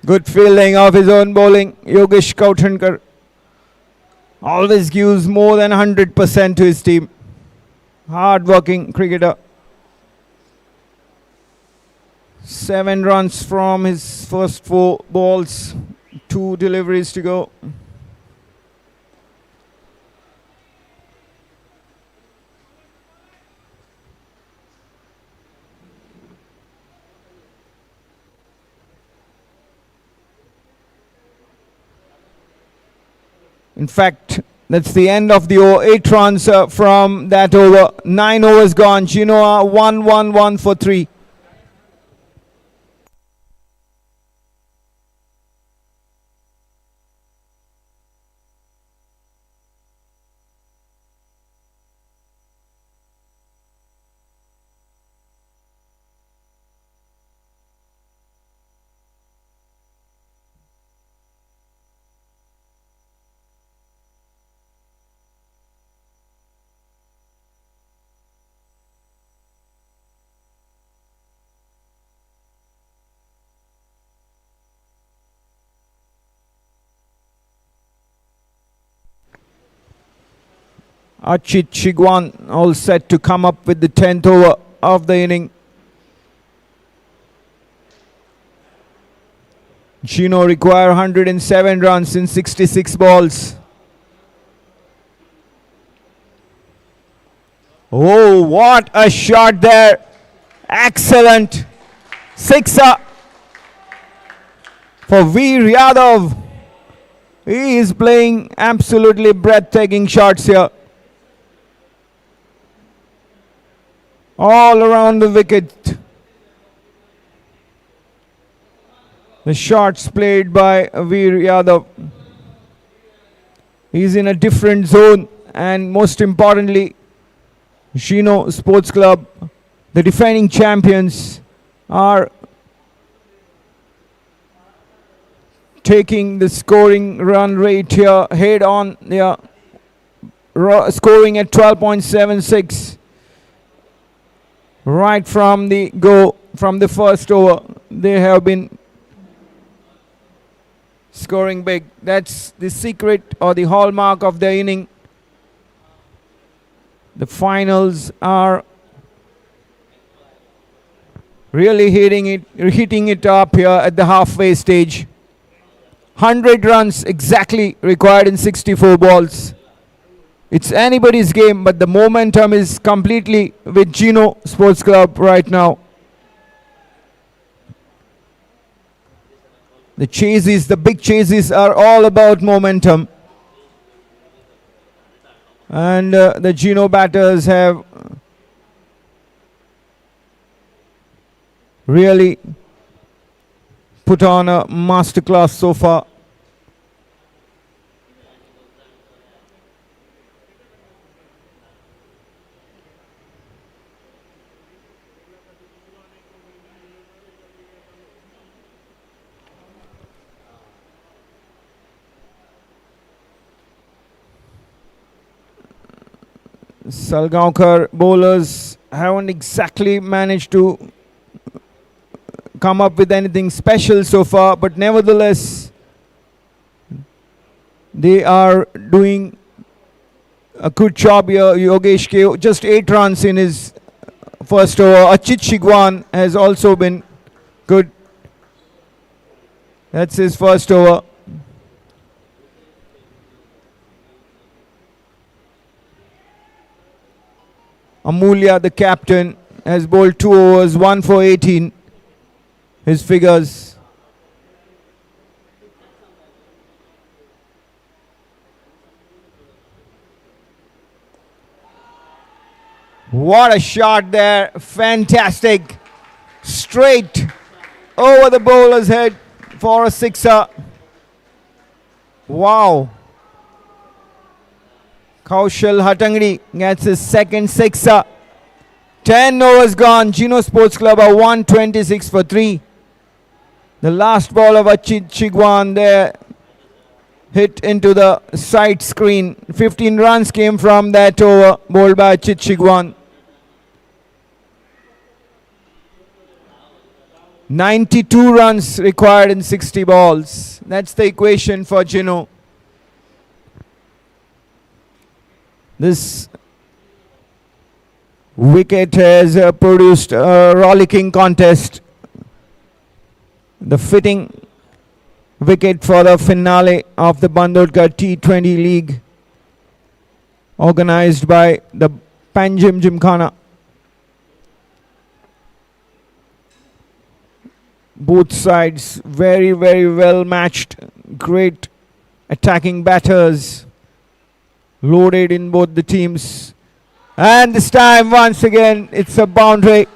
Good fielding of his own bowling. Yogesh Kauthankar always gives more than 100% to his team. Hard-working cricketer. 7 runs from his first 4 balls. 2 deliveries to go. In fact, that's the end of the over. 8 runs from that over. 9 overs gone. Gino 1-1-1 for 3. Achit Chigwan all set to come up with the 10th over of the inning. Gino require 107 runs in 66 balls. Oh, what a shot there. Excellent. Sixer for Veer Yadav. He is playing absolutely breathtaking shots here. All around the wicket. The shots played by Veer Yadav. He's in a different zone, and most importantly, Geno Sports Club, the defending champions, are taking the scoring run rate here head on. They are scoring at 12.76 right from the go, from the first over. They have been scoring big. That's the secret or the hallmark of the inning. The finals are really hitting it up here at the halfway stage. 100 runs exactly required in 64 balls. It's anybody's game, but the momentum is completely with Geno Sports Club right now. The chases, the big chases are all about momentum. And the Geno batters have really put on a masterclass so far. Salgaocar bowlers haven't exactly managed to come up with anything special so far, but nevertheless they are doing a good job here. Yogesh K just 8 runs in his first over. Achit Chigwan has also been good. That's his first over. Amulya, the captain, has bowled 2 overs, 1 for 18. His figures. What a shot there. Fantastic. Straight over the bowler's head for a sixer. Wow. Kaushal Hatangdi gets his second sixer. 10 overs gone. Geno Sports Club are 126 for 3. The last ball of Achit Chigwan there hit into the side screen. 15 runs came from that over bowled by Achit Chigwan. 92 runs required in 60 balls. That's the equation for Geno. This wicket has produced a rollicking contest. The fitting wicket for the finale of the Bandodkar T20 League, organized by the Panjim Gymkhana. Both sides very, very well matched. Great attacking batters loaded in both the teams. And this time, once again, it's a boundary.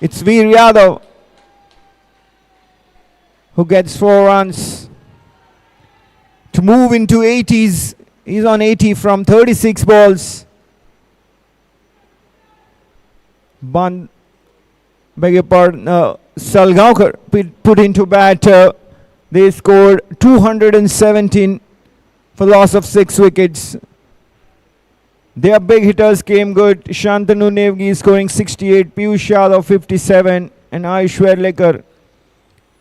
It's Veer Yadav who gets 4 runs to move into 80s. He's on 80 from 36 balls. Salgaocar put into bat. They scored 217 for loss of 6 wickets. Their big hitters came good. Shantanu Nevgi scoring 68, Piyush Yadav 57, and Ayush Verlekar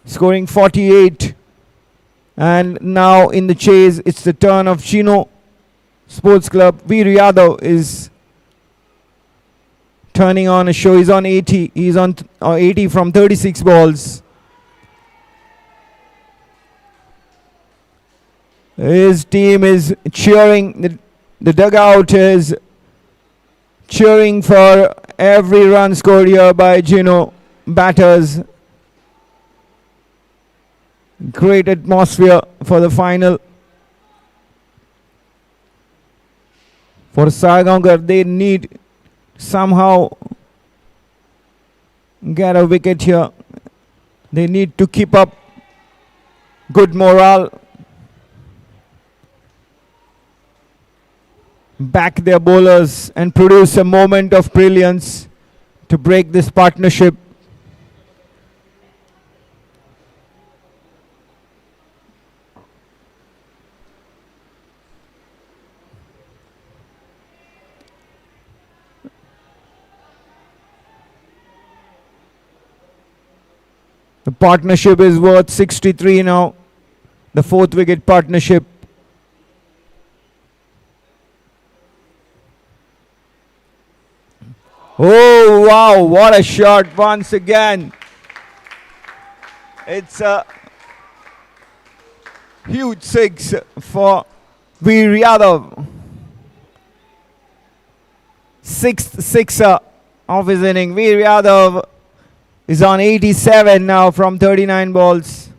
scoring 48. And now in the chase, it's the turn of Geno Sports Club. Veer Yadav is turning on a show. He's on 80. He's on 80 from 36 balls. His team is cheering. The dugout is cheering for every run scored here by Gino batters. Great atmosphere for the final. For Salgaocar, they need somehow get a wicket here. They need to keep up good morale. Back their bowlers and produce a moment of brilliance to break this partnership. The partnership is worth 63 now. The fourth wicket partnership. Oh wow, what a shot once again. It's a huge six for Veer Yadav. Sixth sixer of his inning. Veer Yadav is on 87 now from 39 balls.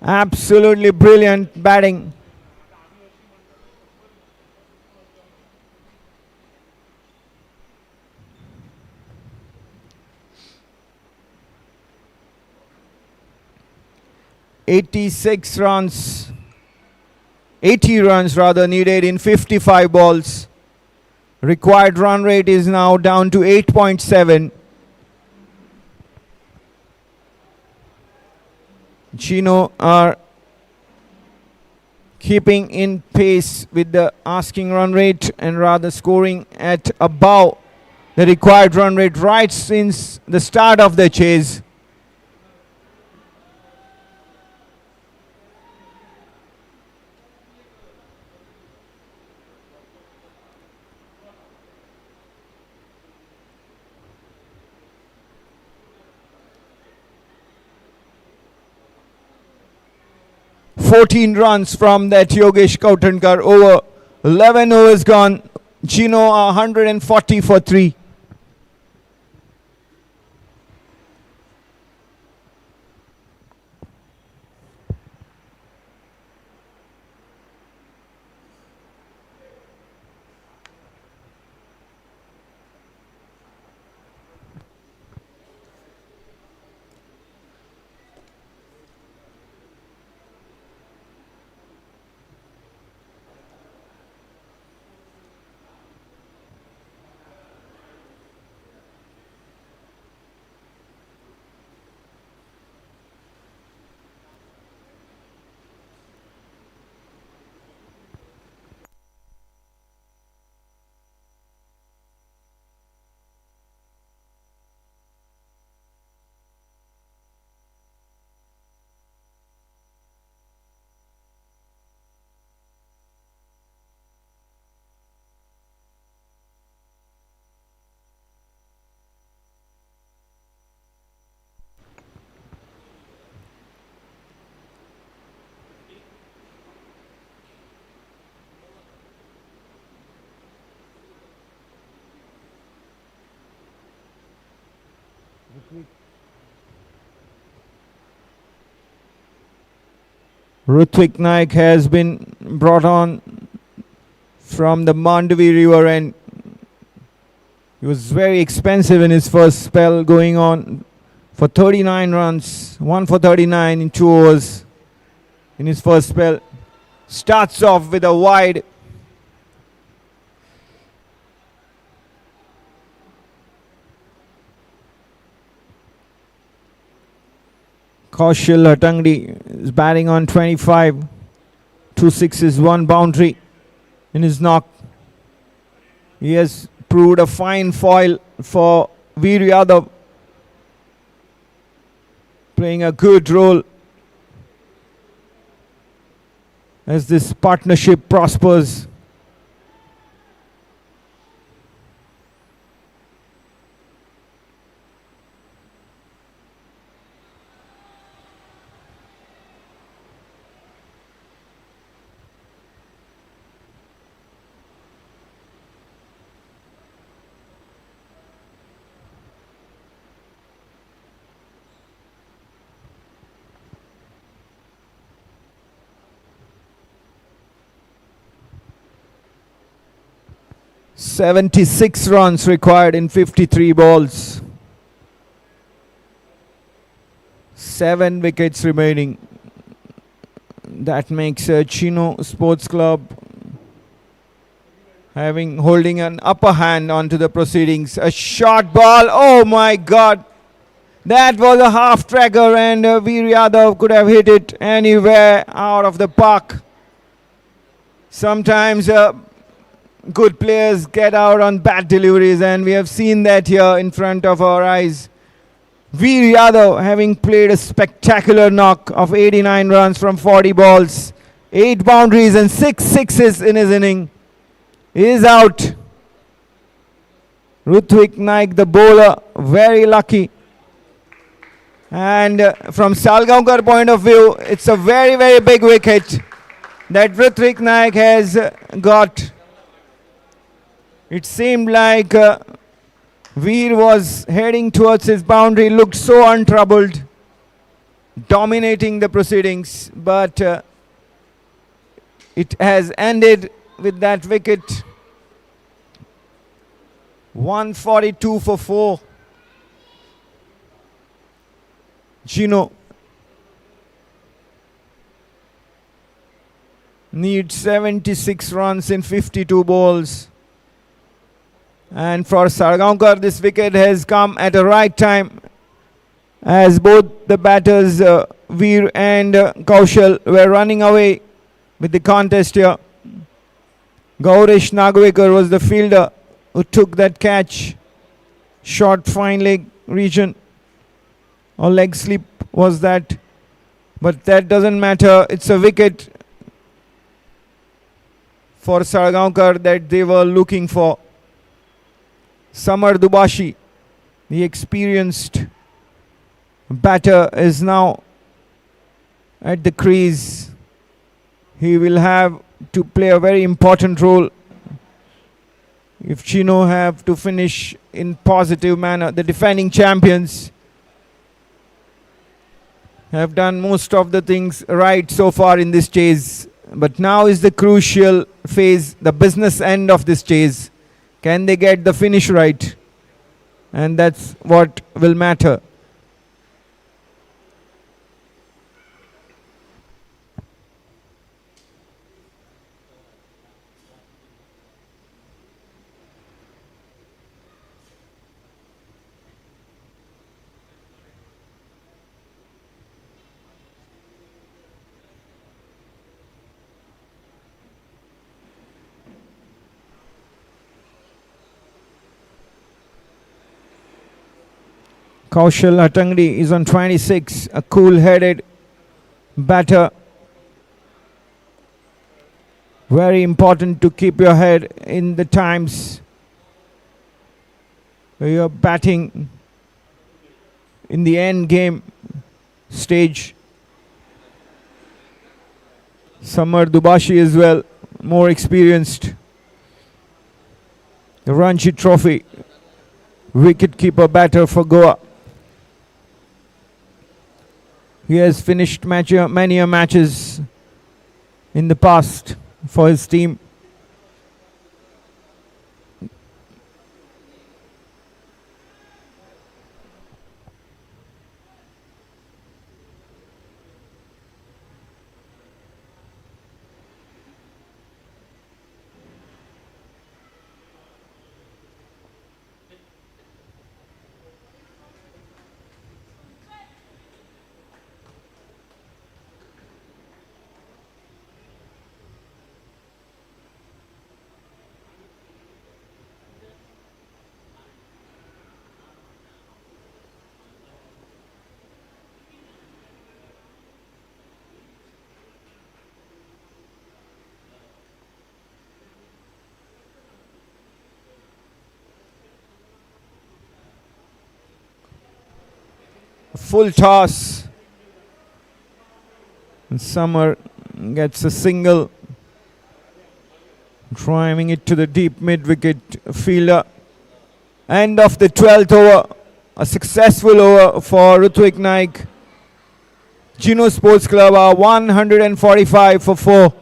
Absolutely brilliant batting. .80 runs rather needed in 55 balls. Required run rate is now down to 8.7. Gino are keeping in pace with the asking run rate and rather scoring at above the required run rate right since the start of the chase. .14 runs from that Yogesh Kautankar over 11 overs gone. Gino 140 for 3. Rutvik Naik has been brought on from the Mandavi River, and he was very expensive in his first spell, going on for 39 runs, 1 for 39 in 2 overs in his first spell. Starts off with a wide. Kaushal Hatangdi is batting on 25. 2 sixes, 1 boundary in his knock. He has proved a fine foil for Veer Yadav, playing a good role. as this partnership prospers. "76 runs required in 53 balls. 7 wickets remaining. That makes Gino Sports Club holding an upper hand onto the proceedings. A short ball. Oh my God. That was a half tracker, and Veer Yadav could have hit it anywhere out of the park. Sometimes good players get out on bad deliveries, and we have seen that here in front of our eyes. Veer Yadav, having played a spectacular knock of 89 runs from 40 balls, 8 boundaries and 6 sixes in his inning, is out. Rutvik Naik, the bowler, very lucky. And from Salgaocar point of view, it's a very, very big wicket that Rutvik Naik has got. It seemed like Veer was heading towards his boundary, looked so untroubled, dominating the proceedings, but it has ended with that wicket. 142 for 4. Gino needs 76 runs in 52 balls. And for Salgaocar, this wicket has come at the right time, as both the batters, Veer and Kaushal, were running away with the contest here. Gaurish Nagwekar was the fielder who took that catch. Short fine leg region, or leg slip was that, but that doesn't matter. It's a wicket for Salgaocar that they were looking for. Samar Dubashi, the experienced batter, is now at the crease. He will have to play a very important role if Gino have to finish in positive manner. The defending champions have done most of the things right so far in this chase, but now is the crucial phase, the business end of this chase. Can they get the finish right? And that's what will matter. Kaushal Atangdi is on 26, a cool-headed batter. Very important to keep your head in the times where you're batting in the end game stage. Samar Dubashi as well, more experienced. The Ranji Trophy wicket-keeper batter for Goa. He has finished many matches in the past for his team. full toss. Summer gets a single, driving it to the deep mid-wicket fielder. End of the 12th over. A successful over for Ritwik Naik. Geno Sports Club are 145 for 4.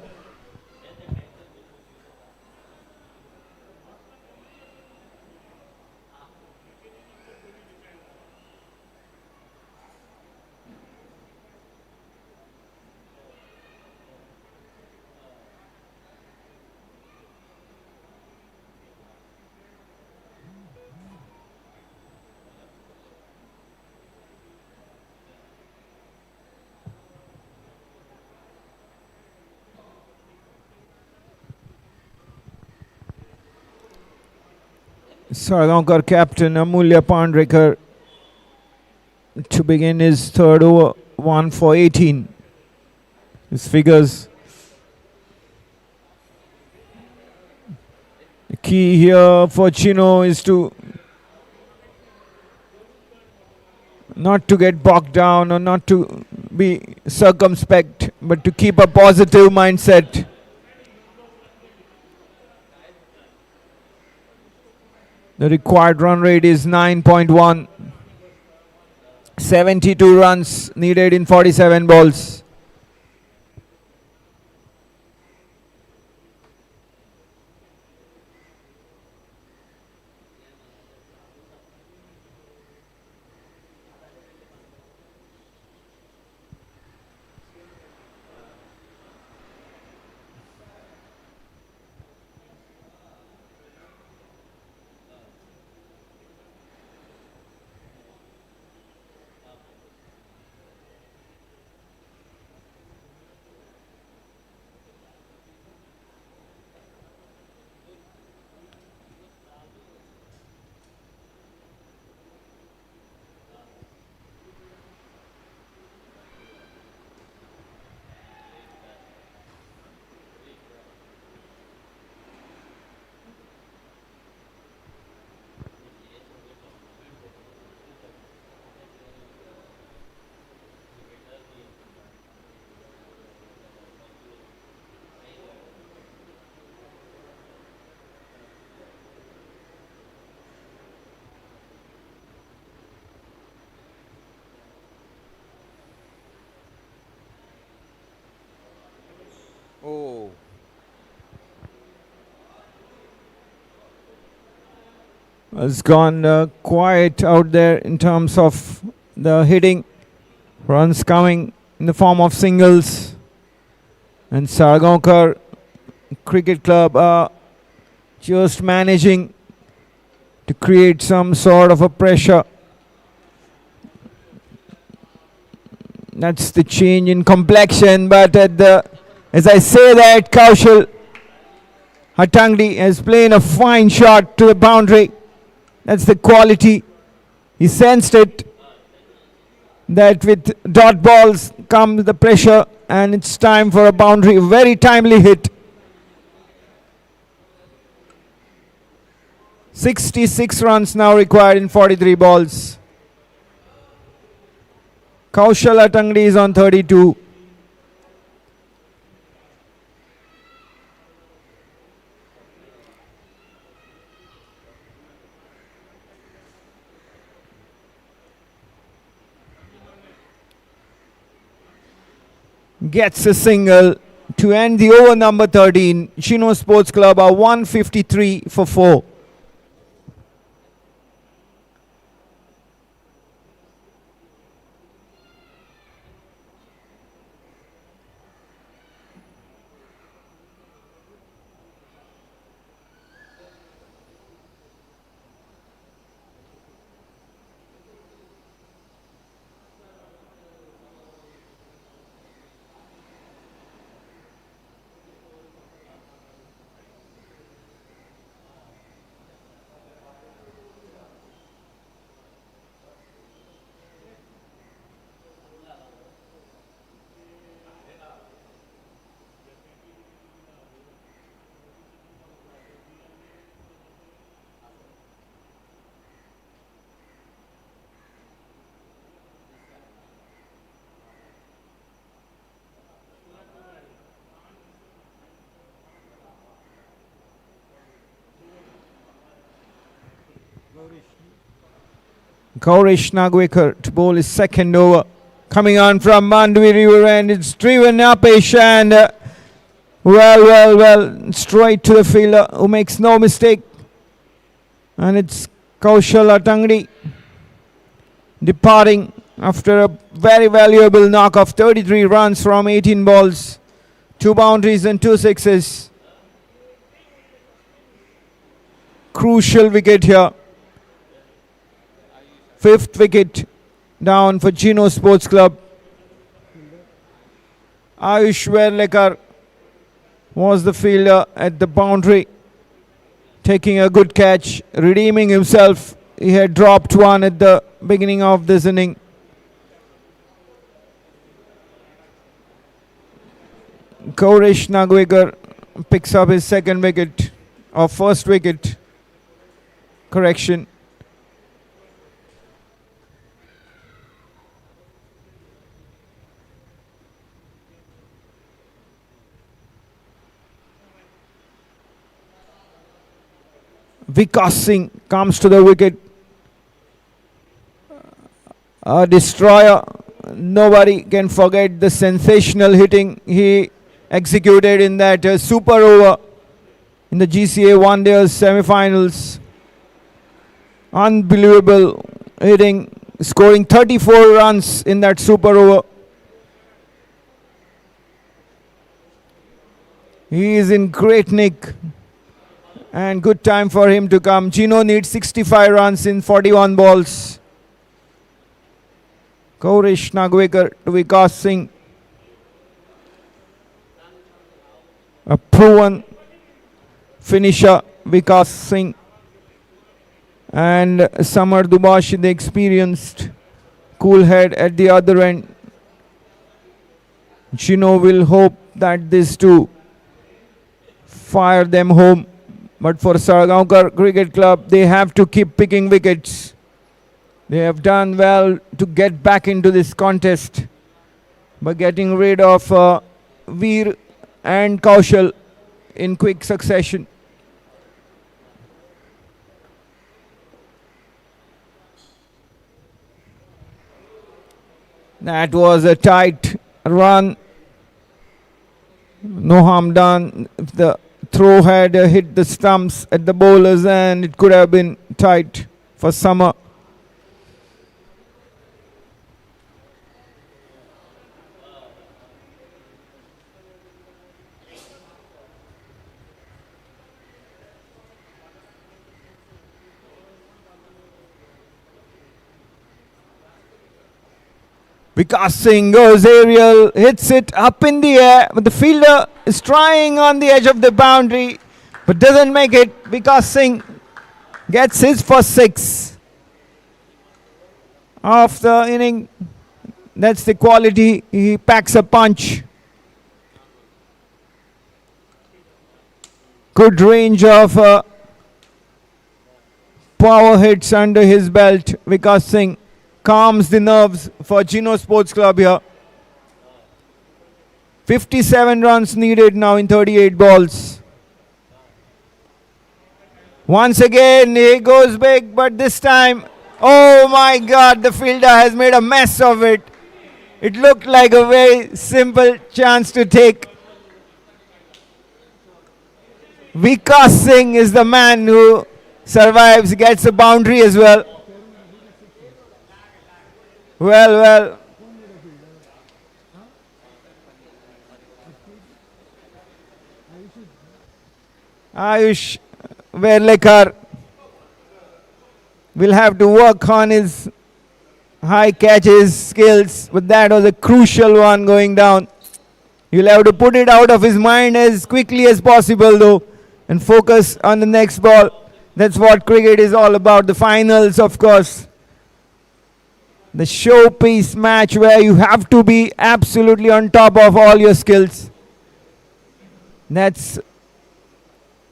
Salgaocar captain Amulya Pandrekar to begin his third over, 1 for 18. His figures. The key here for Gino is to not to get bogged down or not to be circumspect, but to keep a positive mindset. The required run rate is 9.1. 72 runs needed in 47 balls. Oh. Has gone quiet out there in terms of the hitting. Runs coming in the form of singles. And Salgaocar Cricket Club are just managing to create some sort of a pressure. That's the change in complexion, but as I say that, Kaushal Hatangdi has played a fine shot to the boundary. That's the quality. He sensed it, that with dot balls comes the pressure, and it's time for a boundary. Very timely hit. 66 runs now required in 43 balls. Kaushal Hatangdi is on 32. Gets a single to end the over number 13. Gino Sports Club are 153 for 4. Gaurish Nagwekar to bowl his second over. Coming on from Mandvi River, and it's driven upish and well, straight to the fielder who makes no mistake. And it's Kaushal Atangdi departing after a very valuable knock of 33 runs from 18 balls, 2 boundaries and 2 sixes. Crucial wicket here. 5th wicket down for Geno Sports Club. Ayush Verlekar was the fielder at the boundary, taking a good catch, redeeming himself. He had dropped one at the beginning of this inning. Gaurish Nagwekar picks up his second wicket, or first wicket, correction. Vikas Singh comes to the wicket. A destroyer. Nobody can forget the sensational hitting he executed in that super over in the GCA One Day semi-finals. Unbelievable hitting, scoring 34 runs in that super over. He is in great nick. And good time for him to come. Gino needs 65 runs in 41 balls. Gaurish Nagwekar to Vikas Singh. A proven finisher, Vikas Singh. And Samar Dubashi, the experienced cool head at the other end. Gino will hope that these two fire them home. But for Salgaocar Cricket Club, they have to keep picking wickets. They have done well to get back into this contest by getting rid of Veer and Kaushal in quick succession. That was a tight run. No harm done. If the throw had hit the stumps at the bowlers, and it could have been tight for Summer. Vikas Singh goes aerial, hits it up in the air, but the fielder is trying on the edge of the boundary, but doesn't make it. Vikas Singh gets his first 6 of the inning. That's the quality. He packs a punch. Good range of power hits under his belt. Vikas Singh calms the nerves for Geno Sports Club here. 57 runs needed now in 38 balls. Once again, he goes big, but this time, oh my God, the fielder has made a mess of it. It looked like a very simple chance to take. Vikas Singh is the man who survives, gets a boundary as well. Well. Ayush Verlekar will have to work on his high catches skills, but that was a crucial one going down. He'll have to put it out of his mind as quickly as possible though, and focus on the next ball. That's what cricket is all about. The finals, of course. The showpiece match where you have to be absolutely on top of all your skills. That's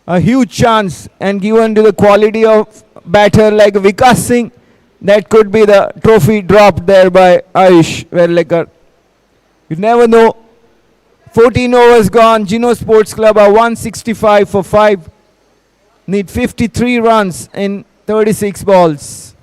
a huge chance, and given to the quality of batter like Vikas Singh, that could be the trophy dropped there by Ayush Verlekar. You never know. 14 overs gone. Geno Sports Club are 165 for 5. Need 53 runs in 36 balls.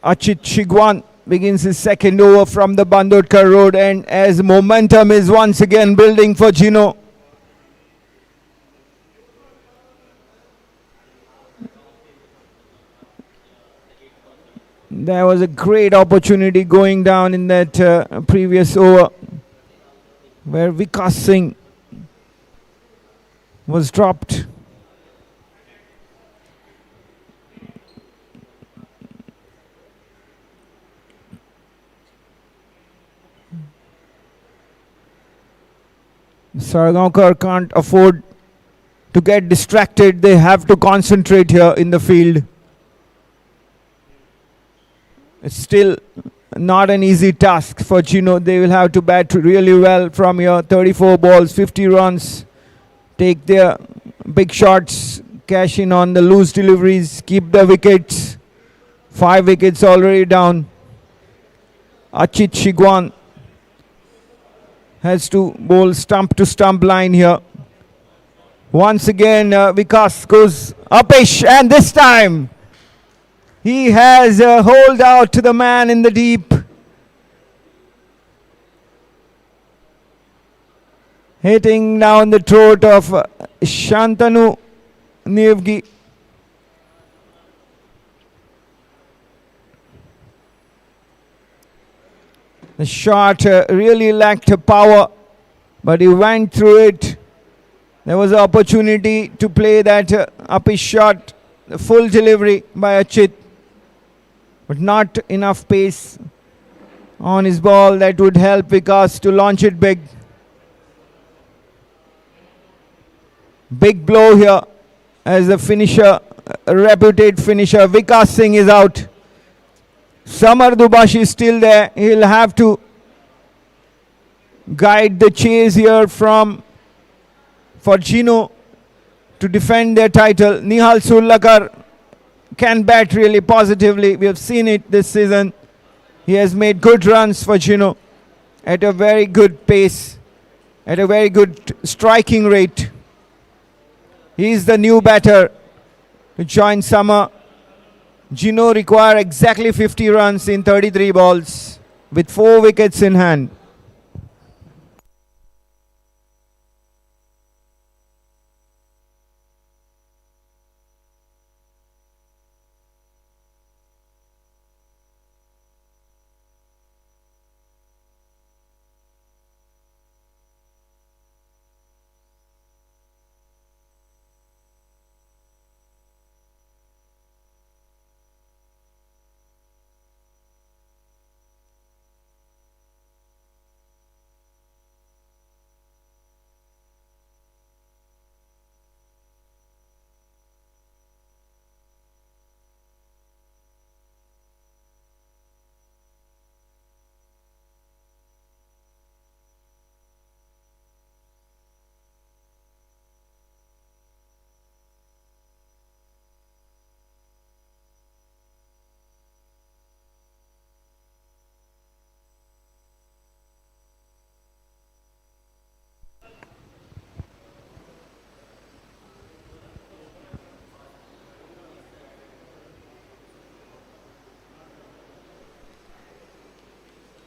Achit Shigwan begins his second over from the Bandodkar road, and as momentum is once again building for Gino. There was a great opportunity going down in that previous over where Vikas Singh was dropped. Salgaocar can't afford to get distracted. They have to concentrate here in the field. It's still not an easy task for Gino. They will have to bat really well from here. 34 balls, 50 runs. Take their big shots, cash in on the loose deliveries, keep the wickets. 5 wickets already down. Achit Shigwan has to bowl stump to stump line here. Once again, Vikas goes upish, and this time he has a hold out to the man in the deep. Hitting down the throat of Shantanu Nevgi. The shot really lacked power, but he went through it. There was an opportunity to play that upish shot, the full delivery by Achit, but not enough pace on his ball that would help Vikas to launch it big. Big blow here as a finisher, a reputed finisher. Vikas Singh is out. Samar Dubashi is still there. He'll have to guide the chase here for Gino to defend their title. Nihal Salgaocar can bat really positively. We have seen it this season. He has made good runs for Gino at a very good pace, at a very good striking rate. He is the new batter to join Samar. Gino require exactly 50 runs in 33 balls with 4 wickets in hand.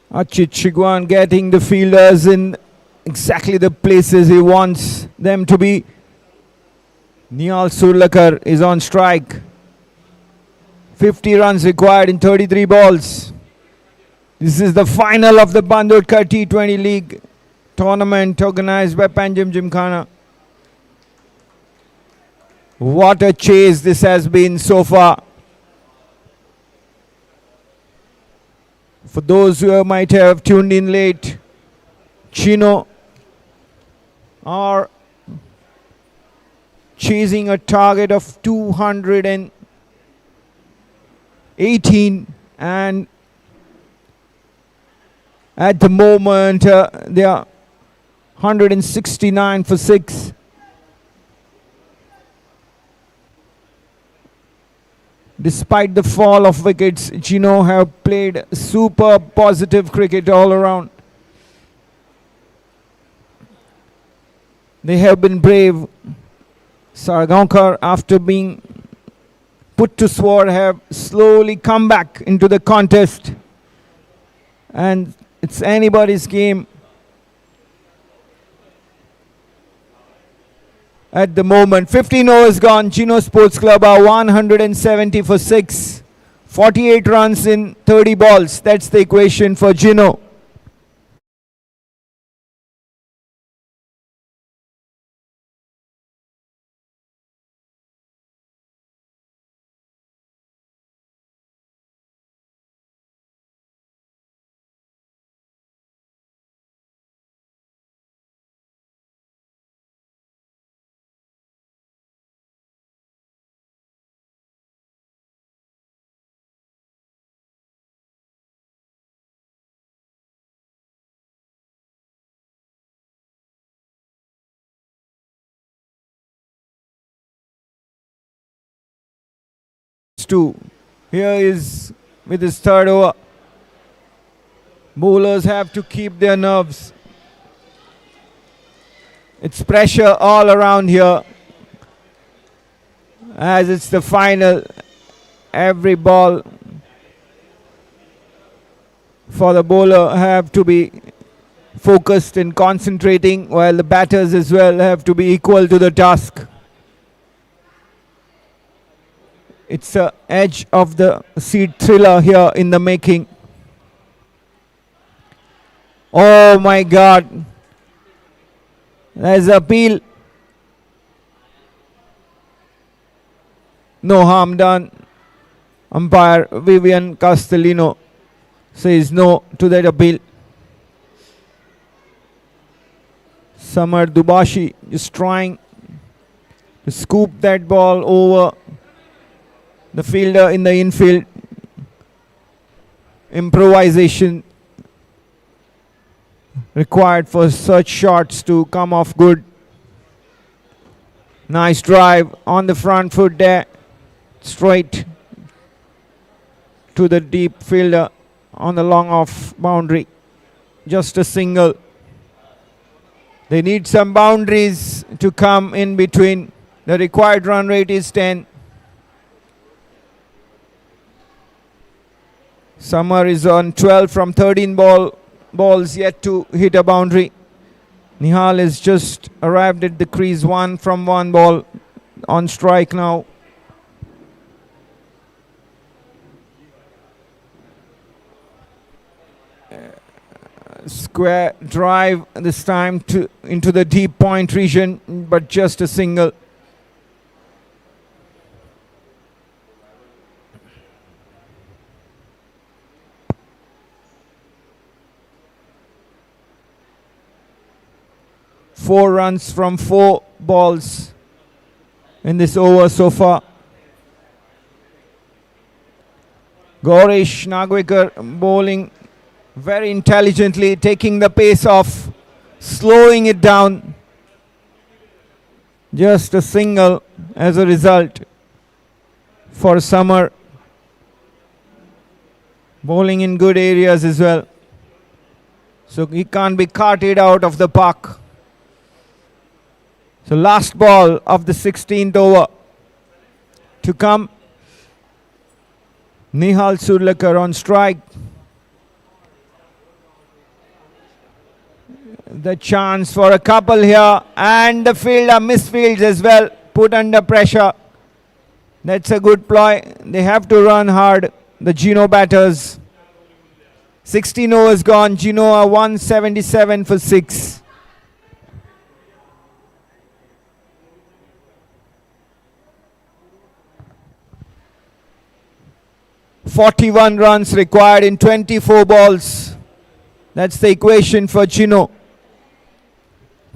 Achit Shigwan getting the fielders in exactly the places he wants them to be. Nihal Salgaocar is on strike. 50 runs required in 33 balls. This is the final of the Bandodkar T20 League tournament organized by Panjim Gymkhana. What a chase this has been so far. For those who might have tuned in late, Gino are chasing a target of 218, and at the moment they are 169 for 6. Despite the fall of wickets, Gino have played super positive cricket all around. They have been brave. Salgaocar, after being put to sword, have slowly come back into the contest. And it's anybody's game. At the moment, 15 overs gone. Geno Sports Club are 170 for 6. 48 runs in 30 balls. That's the equation for Gino. Two. Here is with his third over. Bowlers have to keep their nerves. It's pressure all around here. As it's the final, every ball for the bowler have to be focused and concentrating, while the batters as well have to be equal to the task. It's the edge of the seat thriller here in the making. Oh my God. There's appeal. No harm done. Umpire Vivian Castellino says no to that appeal. Samar Dubashi just trying to scoop that ball over the fielder in the infield. Improvisation required for such shots to come off good. Nice drive on the front foot there. Straight to the deep fielder on the long off boundary. Just a single. They need some boundaries to come in between. The required run rate is 10. Samar is on 12 from 13 balls yet to hit a boundary. Nihal has just arrived at the crease, 1 from 1 ball on strike now. Square drive this time into the deep point region, but just a single. Four runs from 4 balls in this over so far. Gaurish Nagwekar bowling very intelligently, taking the pace off, slowing it down. Just a single as a result for Samar. Bowling in good areas as well. So he can't be carted out of the park. So last ball of the 16th over to come. Nihal Surlekar on strike. The chance for a couple here, and the fielder misfields as well, put under pressure. That's a good ploy. They have to run hard, the Gino batters. 16 overs gone. Gino are 177 for 6. "41 runs required in 24 balls. That's the equation for Gino.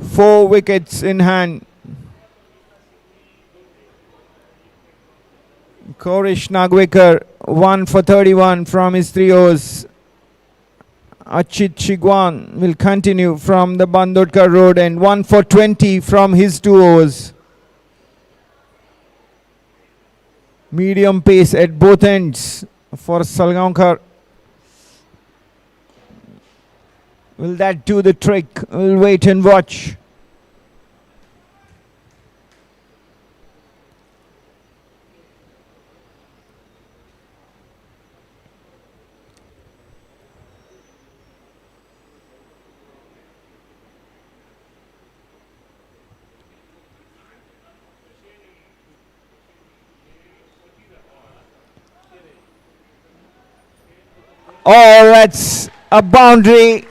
4 wickets in hand. Korish Nagwekar 1 for 31 from his 3 overs. Achit Chigwan will continue from the Bandodkar road and 1 for 20 from his 2 overs. Medium pace at both ends for Salgaocar. Will that do the trick? We'll wait and watch. Oh, that's a boundary.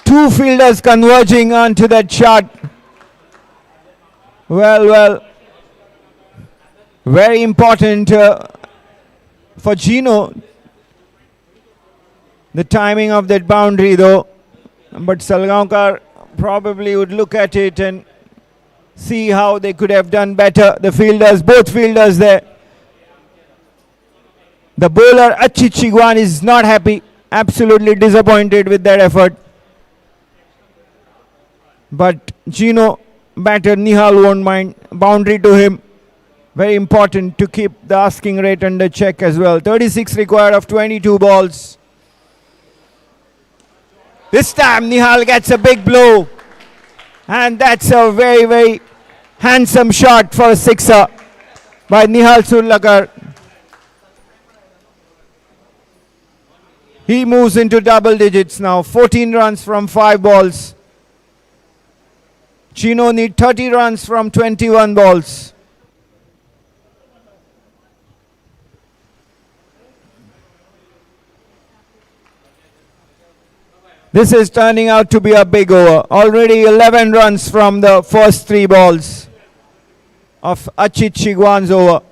2 fielders converging onto that shot. Well, very important for Gino. The timing of that boundary though. But Salgaocar probably would look at it and see how they could have done better. The fielders, both fielders there. The bowler Achit Chigwan is not happy, absolutely disappointed with that effort. But Gino, batter Nihal won't mind. Boundary to him. Very important to keep the asking rate under check as well. 36 required of 22 balls. This time Nihal gets a big blow. And that's a very, very handsome shot for a sixer by Nihal Surlakar. He moves into double digits now. 14 runs from 5 balls. Gino need 30 runs from 21 balls. This is turning out to be a big over. Already 11 runs from the first 3 balls of Achit Chigwan's over.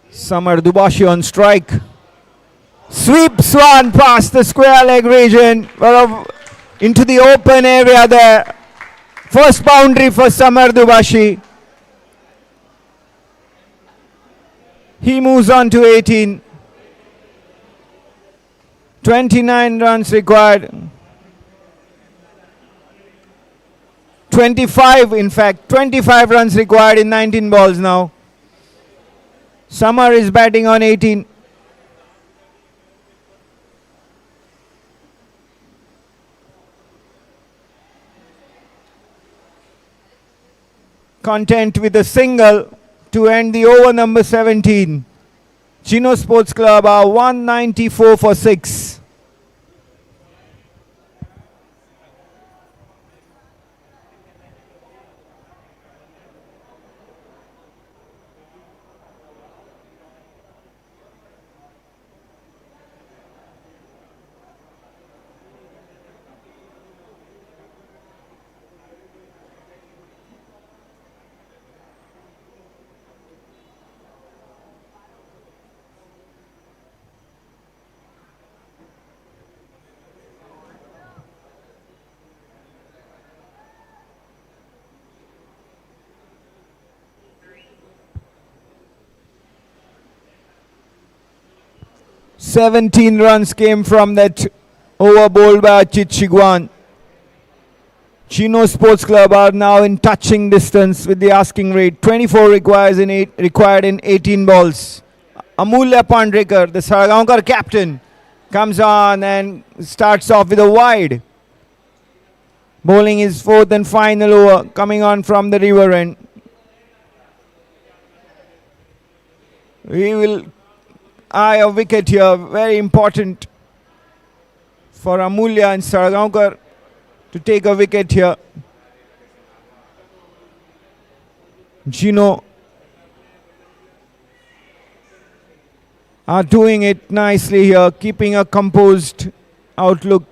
Samar Dubashi on strike. Sweeps one past the square leg region. Into the open area there. First boundary for Samar Dubashi. He moves on to 18. 29 runs required. 25 in fact. 25 runs required in 19 balls now. Samar is batting on 18. Content with a single to end the over number 17. Geno Sports Club are 194 for 6. "17 runs came from that over bowled by Achit Chigwan. Geno Sports Club are now in touching distance with the asking rate. 24 required in 18 balls. Amulya Pandrekar, the Salgaocar captain, comes on and starts off with a wide. Bowling his fourth and final over, coming on from the river end. We will eye a wicket here, very important for Amulya and Salgaocar to take a wicket here. Gino are doing it nicely here, keeping a composed outlook,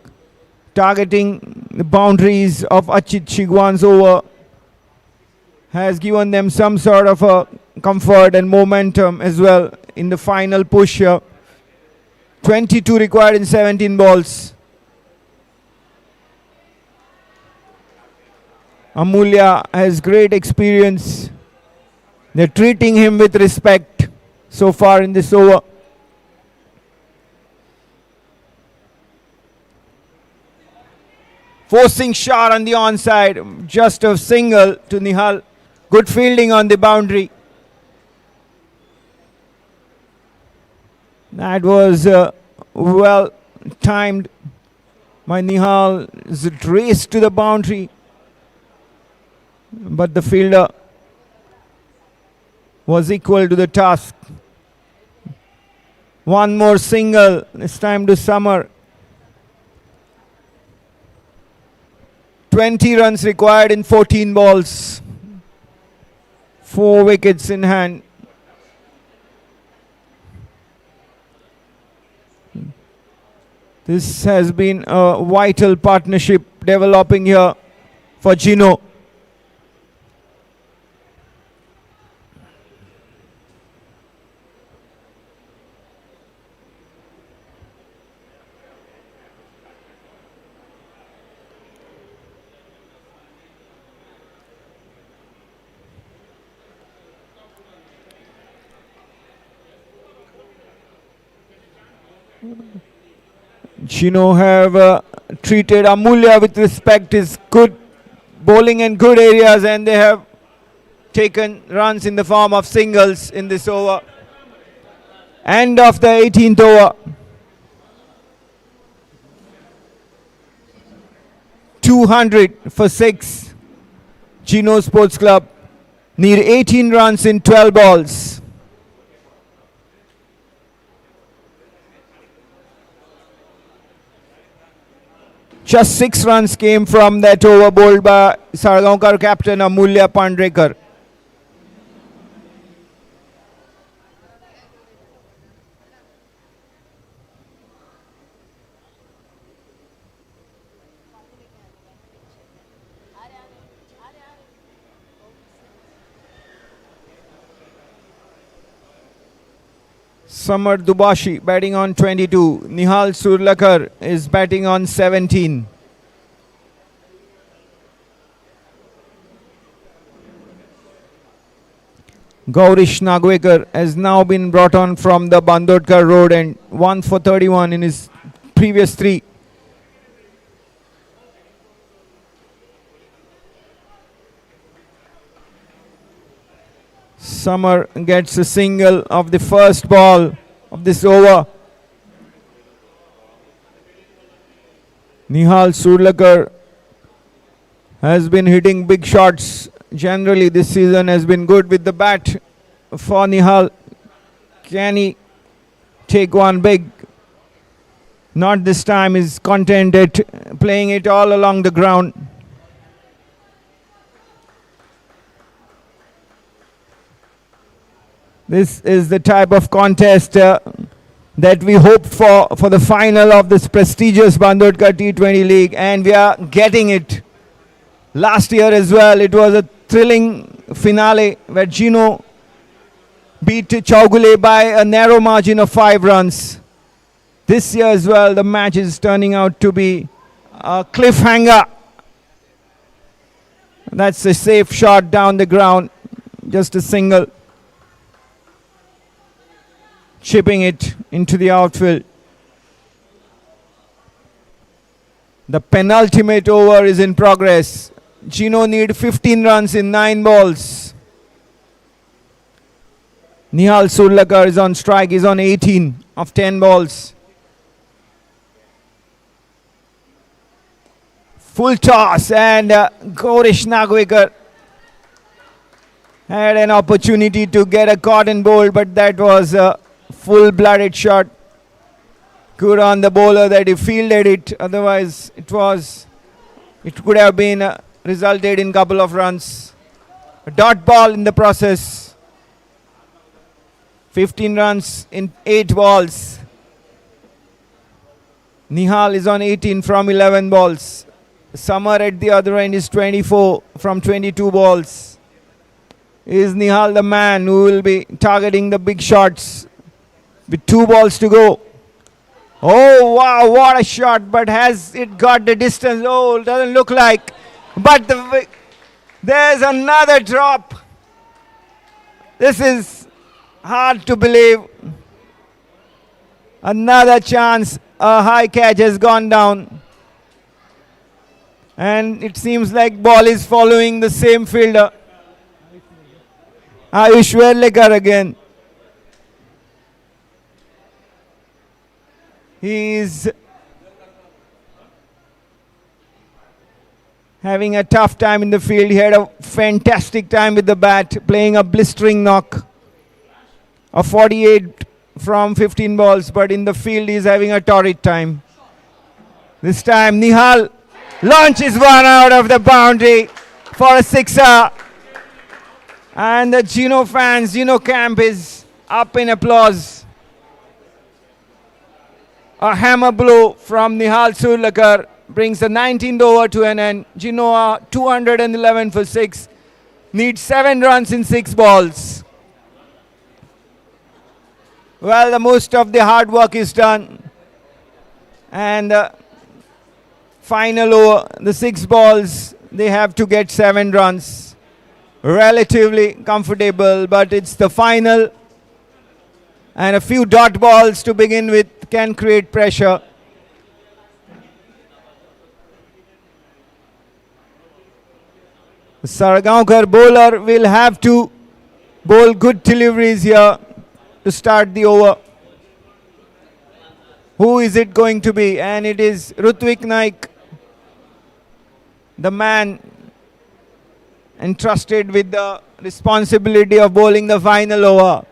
targeting the boundaries of Achit Chigwan's over. Has given them some sort of a comfort and momentum as well in the final push here. 22 required in 17 balls. Amulya has great experience. They're treating him with respect so far in this over. Forcing shot on the onside, just a single to Nihal. Good fielding on the boundary. That was well timed by Nihal. It raced to the boundary, but the fielder was equal to the task. One more single, this time to Summer. 20 runs required in 14 balls. 4 wickets in hand. This has been a vital partnership developing here for Gino. Gino have treated Amulya with respect. His good bowling in good areas, and they have taken runs in the form of singles in this over. End of the 18th over. 200 for 6. Geno Sports Club need 18 runs in 12 balls. Just 6 runs came from that over bowled by Salgaocar captain Amulya Pandrekar. Samar Dubashi batting on 22. Nihal Surlakar is batting on 17. Gaurish Nagwekar has now been brought on from the Bandodkar road and 1 for 31 in his previous 3. Summer gets a single of the first ball of this over. Nihal Surlakar has been hitting big shots. Generally this season has been good with the bat for Nihal. Can he take one big? Not this time. He's content at playing it all along the ground. This is the type of contest that we hope for the final of this prestigious Bandodkar T20 League, and we are getting it. Last year as well, it was a thrilling finale where Gino beat Chaugule by a narrow margin of 5 runs. This year as well, the match is turning out to be a cliffhanger. That's a safe shot down the ground, just a single. Chipping it into the outfield. The penultimate over is in progress. Gino need 15 runs in 9 balls. Nihal Salgaocar is on strike. He's on 18 of 10 balls. Full toss, and Gorish Nagwekar had an opportunity to get a cotton bowl, but that was a full-blooded shot. Good on the bowler that he fielded it. Otherwise, it could have been resulted in couple of runs. A dot ball in the process. 15 runs in 8 balls. Nihal is on 18 from 11 balls. Summer at the other end is 24 from 22 balls. Is Nihal the man who will be targeting the big shots with 2 balls to go? Oh wow, what a shot, but has it got the distance? Oh, doesn't look like. But there's another drop. This is hard to believe. Another chance. A high catch has gone down. And it seems like ball is following the same fielder. Ayush Verlekar again. He is having a tough time in the field. He had a fantastic time with the bat, playing a blistering knock. A 48 from 15 balls, but in the field he's having a torrid time. This time Nihal launches one out of the boundary for a sixer. And the Gino fans, Gino camp is up in applause. A hammer blow from Nihal Salgaocar brings the 19th over to an end. Gino 211 for 6. Needs 7 runs in 6 balls. Well, the most of the hard work is done. And final over, the 6 balls, they have to get 7 runs. Relatively comfortable, but it's the final. And a few dot balls to begin with can create pressure. The Saragaonkar bowler will have to bowl good deliveries here to start the over. Who is it going to be? And it is Rutvik Naik, the man entrusted with the responsibility of bowling the final over.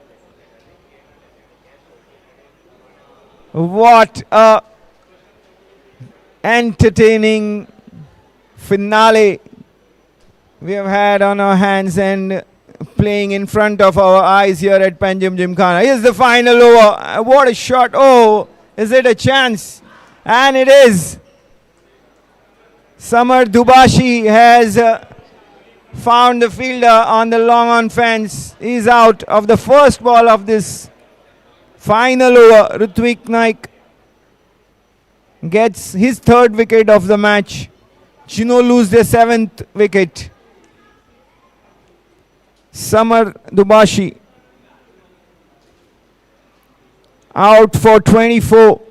What a entertaining finale we have had on our hands and playing in front of our eyes here at Panjim Gymkhana. Here's the final over. What a shot. Oh, is it a chance? And it is. Samar Dubashi has found the fielder on the long on fence. He's out of the first ball of this final over. Rutvik Naik gets his 3rd wicket of the match. Gino lose their 7th wicket. Samar Dubashi out for 24.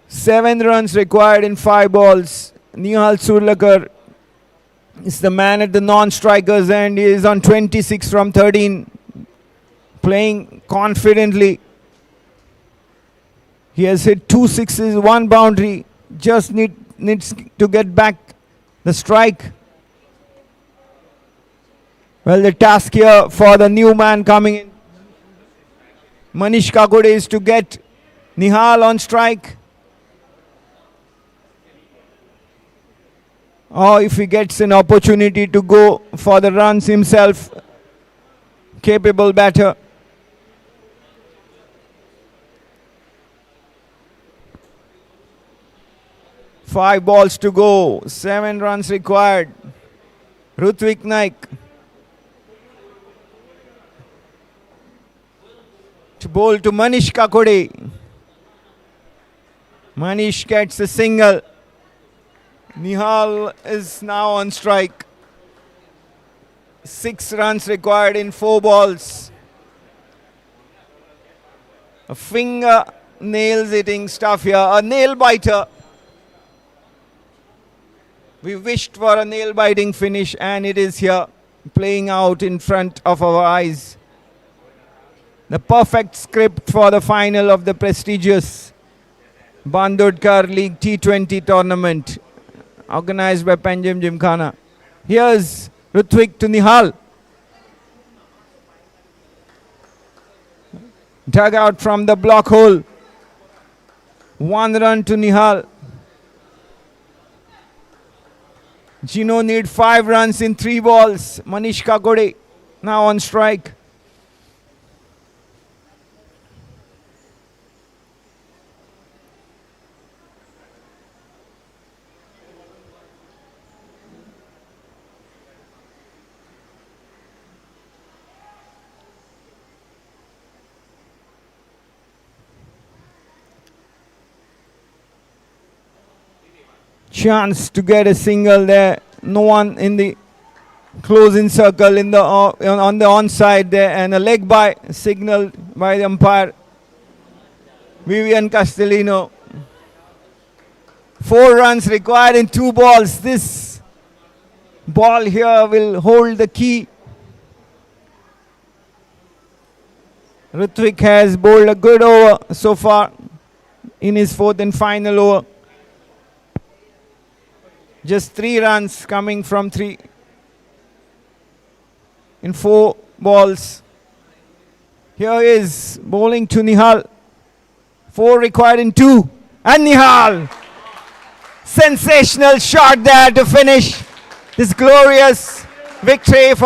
Seven runs required in 5 balls. Nihal Salgaocar is the man at the non-strikers and he is on 26 from 13. Playing confidently. He has hit 2 sixes, 1 boundary. Just needs to get back the strike. Well, the task here for the new man coming in, Manish Kakode, is to get Nihal on strike. Or if he gets an opportunity to go for the runs himself, capable batter. Five balls to go, 7 runs required. Rutvik Naik to bowl to Manish Kakode. Manish gets a single. Nihal is now on strike. 6 runs required in 4 balls. A finger nails hitting stuff here. A nail biter. We wished for a nail biting finish, and it is here, playing out in front of our eyes. The perfect script for the final of the prestigious Bandodkar League T20 tournament organized by Panjim Gymkhana. Here's Rutvik to Nihal. Dug out from the block hole. 1 run to Nihal. Gino need 5 runs in 3 balls. Manish Kakode now on strike. Chance to get a single there. No one in the closing circle in the on the onside there, and a leg by signaled by the umpire Vivian Castellino. 4 runs required in 2 balls. This ball here will hold the key. Rutvik has bowled a good over so far in his 4th and final over. Just 3 runs coming from 3 in 4 balls. Here is bowling to Nihal. 4 required in 2. And Nihal! Sensational shot there to finish this glorious victory in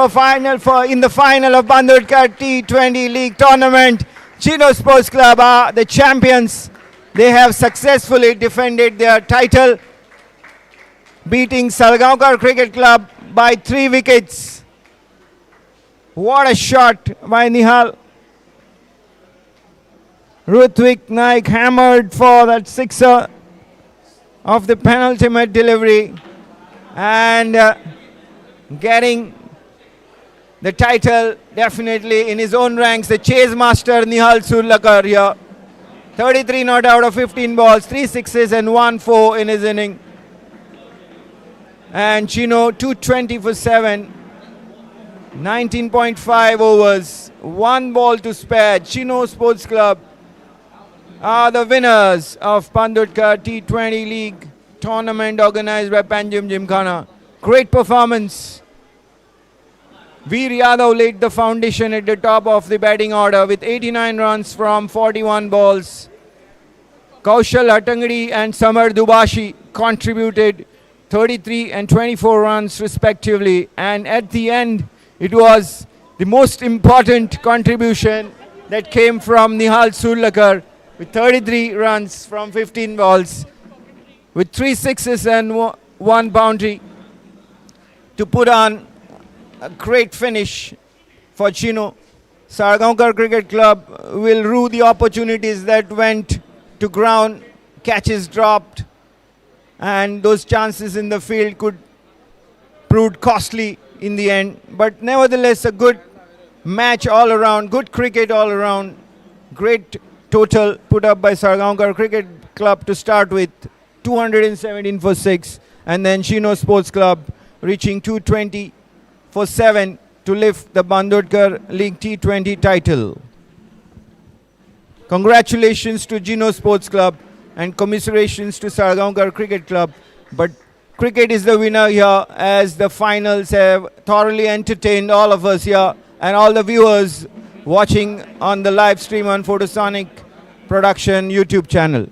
the final of Bandodkar T20 League Tournament. Gino Sports Club are the champions. They have successfully defended their title, beating Salgaocar Cricket Club by 3 wickets. What a shot by Nihal. Rutvik Naik hammered for that sixer of the penultimate delivery, and getting the title definitely in his own ranks. The chase master Nihal Salgaocar here. 33 not out of 15 balls, 3 sixes and 1 4 in his inning. And Gino 220 for 7, 19.5 overs, 1 ball to spare. Gino Sports Club are the winners of Bandodkar T20 League tournament organized by Panjim Gymkhana. Great performance. Veer Yadav laid the foundation at the top of the batting order with 89 runs from 41 balls. Kaushal Hatangadi and Samar Dubashi contributed 33 and 24 runs respectively, and at the end it was the most important contribution that came from Nihal Salgaocar with 33 runs from 15 balls with 3 sixes and 1 boundary to put on a great finish for Gino. Sargaonkar Cricket Club will rue the opportunities that went to ground, catches dropped, and those chances in the field could prove costly in the end. But nevertheless, a good match all around, good cricket all around. Great total put up by Salgaocar Cricket Club to start with, 217 for 6, and then Gino Sports Club reaching 220 for 7 to lift the Bandodkar League T20 title. Congratulations to Gino Sports Club and commiserations to Salgaocar Cricket Club. But cricket is the winner here, as the finals have thoroughly entertained all of us here and all the viewers watching on the live stream on Photosonic Production YouTube channel.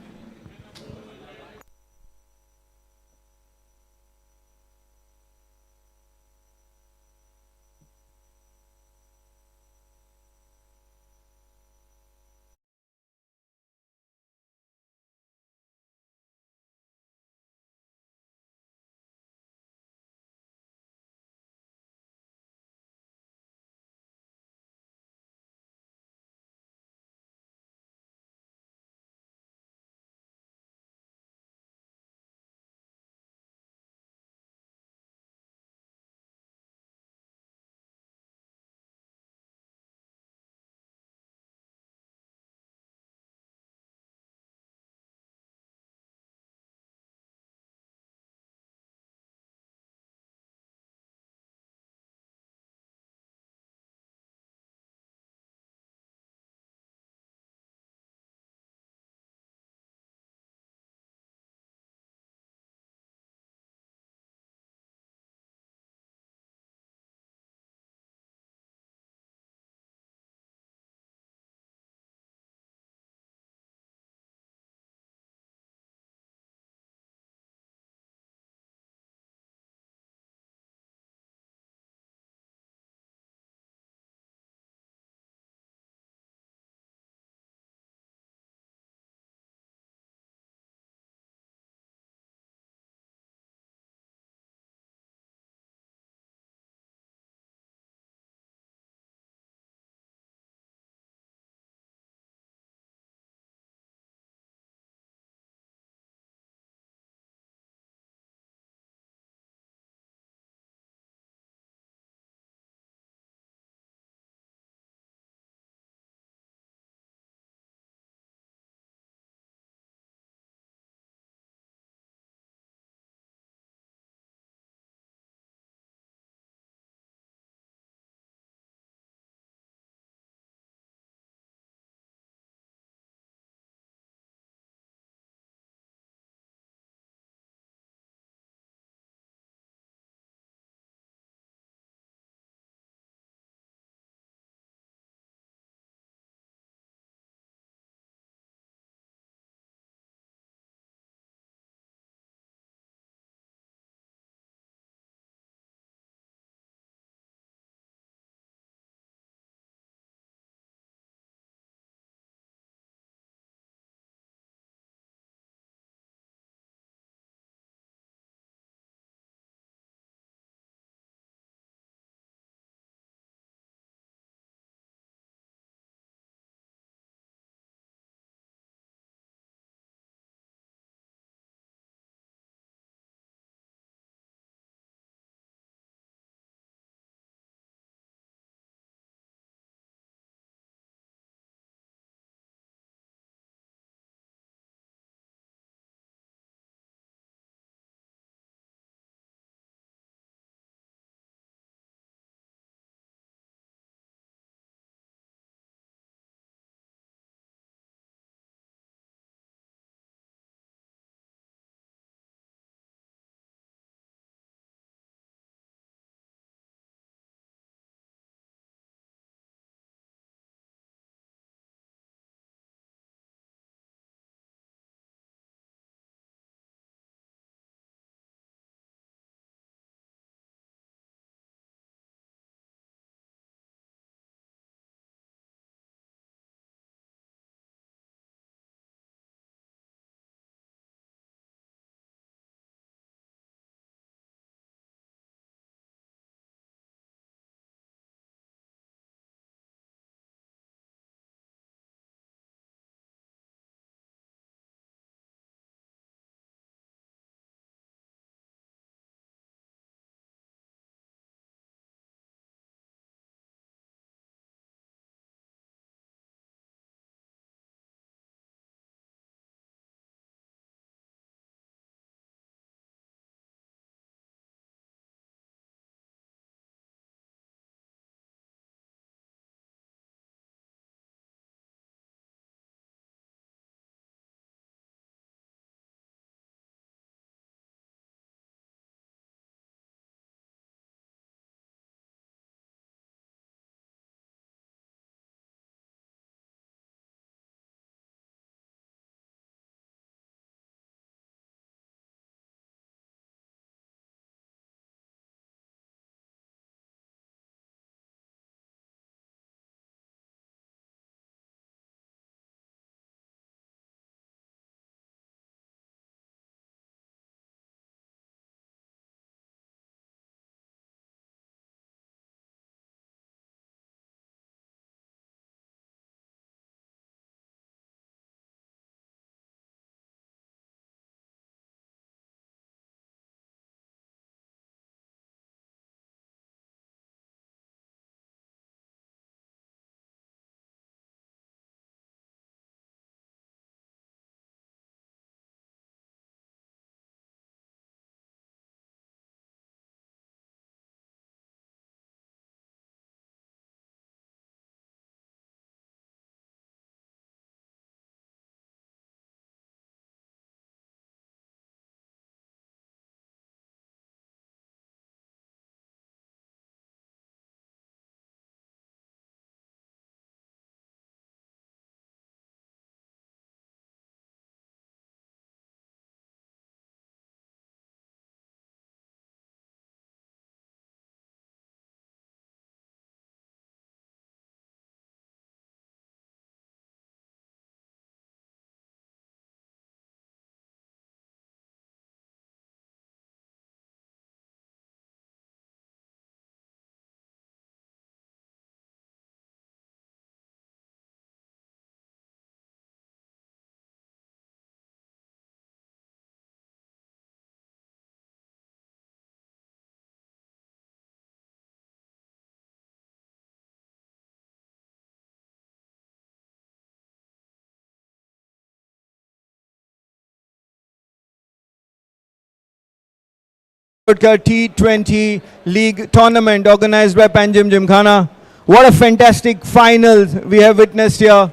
Bandodkar T20 League tournament organized by Panjim Gymkhana. What a fantastic final we have witnessed here.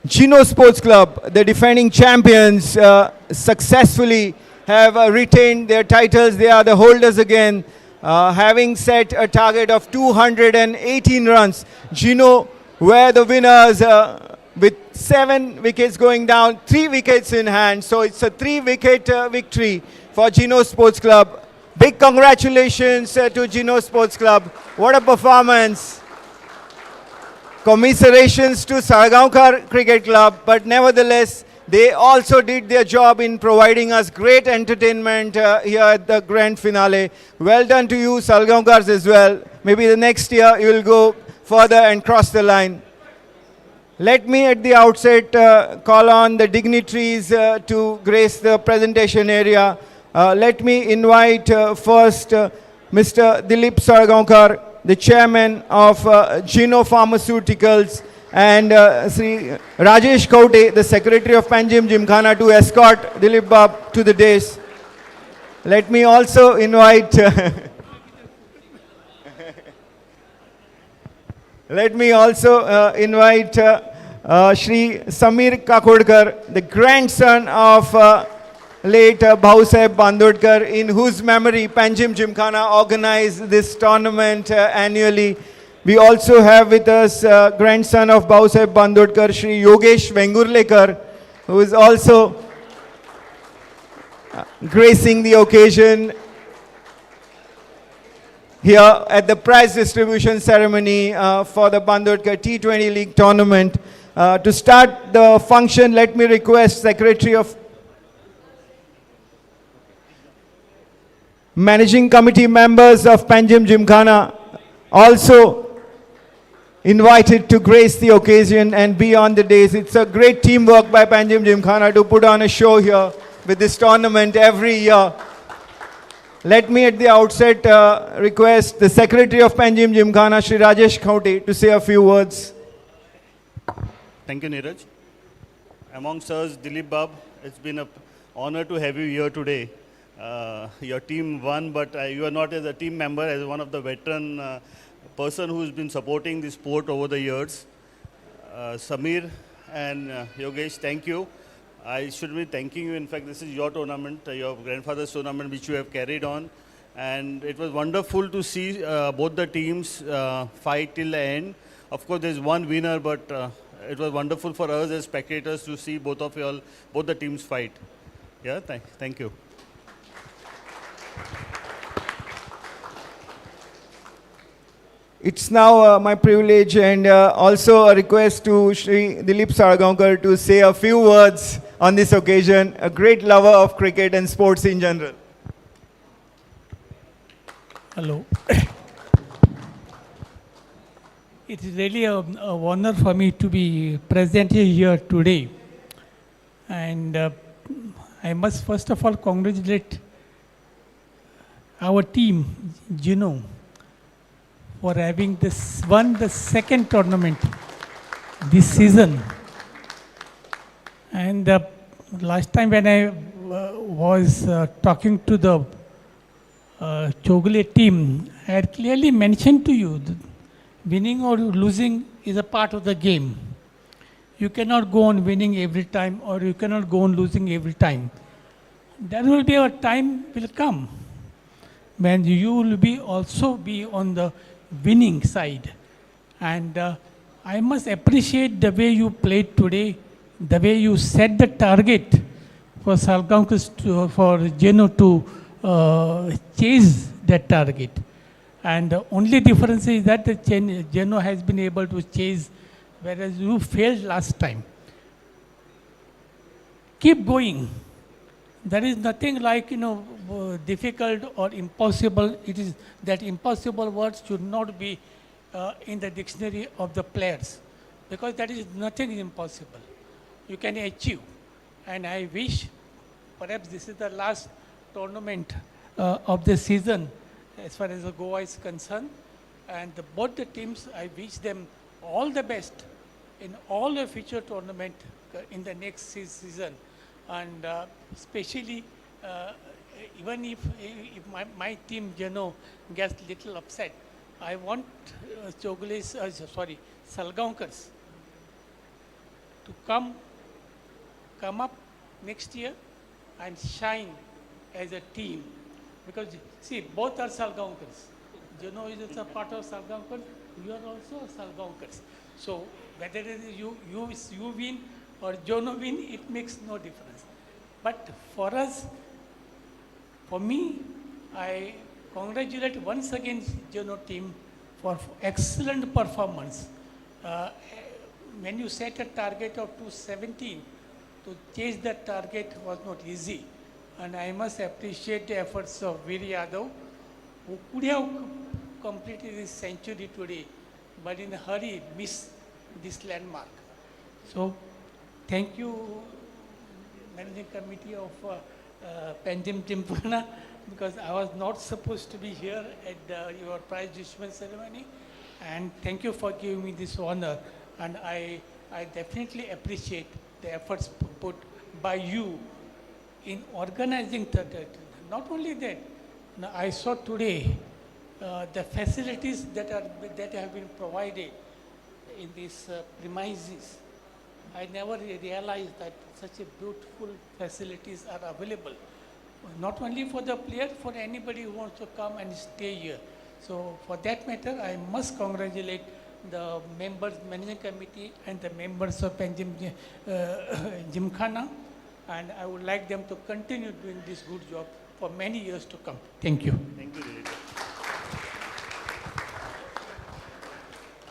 Geno Sports Club, the defending champions, successfully have retained their titles. They are the holders again, having set a target of 218 runs. Gino were the winners with 7 wickets going down, 3 wickets in hand. So it's a 3-wicket victory for Geno Sports Club. Big congratulations to Geno Sports Club. What a performance. Commiserations to Salgaocar Cricket Club, but nevertheless, they also did their job in providing us great entertainment here at the grand finale. Well done to you, Salgaoncars, as well. Maybe the next year you will go further and cross the line. Let me at the outset call on the dignitaries to grace the presentation area. Let me invite first Mr. Dilip Sargaonkar, the chairman of Geno Pharmaceuticals, and Sri Rajesh Kaute, the secretary of Panjim Gymkhana, to escort Dilip Bab to the dais. Let me also invite let me also invite Shri Samir Kakodkar, the grandson of late Bhausaheb Bandodkar, in whose memory Panjim Gymkhana organized this tournament annually. We also have with us grandson of Bhausaheb Bandodkar, Shri Yogesh Vengurlekar, who is also gracing the occasion here at the prize distribution ceremony for the Bandodkar T20 League tournament. To start the function, let me request Secretary of Managing Committee members of Panjim Gymkhana also invited to grace the occasion and be on the dais. It's a great teamwork by Panjim Gymkhana to put on a show here with this tournament every year. Let me at the outset request the Secretary of Panjim Gymkhana, Shri Rajesh Kaute, to say a few words. Thank you, Neeraj. Amongst us, Dilip Bab, it's been an honor to have you here today. Your team won, but you are not as a team member, as one of the veteran person who's been supporting the sport over the years. Samir and Yogesh, thank you. I should be thanking you. In fact, this is your tournament, your grandfather's tournament, which you have carried on. And it was wonderful to see both the teams fight till the end. Of course, there's one winner, but it was wonderful for us as spectators to see both the teams fight. Yeah, thank you. It's now my privilege and also a request to Shri Dilip Sargaonkar to say a few words on this occasion, a great lover of cricket and sports in general. Hello. It is really an honor for me to be present here today. And I must first of all congratulate our team, Gino, for having won the second tournament this season. And last time when I was talking to the Chogle team, I had clearly mentioned to you that winning or losing is a part of the game. You cannot go on winning every time, or you cannot go on losing every time. There will be a time will come when you will also be on the winning side. And I must appreciate the way you played today, the way you set the target for Salgaonkar, for Geno to chase that target. And the only difference is that the Geno has been able to chase, whereas you failed last time. Keep going. There is nothing like, difficult or impossible. It is that impossible words should not be in the dictionary of the players, because that is nothing impossible. You can achieve. And I wish, perhaps this is the last tournament of the season as far as the Goa is concerned. And both the teams, I wish them all the best in all the future tournament in the next season. And especially even if my team, Geno, gets little upset, I want Salgaoncars to come up next year and shine as a team. Because see, both are Salgaoncars. Geno is a part of Salgaoncars. You are also Salgaoncars. So whether it is you win or Geno win, it makes no difference. But for us, for me, I congratulate once again Geno team for excellent performance. When you set a target of 217, to chase that target was not easy. And I must appreciate the efforts of Veer Yadav, who could have completed his century today, but in a hurry missed this landmark. So thank you, Managing Committee of Panjim Gymkhana, because I was not supposed to be here at your prize distribution ceremony. And thank you for giving me this honor. And I definitely appreciate the efforts put by you in organizing that. Not only that, now I saw today the facilities that have been provided in these premises. I never realized that such a beautiful facilities are available, not only for the players, for anybody who wants to come and stay here. So for that matter, I must congratulate the members, managing committee, and the members of Panjim Gymkhana, and I would like them to continue doing this good job for many years to come. Thank you. Thank you, Dilip.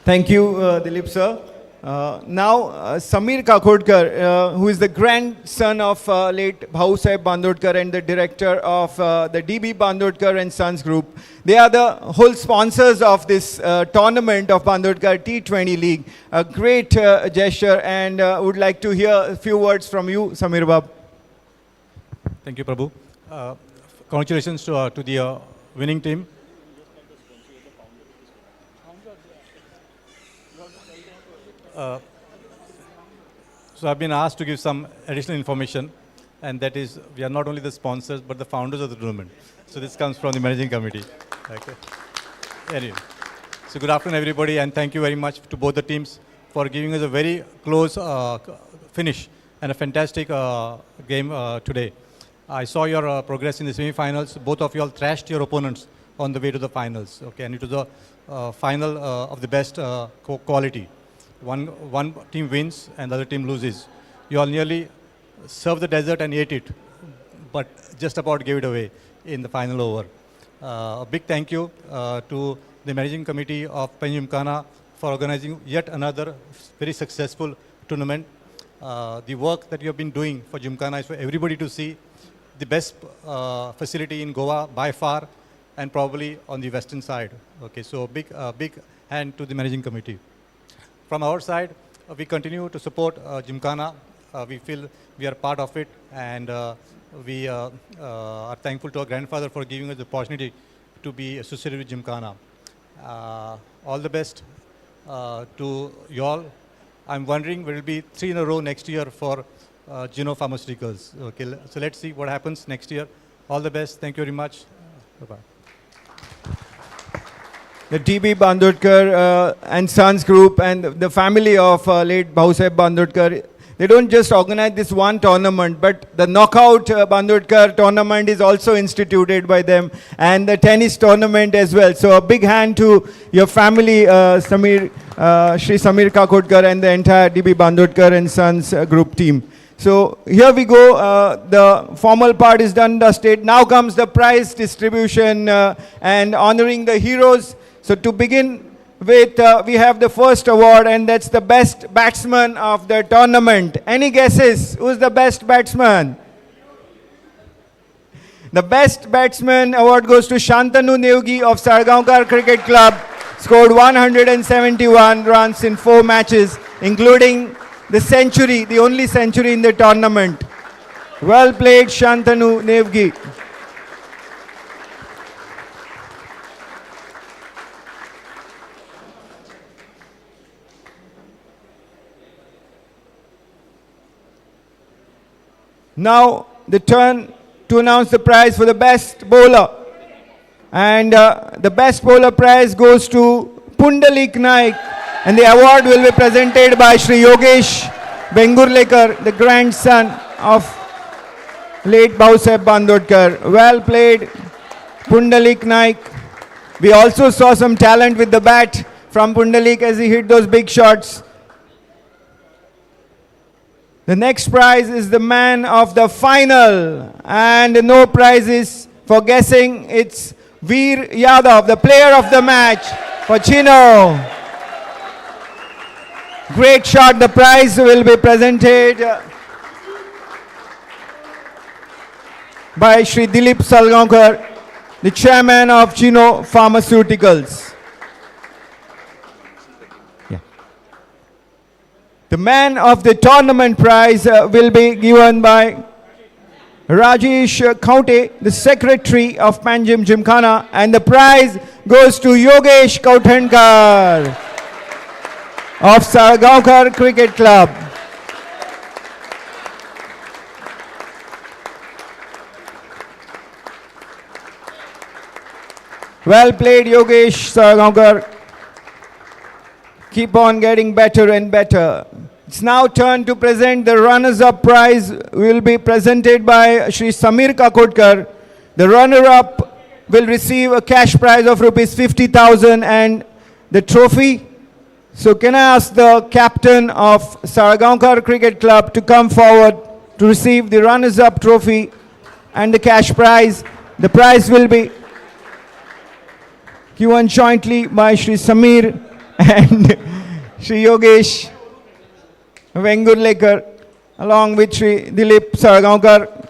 Thank you, Dilip sir. Now, Samir Kakodkar, who is the grandson of late Bhausaheb Bandodkar and the director of the DB Bandodkar and Sons Group. They are the whole sponsors of this tournament of Bandodkar T20 League. A great gesture, and would like to hear a few words from you, Samir Bab. Thank you, Prabhu. Congratulations to the winning team. So I've been asked to give some additional information, and that is, we are not only the sponsors, but the founders of the tournament. So this comes from the managing committee. Okay. Anyway, so good afternoon, everybody, and thank you very much to both the teams for giving us a very close finish and a fantastic game today. I saw your progress in the semi-finals. Both of you all thrashed your opponents on the way to the finals. Okay, and it was a final of the best quality. One team wins and the other team loses. You all nearly served the dessert and ate it, but just about gave it away in the final over. A big thank you to the managing committee of Panjim Gymkhana for organizing yet another very successful tournament. The work that you have been doing for Gymkhana is for everybody to see. The best facility in Goa by far, and probably on the western side. Okay, so big hand to the managing committee. From our side, we continue to support Gymkhana. We feel we are part of it, and we are thankful to our grandfather for giving us the opportunity to be associated with Gymkhana. All the best to you all. I'm wondering will it be 3 in a row next year for Gino Pharmaceuticals. Okay, so let's see what happens next year. All the best. Thank you very much. Bye-bye. The DB Bandodkar and Sons Group and the family of late Bhausaheb Bandodkar, they don't just organize this one tournament, but the knockout Bandodkar tournament is also instituted by them, and the tennis tournament as well. So a big hand to your family, Shri Samir Kakodkar and the entire DB Bandodkar and Sons Group team. So here we go, the formal part is done, dusted. Now comes the prize distribution and honoring the heroes. So to begin with, we have the first award, and that's the best batsman of the tournament. Any guesses? Who's the best batsman? The best batsman award goes to Shantanu Nevgi of Salgaocar Cricket Club. Scored 171 runs in 4 matches, including the century, the only century in the tournament. Well played, Shantanu Nevgi. Now the turn to announce the prize for the best bowler. And the best bowler prize goes to Pundalik Naik. And the award will be presented by Shri Yogesh Bengurlekar, the grandson of late Bahusaheb Bandodkar. Well played, Pundalik Naik. We also saw some talent with the bat from Pundalik as he hit those big shots. The next prize is the man of the final, and no prizes for guessing. It's Veer Yadav, the player of the match for Gino. Great shot. The prize will be presented by Shri Dilip Salgaocar, the chairman of Geno Pharmaceuticals. The man of the tournament prize will be given by Rajesh Kaute, the secretary of Panjim Gymkhana, and the prize goes to Yogesh Kauthankar of Salgaocar Cricket Club. Well played, Yogesh Salgaocar. Keep on getting better and better. It's now turn to present the runners-up prize. Will be presented by Shri Samir Kakotkar. The runner-up will receive a cash prize of rupees 50,000 and the trophy. So can I ask the captain of Salgaocar Cricket Club to come forward to receive the runners-up trophy and the cash prize. The prize will be given jointly by Shri Samir and Shri Yogesh Bengurlekar along with Shri Dilip Salgaocar.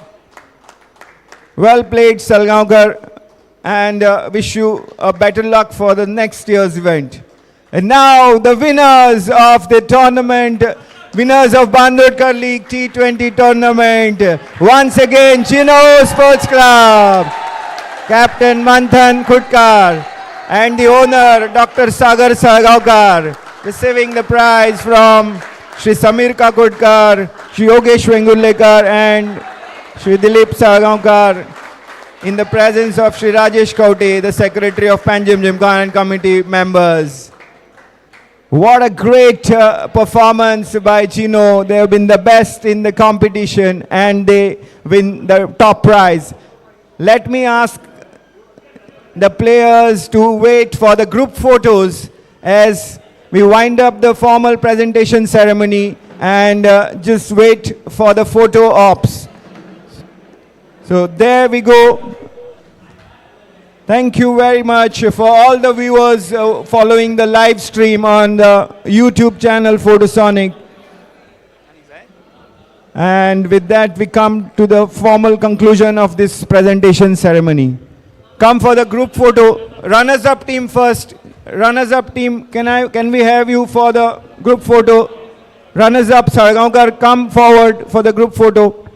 Well played, Salgaocar, and wish you a better luck for the next year's event. And now the winners of the tournament, winners of Bandodkar League T20 tournament. Once again, Gino Sports Club, Captain Manthan Khutkar, and the owner, Dr. Sagar Salgaocar, receiving the prize from Shri Samir Kakotkar, Shri Yogesh Bengurlekar, and Shri Dilip Salgaocar, in the presence of Shri Rajesh Kaute, the secretary of Panjim Gymkhana and committee members. What a great performance by Gino. They have been the best in the competition and they win the top prize. Let me ask the players to wait for the group photos as we wind up the formal presentation ceremony, and just wait for the photo ops. So there we go. Thank you very much for all the viewers following the live stream on the YouTube channel Photosonic. And with that we come to the formal conclusion of this presentation ceremony. Come for the group photo. Runners-up team first. Runners-up team, can we have you for the group photo? Runners-up, Salgaocar, come forward for the group photo.